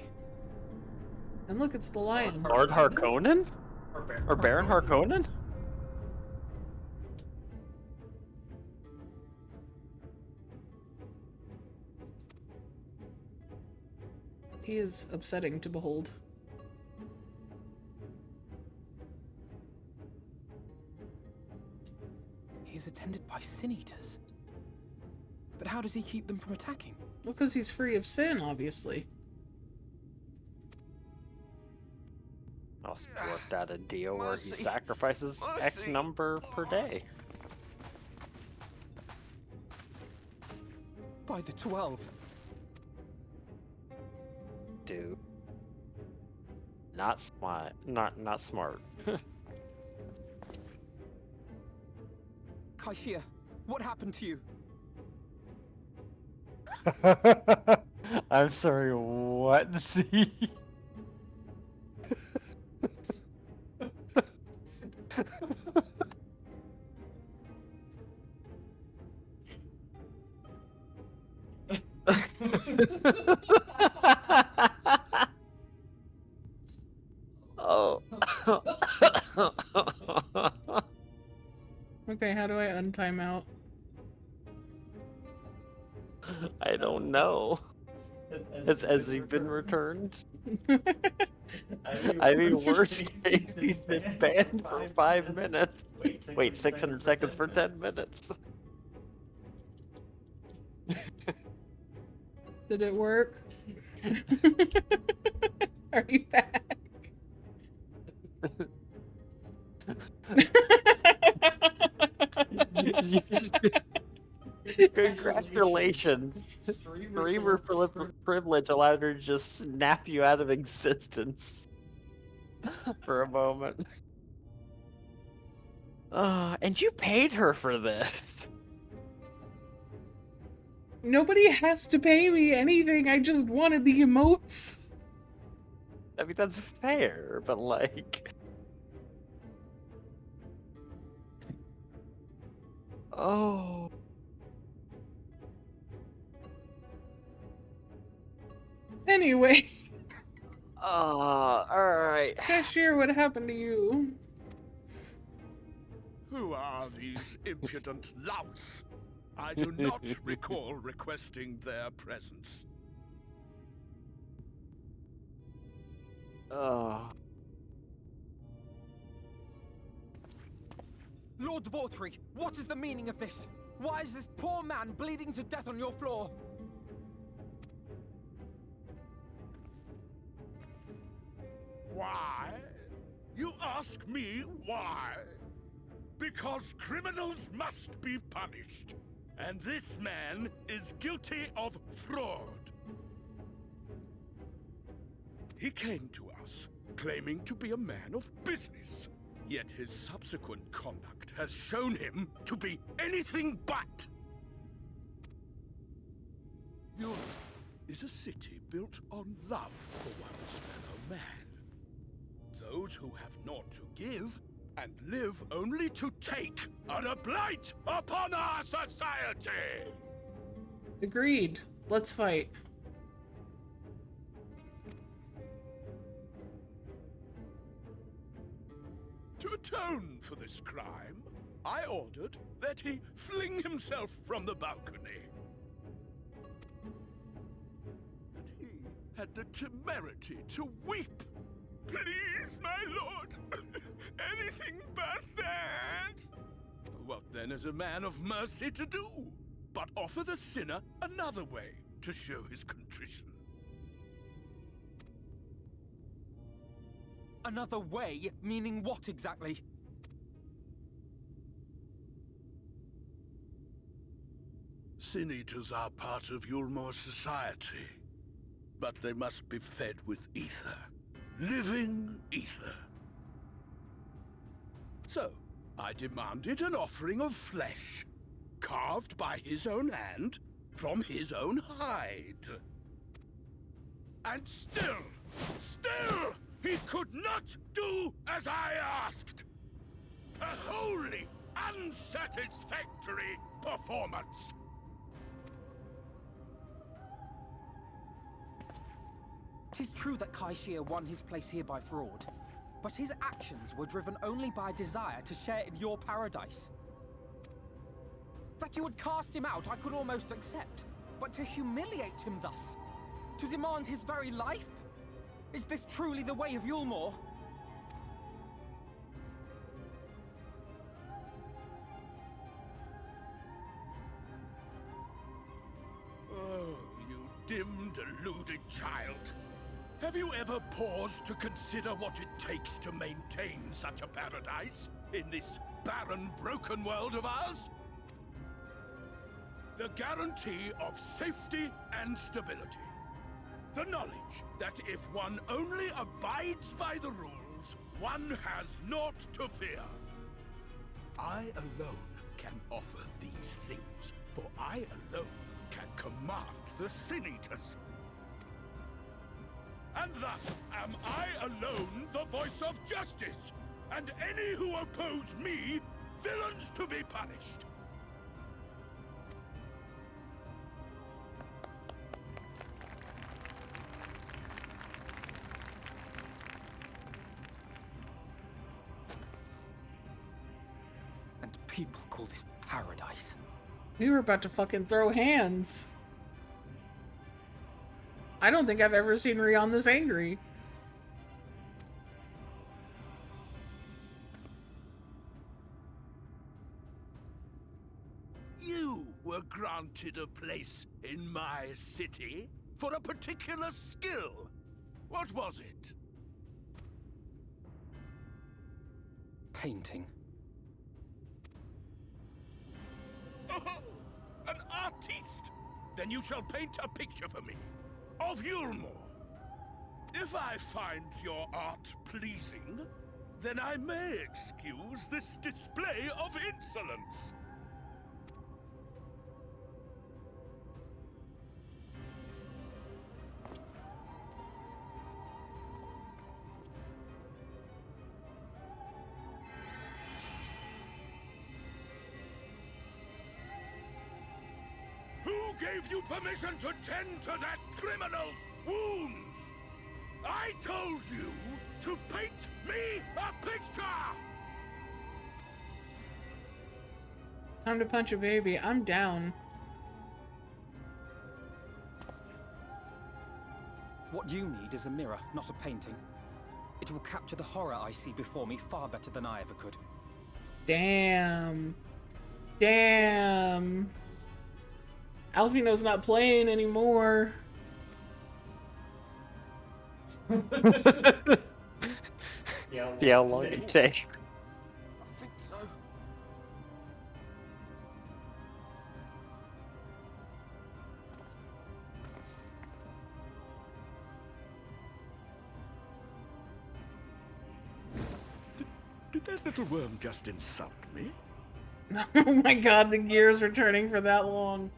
And look, it's the lion. Lord Harkonnen? Or Baron Harkonnen? He is upsetting to behold. He is attended by sin-eaters. But how does he keep them from attacking? Well, because he's free of sin, obviously. Also worked out a deal where he sacrifices X number per day. By the 12. Dude. Not smart. Not smart. Kaishia, what happened to you? I'm sorry, what? See? Oh. Okay, how do I untime out? I don't know. Has he been returned? I mean, worst case, he's been banned for 5 minutes. Wait, 600 seconds for 10 minutes. Did it work? Are you back? Congratulations. Streamer privilege allowed her to just snap you out of existence for a moment. And you paid her for this. Nobody has to pay me anything. I just wanted the emotes. I mean, that's fair, but like... Oh... Anyway. Alright. Cashier, what happened to you? Who are these impudent louts? I do not recall requesting their presence. Lord Vorthree, what is the meaning of this? Why is this poor man bleeding to death on your floor? Why? You ask me why? Because criminals must be punished. And this man is guilty of fraud. He came to us, claiming to be a man of business. Yet his subsequent conduct has shown him to be anything but. Europe is a city built on love for one's fellow man. Those who have naught to give and live only to take are a blight upon our society! Agreed. Let's fight. To atone for this crime, I ordered that he fling himself from the balcony. And he had the temerity to weep. Please, my lord, anything but that. What then is a man of mercy to do, but offer the sinner another way to show his contrition? Another way? Meaning what exactly? Sin-eaters are part of Yulmore's society, but they must be fed with ether. Living ether. So, I demanded an offering of flesh, carved by his own hand, from his own hide. And still, he could not do as I asked. A wholly unsatisfactory performance. Tis true that Kaishir won his place here by fraud, but his actions were driven only by a desire to share in your paradise. That you would cast him out I could almost accept, but to humiliate him thus, to demand his very life? Is this truly the way of Yulmore? Oh, you dim, deluded child. Have you ever paused to consider what it takes to maintain such a paradise in this barren, broken world of ours? The guarantee of safety and stability. The knowledge that if one only abides by the rules, one has naught to fear. I alone can offer these things, for I alone can command the Sin-Eaters. And thus am I alone the voice of justice, and any who oppose me, villains to be punished. people call this paradise? We were about to fucking throw hands. I don't think I've ever seen Rion this angry. You were granted a place in my city for a particular skill. What was it? Painting. An artiste! Then you shall paint a picture for me of Yulmore. If I find your art pleasing, then I may excuse this display of insolence. Who gave you permission to tend to that criminal's wounds? I told you to paint me a picture! Time to punch a baby. I'm down. What you need is a mirror, not a painting. It will capture the horror I see before me far better than I ever could. Damn. Damn. Alfino's not playing anymore. See how long it takes. I think so. Did that little worm just insult me? Oh my god, the gears were turning for that long.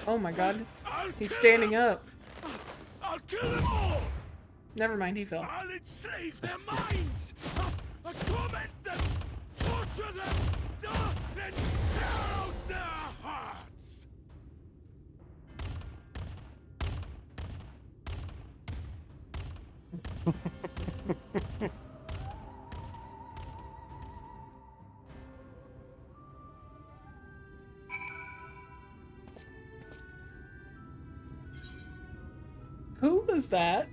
Oh my god. He's standing up. I'll kill them all! Never mind, he fell. I'll enslave their minds! I'll torment them! Torture them! And tear out their hearts! Who was that?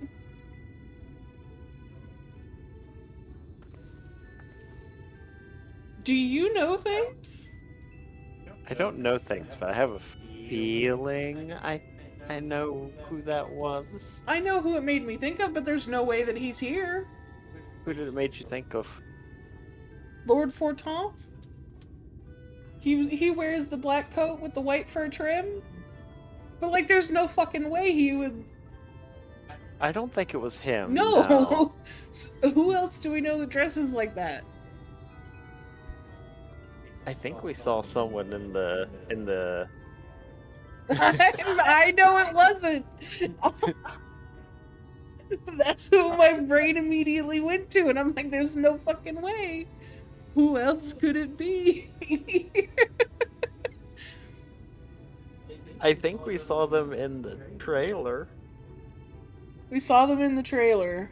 Do you know things? I don't know things, but I have a feeling I know who that was. I know who it made me think of, but there's no way that he's here. Who did it make you think of? Lord Forton? He wears the black coat with the white fur trim? But like there's no fucking way he would... I don't think it was him. No! Who else do we know that dresses like that? I think we saw someone in the I know it wasn't! That's who my brain immediately went to, and I'm like, there's no fucking way. Who else could it be? I think we saw them in the trailer. We saw them in the trailer.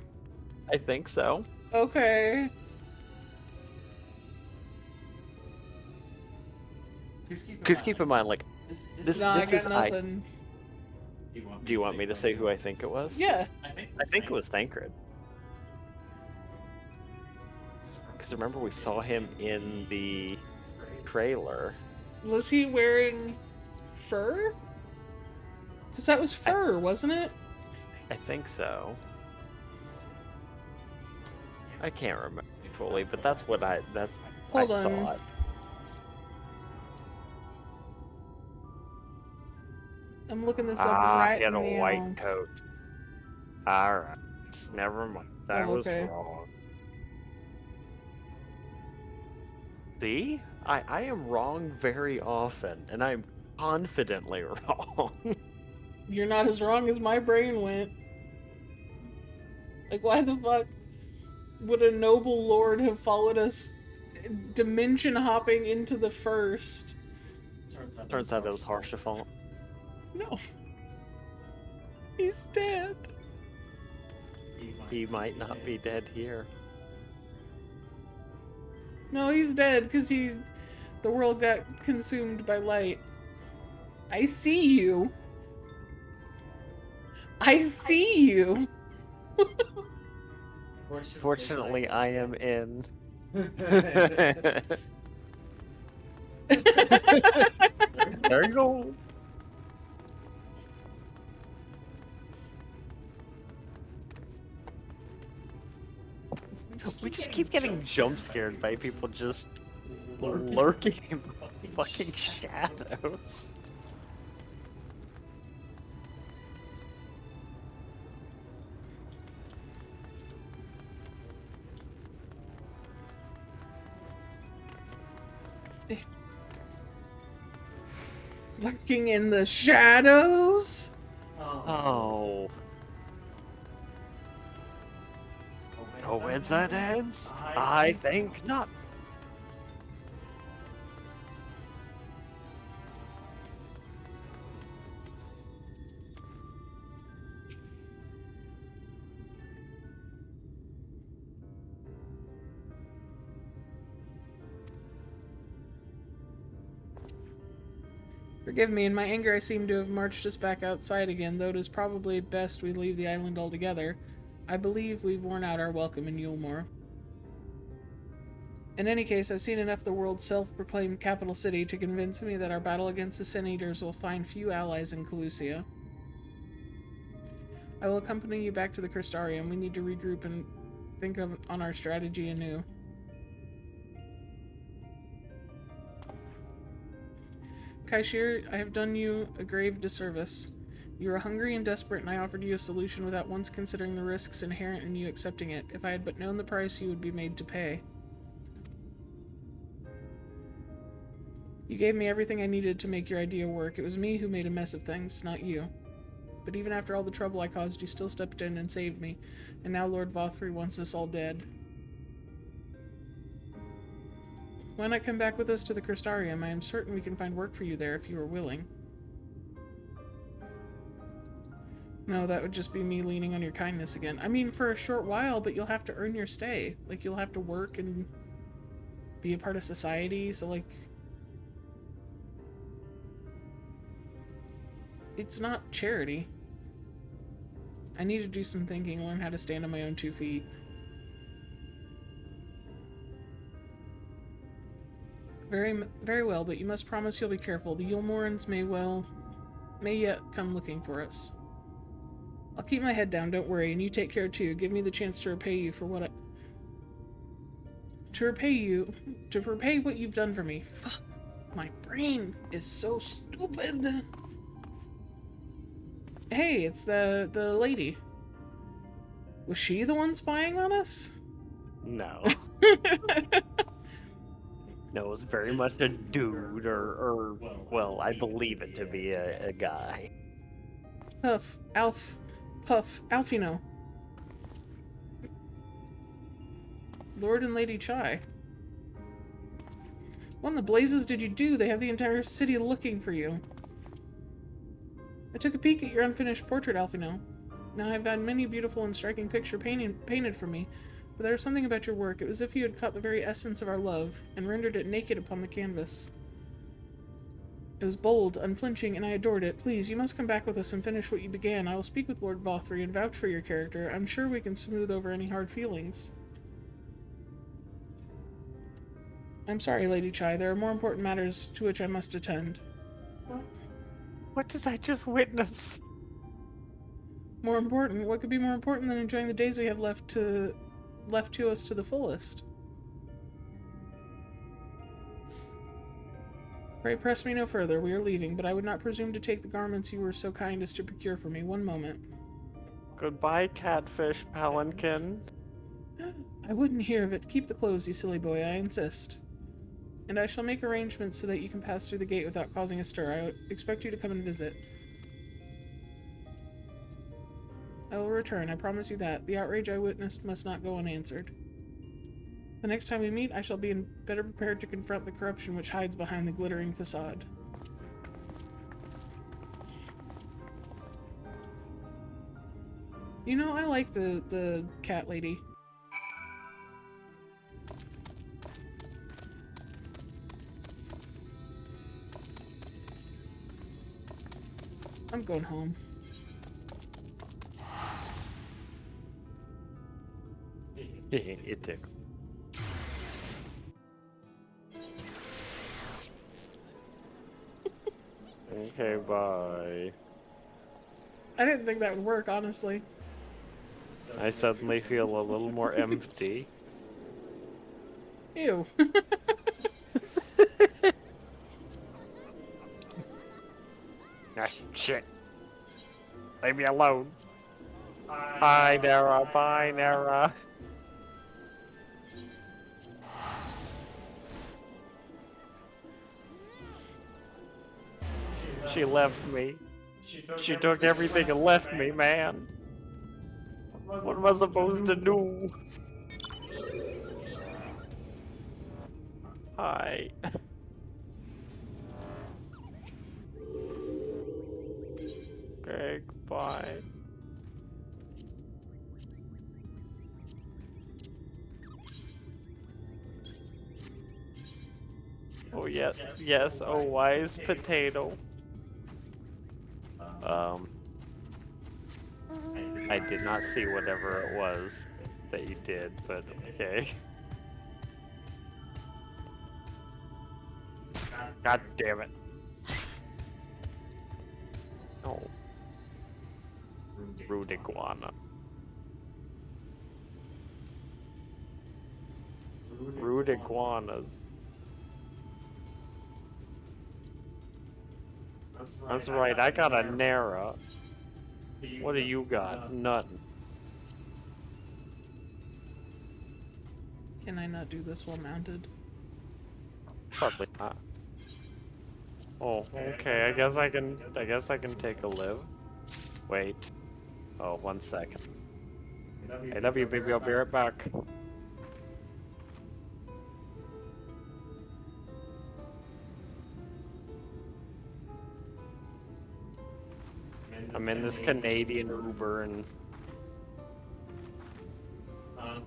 I think so. Okay. Because keep in mind, like, this Nah, I is got nothing. Do you want me to say who I think it was? Yeah. I think it was Thancred. Because remember we saw him in the trailer. Was he wearing fur? Because that was fur, wasn't it? I think so. I can't remember fully, but that's what I Hold on. thought. I'm looking this up right he had now. a white coat. Alright. Never mind. That was okay. wrong. See? I am wrong very often, and I'm confidently wrong. You're not as wrong as my brain went. Like, why the fuck would a noble lord have followed us dimension hopping into the first? Turns out it was Harshaphant. No. He's dead. He might not be dead here. No, he's dead because the world got consumed by light. I see you. I see you. Fortunately, I am in. There you go. We just keep getting jump scared by people just lurking in the fucking shadows. Lurking in the shadows? Oh. Coincidence? I think not. Forgive me, in my anger I seem to have marched us back outside again, though it is probably best we leave the island altogether. I believe we've worn out our welcome in Yulmore. In any case, I've seen enough of the world's self-proclaimed capital city to convince me that our battle against the Sin Eaters will find few allies in Calusia. I will accompany you back to the Crystarium. We need to regroup and think on our strategy anew. Kaishir, I have done you a grave disservice. You were hungry and desperate, and I offered you a solution without once considering the risks inherent in you accepting it. If I had but known the price you would be made to pay. You gave me everything I needed to make your idea work. It was me who made a mess of things, not you. But even after all the trouble I caused, you still stepped in and saved me, and now Lord Vothri wants us all dead. Why not come back with us to the Crystarium? I am certain we can find work for you there if you are willing. No, that would just be me leaning on your kindness again. I mean, for a short while, but you'll have to earn your stay. Like, you'll have to work and be a part of society, so, like... It's not charity. I need to do some thinking, learn how to stand on my own 2 feet. Very well, but you must promise you'll be careful. The Yulmorans may yet come looking for us. I'll keep my head down, don't worry, and you take care too. Give me the chance to repay you for what to repay what you've done for me. Fuck. My brain is so stupid. Hey, it's the lady. Was she the one spying on us? No. No, it was very much a dude, or well, I believe it to be a guy. Alfino. Lord and Lady Chai. What in the blazes did you do? They have the entire city looking for you. I took a peek at your unfinished portrait, Alfino. Now I've had many beautiful and striking pictures painted for me, but there was something about your work. It was as if you had caught the very essence of our love and rendered it naked upon the canvas. It was bold, unflinching, and I adored it. Please, you must come back with us and finish what you began. I will speak with Lord Vothri and vouch for your character. I'm sure we can smooth over any hard feelings. I'm sorry, Lady Chai. There are more important matters to which I must attend. What did I just witness? More important? What could be more important than enjoying the days we have left to us to the fullest? Pray press me no further. We are leaving, but I would not presume to take the garments you were so kind as to procure for me. One moment. Goodbye, catfish palanquin. I wouldn't hear of it. Keep the clothes, you silly boy. I insist. And I shall make arrangements so that you can pass through the gate without causing a stir. I expect you to come and visit. I will return, I promise you that. The outrage I witnessed must not go unanswered. The next time we meet, I shall be better prepared to confront the corruption which hides behind the glittering facade. You know, I like the cat lady. I'm going home. It took. Okay, bye. I didn't think that would work, honestly. I suddenly feel a little more empty. Ew. Ah, shit. Leave me alone. Bye, Nara. Bye, Nara. She left me. She took everything and left me, man. What am I supposed to do? Hi. Okay, goodbye. Oh, yes, yes, oh, wise potato. I did not see whatever it was that you did, but okay. God damn it. Oh. Rude iguana. Rude iguanas. That's right, I got a Nara. What do you got? Nothing. Can I not do this while mounted? Probably not. Oh, okay, I guess I can take a live. Wait. Oh, 1 second. I love you, baby, I'll be right back. I'm in this Canadian Uber, and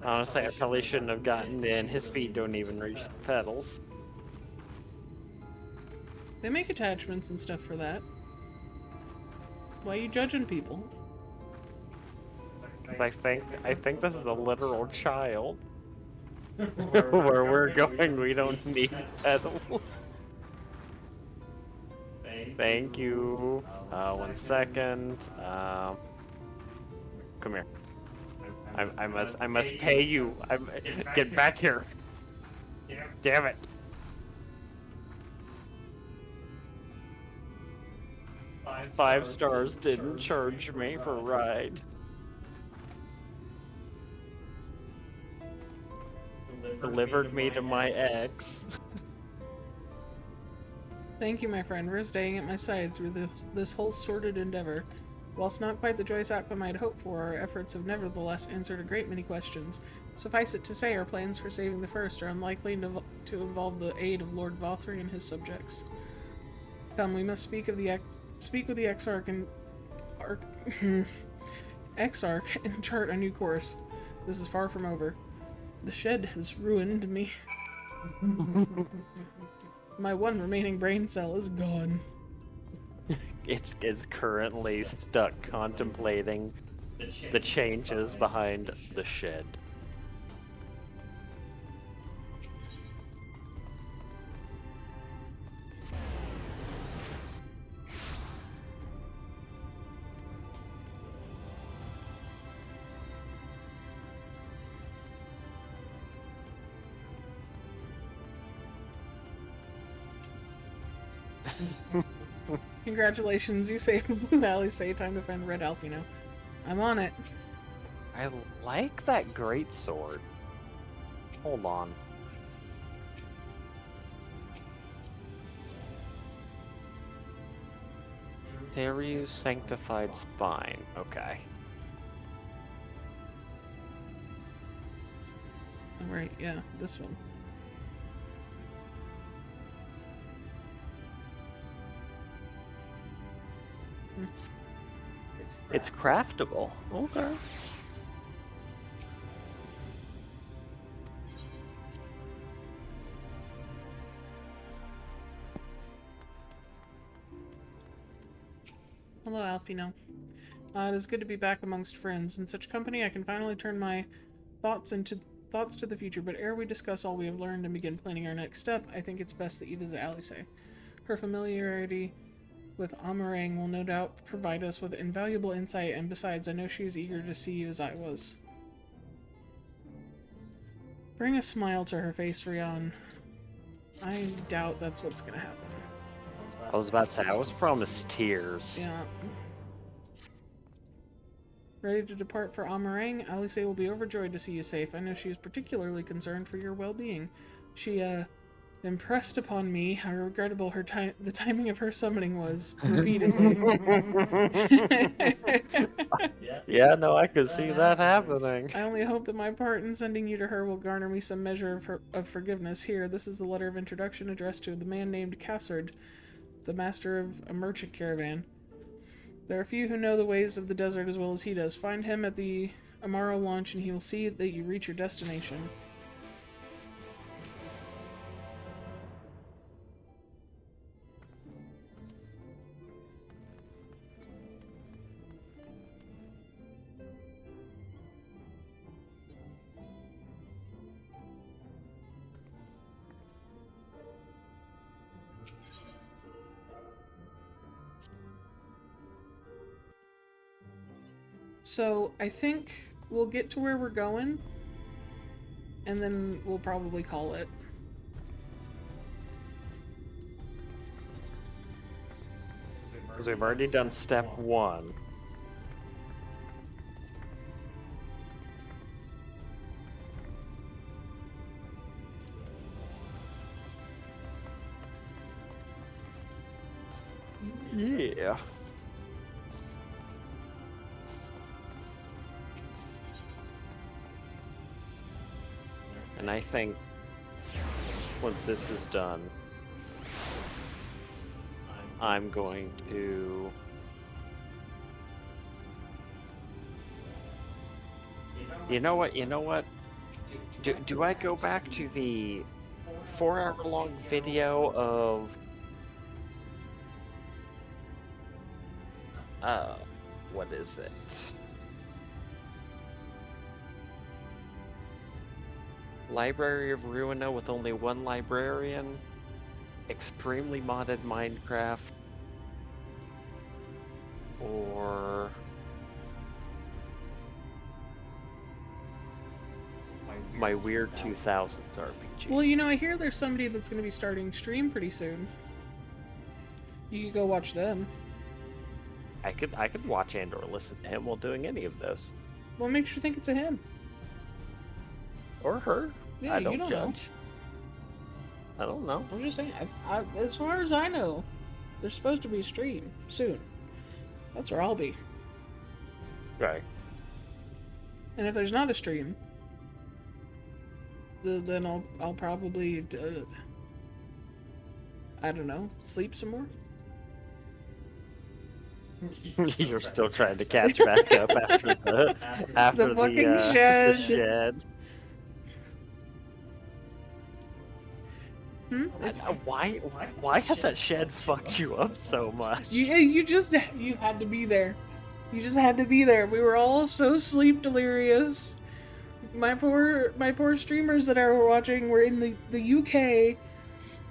honestly, I probably shouldn't have gotten in. His feet don't even reach the pedals. They make attachments and stuff for that. Why are you judging people? 'Cause I think this is a literal child. Where we're going, we don't need pedals. Thank you. 1 second. Come here. I must pay you. Get back here. Damn it. Five stars didn't charge me for a ride. Delivered me to my ex. Thank you, my friend, for staying at my side through this whole sordid endeavor. Whilst not quite the joyous outcome I had hoped for, our efforts have nevertheless answered a great many questions. Suffice it to say, our plans for saving the First are unlikely to involve the aid of Lord Vothry and his subjects. Come, we must speak with the Exarch and Exarch and chart a new course. This is far from over. The shed has ruined me. My one remaining brain cell is gone. It's currently stuck contemplating the changes behind the shed. Congratulations, you saved Blue Valley. Say time to find Red Alfino. I'm on it. I like that great sword. Hold on. Theriu's Sanctified Spine. Okay. Alright, yeah, this one. It's craftable. Okay. Hello, Alfino. It is good to be back amongst friends. In such company, I can finally turn my thoughts to the future. But ere we discuss all we have learned and begin planning our next step, I think it's best that you visit Alice. Her familiarity with Amarang will no doubt provide us with invaluable insight, and besides, I know she is eager to see you as I was. Bring a smile to her face, Rian. I doubt that's what's gonna happen. I was about to say, I was promised tears. Yeah. Ready to depart for Amarang? Alice will be overjoyed to see you safe. I know she is particularly concerned for your well-being. She, impressed upon me how regrettable the timing of her summoning was, repeatedly. Yeah, no, I could see that happening. I only hope that my part in sending you to her will garner me some measure of forgiveness. Here, this is the letter of introduction addressed to the man named Cassard, the master of a merchant caravan. There are few who know the ways of the desert as well as he does. Find him at the Amaro launch and he will see that you reach your destination. So, I think we'll get to where we're going, and then we'll probably call it. Because we've already done step 1. Yeah. And I think once this is done, I'm going to You know what? Do I go back to the 4-hour-long video of what is it? Library of Ruina with only one librarian, extremely modded Minecraft, or my weird 2000s RPG. Well, I hear there's somebody that's going to be starting stream pretty soon. You could go watch them. I could watch and or listen to him while doing any of those. What makes you think it's a him? Or her. Yeah, I don't you don't judge. I don't know. I'm just saying, as far as I know, there's supposed to be a stream soon. That's where I'll be. Right. And if there's not a stream, then I'll probably, I don't know, sleep some more. You're still trying to catch back up after the fucking shed. The shed. Why has that shed fucked you up so much? You had to be there. You just had to be there. We were all so sleep delirious. My poor streamers that I were watching were in the UK,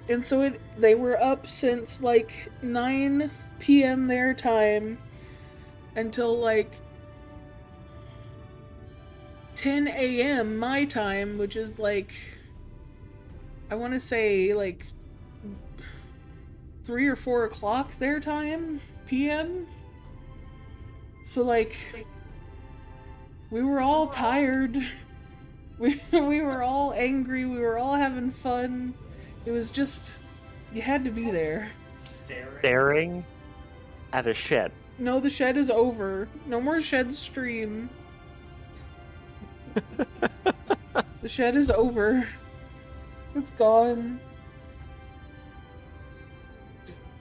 and so they were up since like 9 p.m. their time until like 10 a.m. my time, which is like, I want to say like 3 or 4 o'clock their time, p.m. So like, we were all tired. We were all angry. We were all having fun. It was just, you had to be there. Staring at a shed. No, the shed is over. No more shed stream. The shed is over. It's gone.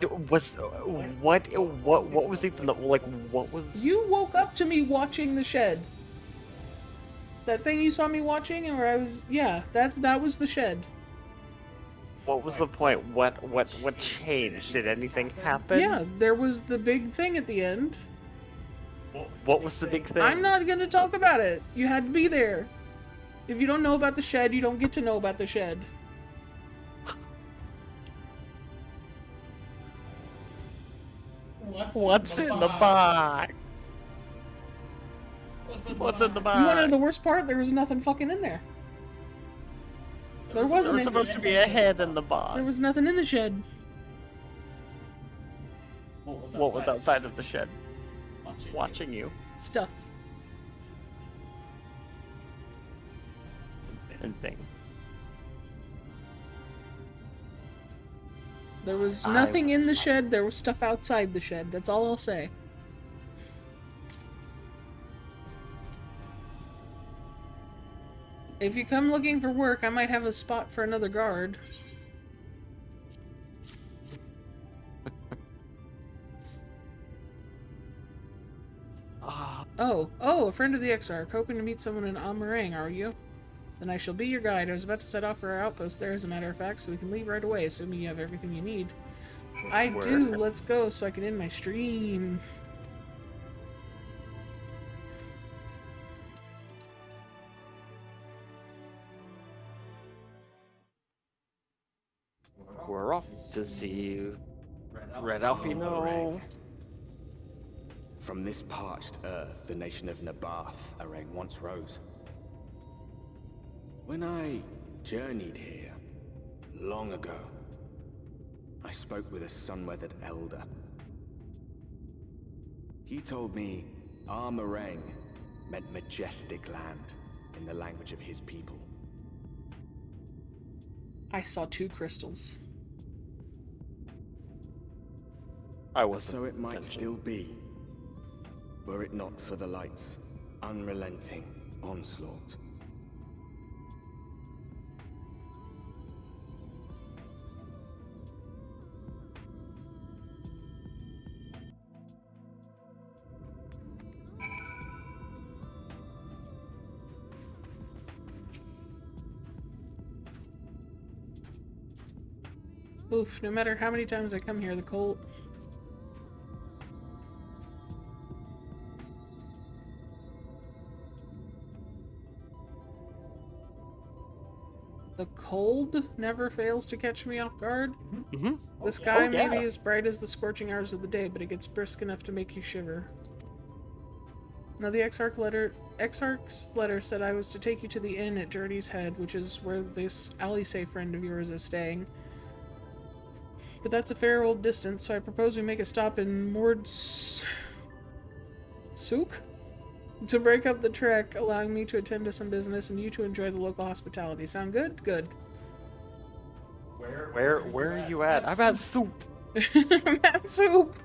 What was even the, like, what was... You woke up to me watching the shed. That thing you saw me watching, and where I was, yeah, that was the shed. What was the point? What changed? Did anything happen? Yeah, there was the big thing at the end. What was the big thing? I'm not gonna talk about it. You had to be there. If you don't know about the shed, you don't get to know about the shed. What's in the box? What's in the box? You want to know the worst part? There was nothing fucking in there. There There wasn't. was supposed to be a head in the box. There was nothing in the shed. What was outside of the shed? Watching you. Stuff. And thing. There was nothing in the shed. There was stuff outside the shed. That's all I'll say. If you come looking for work, I might have a spot for another guard. Oh, a friend of the Exarch, hoping to meet someone in Amarang, are you? Then I shall be your guide. I was about to set off for our outpost there, as a matter of fact, so we can leave right away, assuming you have everything you need. I do. Let's go, so I can end my stream. We're off to see Red Alfino. From this parched earth, the nation of Nabath, Arang, once rose. When I journeyed here, long ago, I spoke with a sun-weathered elder. He told me Armarang meant majestic land in the language of his people. I saw 2 crystals. I wasn't. So it might attention. still be, were it not for the light's unrelenting onslaught. Oof, no matter how many times I come here, the cold... The cold never fails to catch me off guard. The sky may be as bright as the scorching hours of the day, but it gets brisk enough to make you shiver. Now the Exarch's letter said I was to take you to the inn at Journey's Head, which is where this Alisae friend of yours is staying. But that's a fair old distance, so I propose we make a stop in Souk to break up the trek, allowing me to attend to some business and you to enjoy the local hospitality. Sound good? Good. Where are you at? I'm at soup. I'm at soup.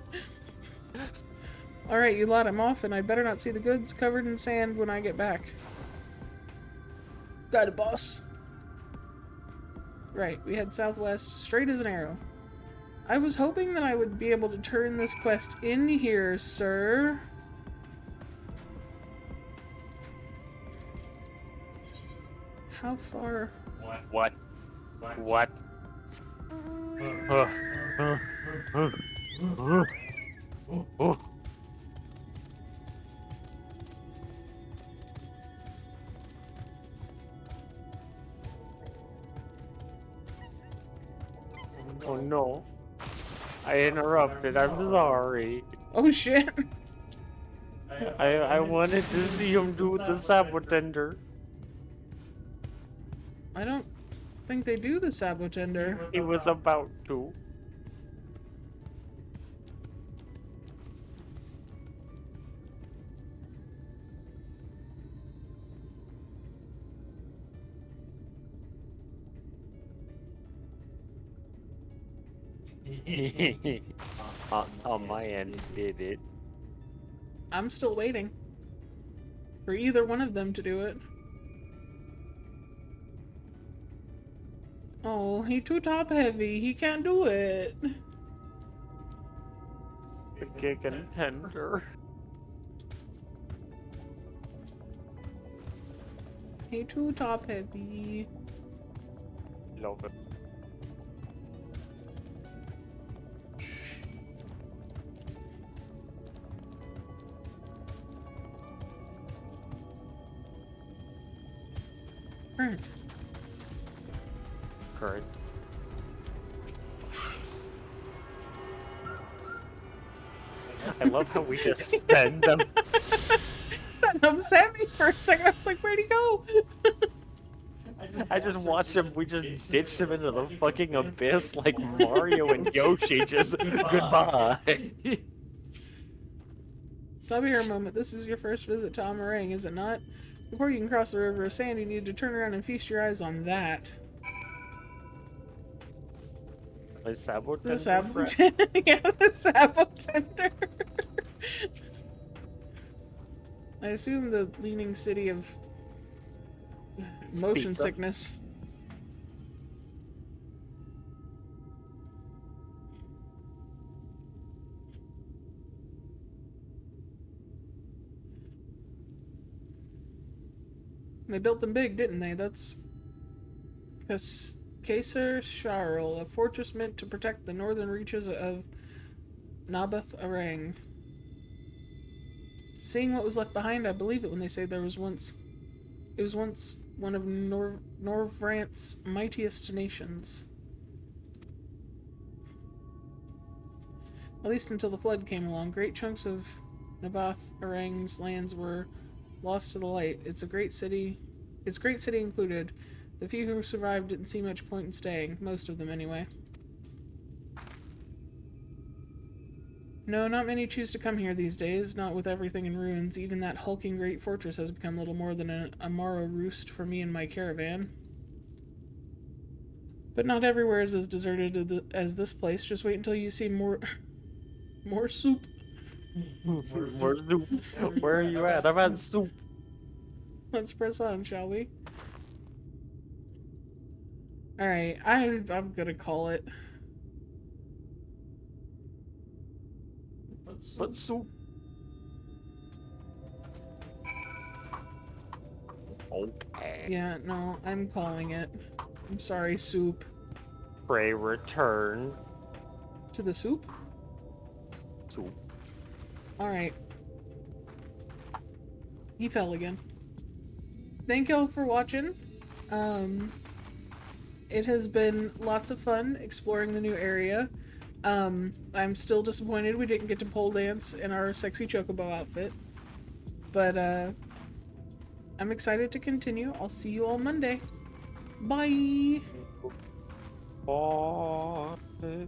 Alright, you lot, I'm off, and I better not see the goods covered in sand when I get back. Got it, boss. Right, we head southwest, straight as an arrow. I was hoping that I would be able to turn this quest in here, sir. How far? What? Oh no. I interrupted, I'm sorry. Oh shit. I wanted to see him do the sabotender. I don't think they do the sabotender. He was about to. On my end, did it. I'm still waiting for either one of them to do it. Oh, he too top heavy. He can't do it. The contender. Hey, too top heavy. Love it. Current. Current. I love how we just send them. That upset me for a second. I was like, where'd he go? I just watched him. We just ditched him into the fucking abyss like Mario and Yoshi. Just goodbye. Stop here a moment. This is your first visit to Amarang, is it not? Before you can cross the river of sand, you need to turn around and feast your eyes on that. The Sabo The Tender Sabo friend? Yeah, the Sabo Tender. I assume the leaning city of motion Pizza. sickness. They built them big, didn't they? That's Kaisar Sharl, a fortress meant to protect the northern reaches of Nabath Arang. Seeing what was left behind, I believe it when they say it was once one of Norvrant's mightiest nations. At least until the flood came along, great chunks of Nabath Arang's lands were lost to the light. Its great city included. The few who survived didn't see much point in staying, most of them anyway. No, not many choose to come here these days, not with everything in ruins. Even that hulking great fortress has become little more than an Amaro roost for me and my caravan. But not everywhere is as deserted as this place. Just wait until you see more soup. More soup. Where are you at? I've had soup. Let's press on, shall we? Alright, I'm gonna call it. But soup. Okay. Yeah, no, I'm calling it. I'm sorry, soup. Pray return. To the soup? Soup. Alright. He fell again. Thank y'all for watching. It has been lots of fun exploring the new area. I'm still disappointed we didn't get to pole dance in our sexy chocobo outfit. But, I'm excited to continue. I'll see you all Monday. Bye! Bye.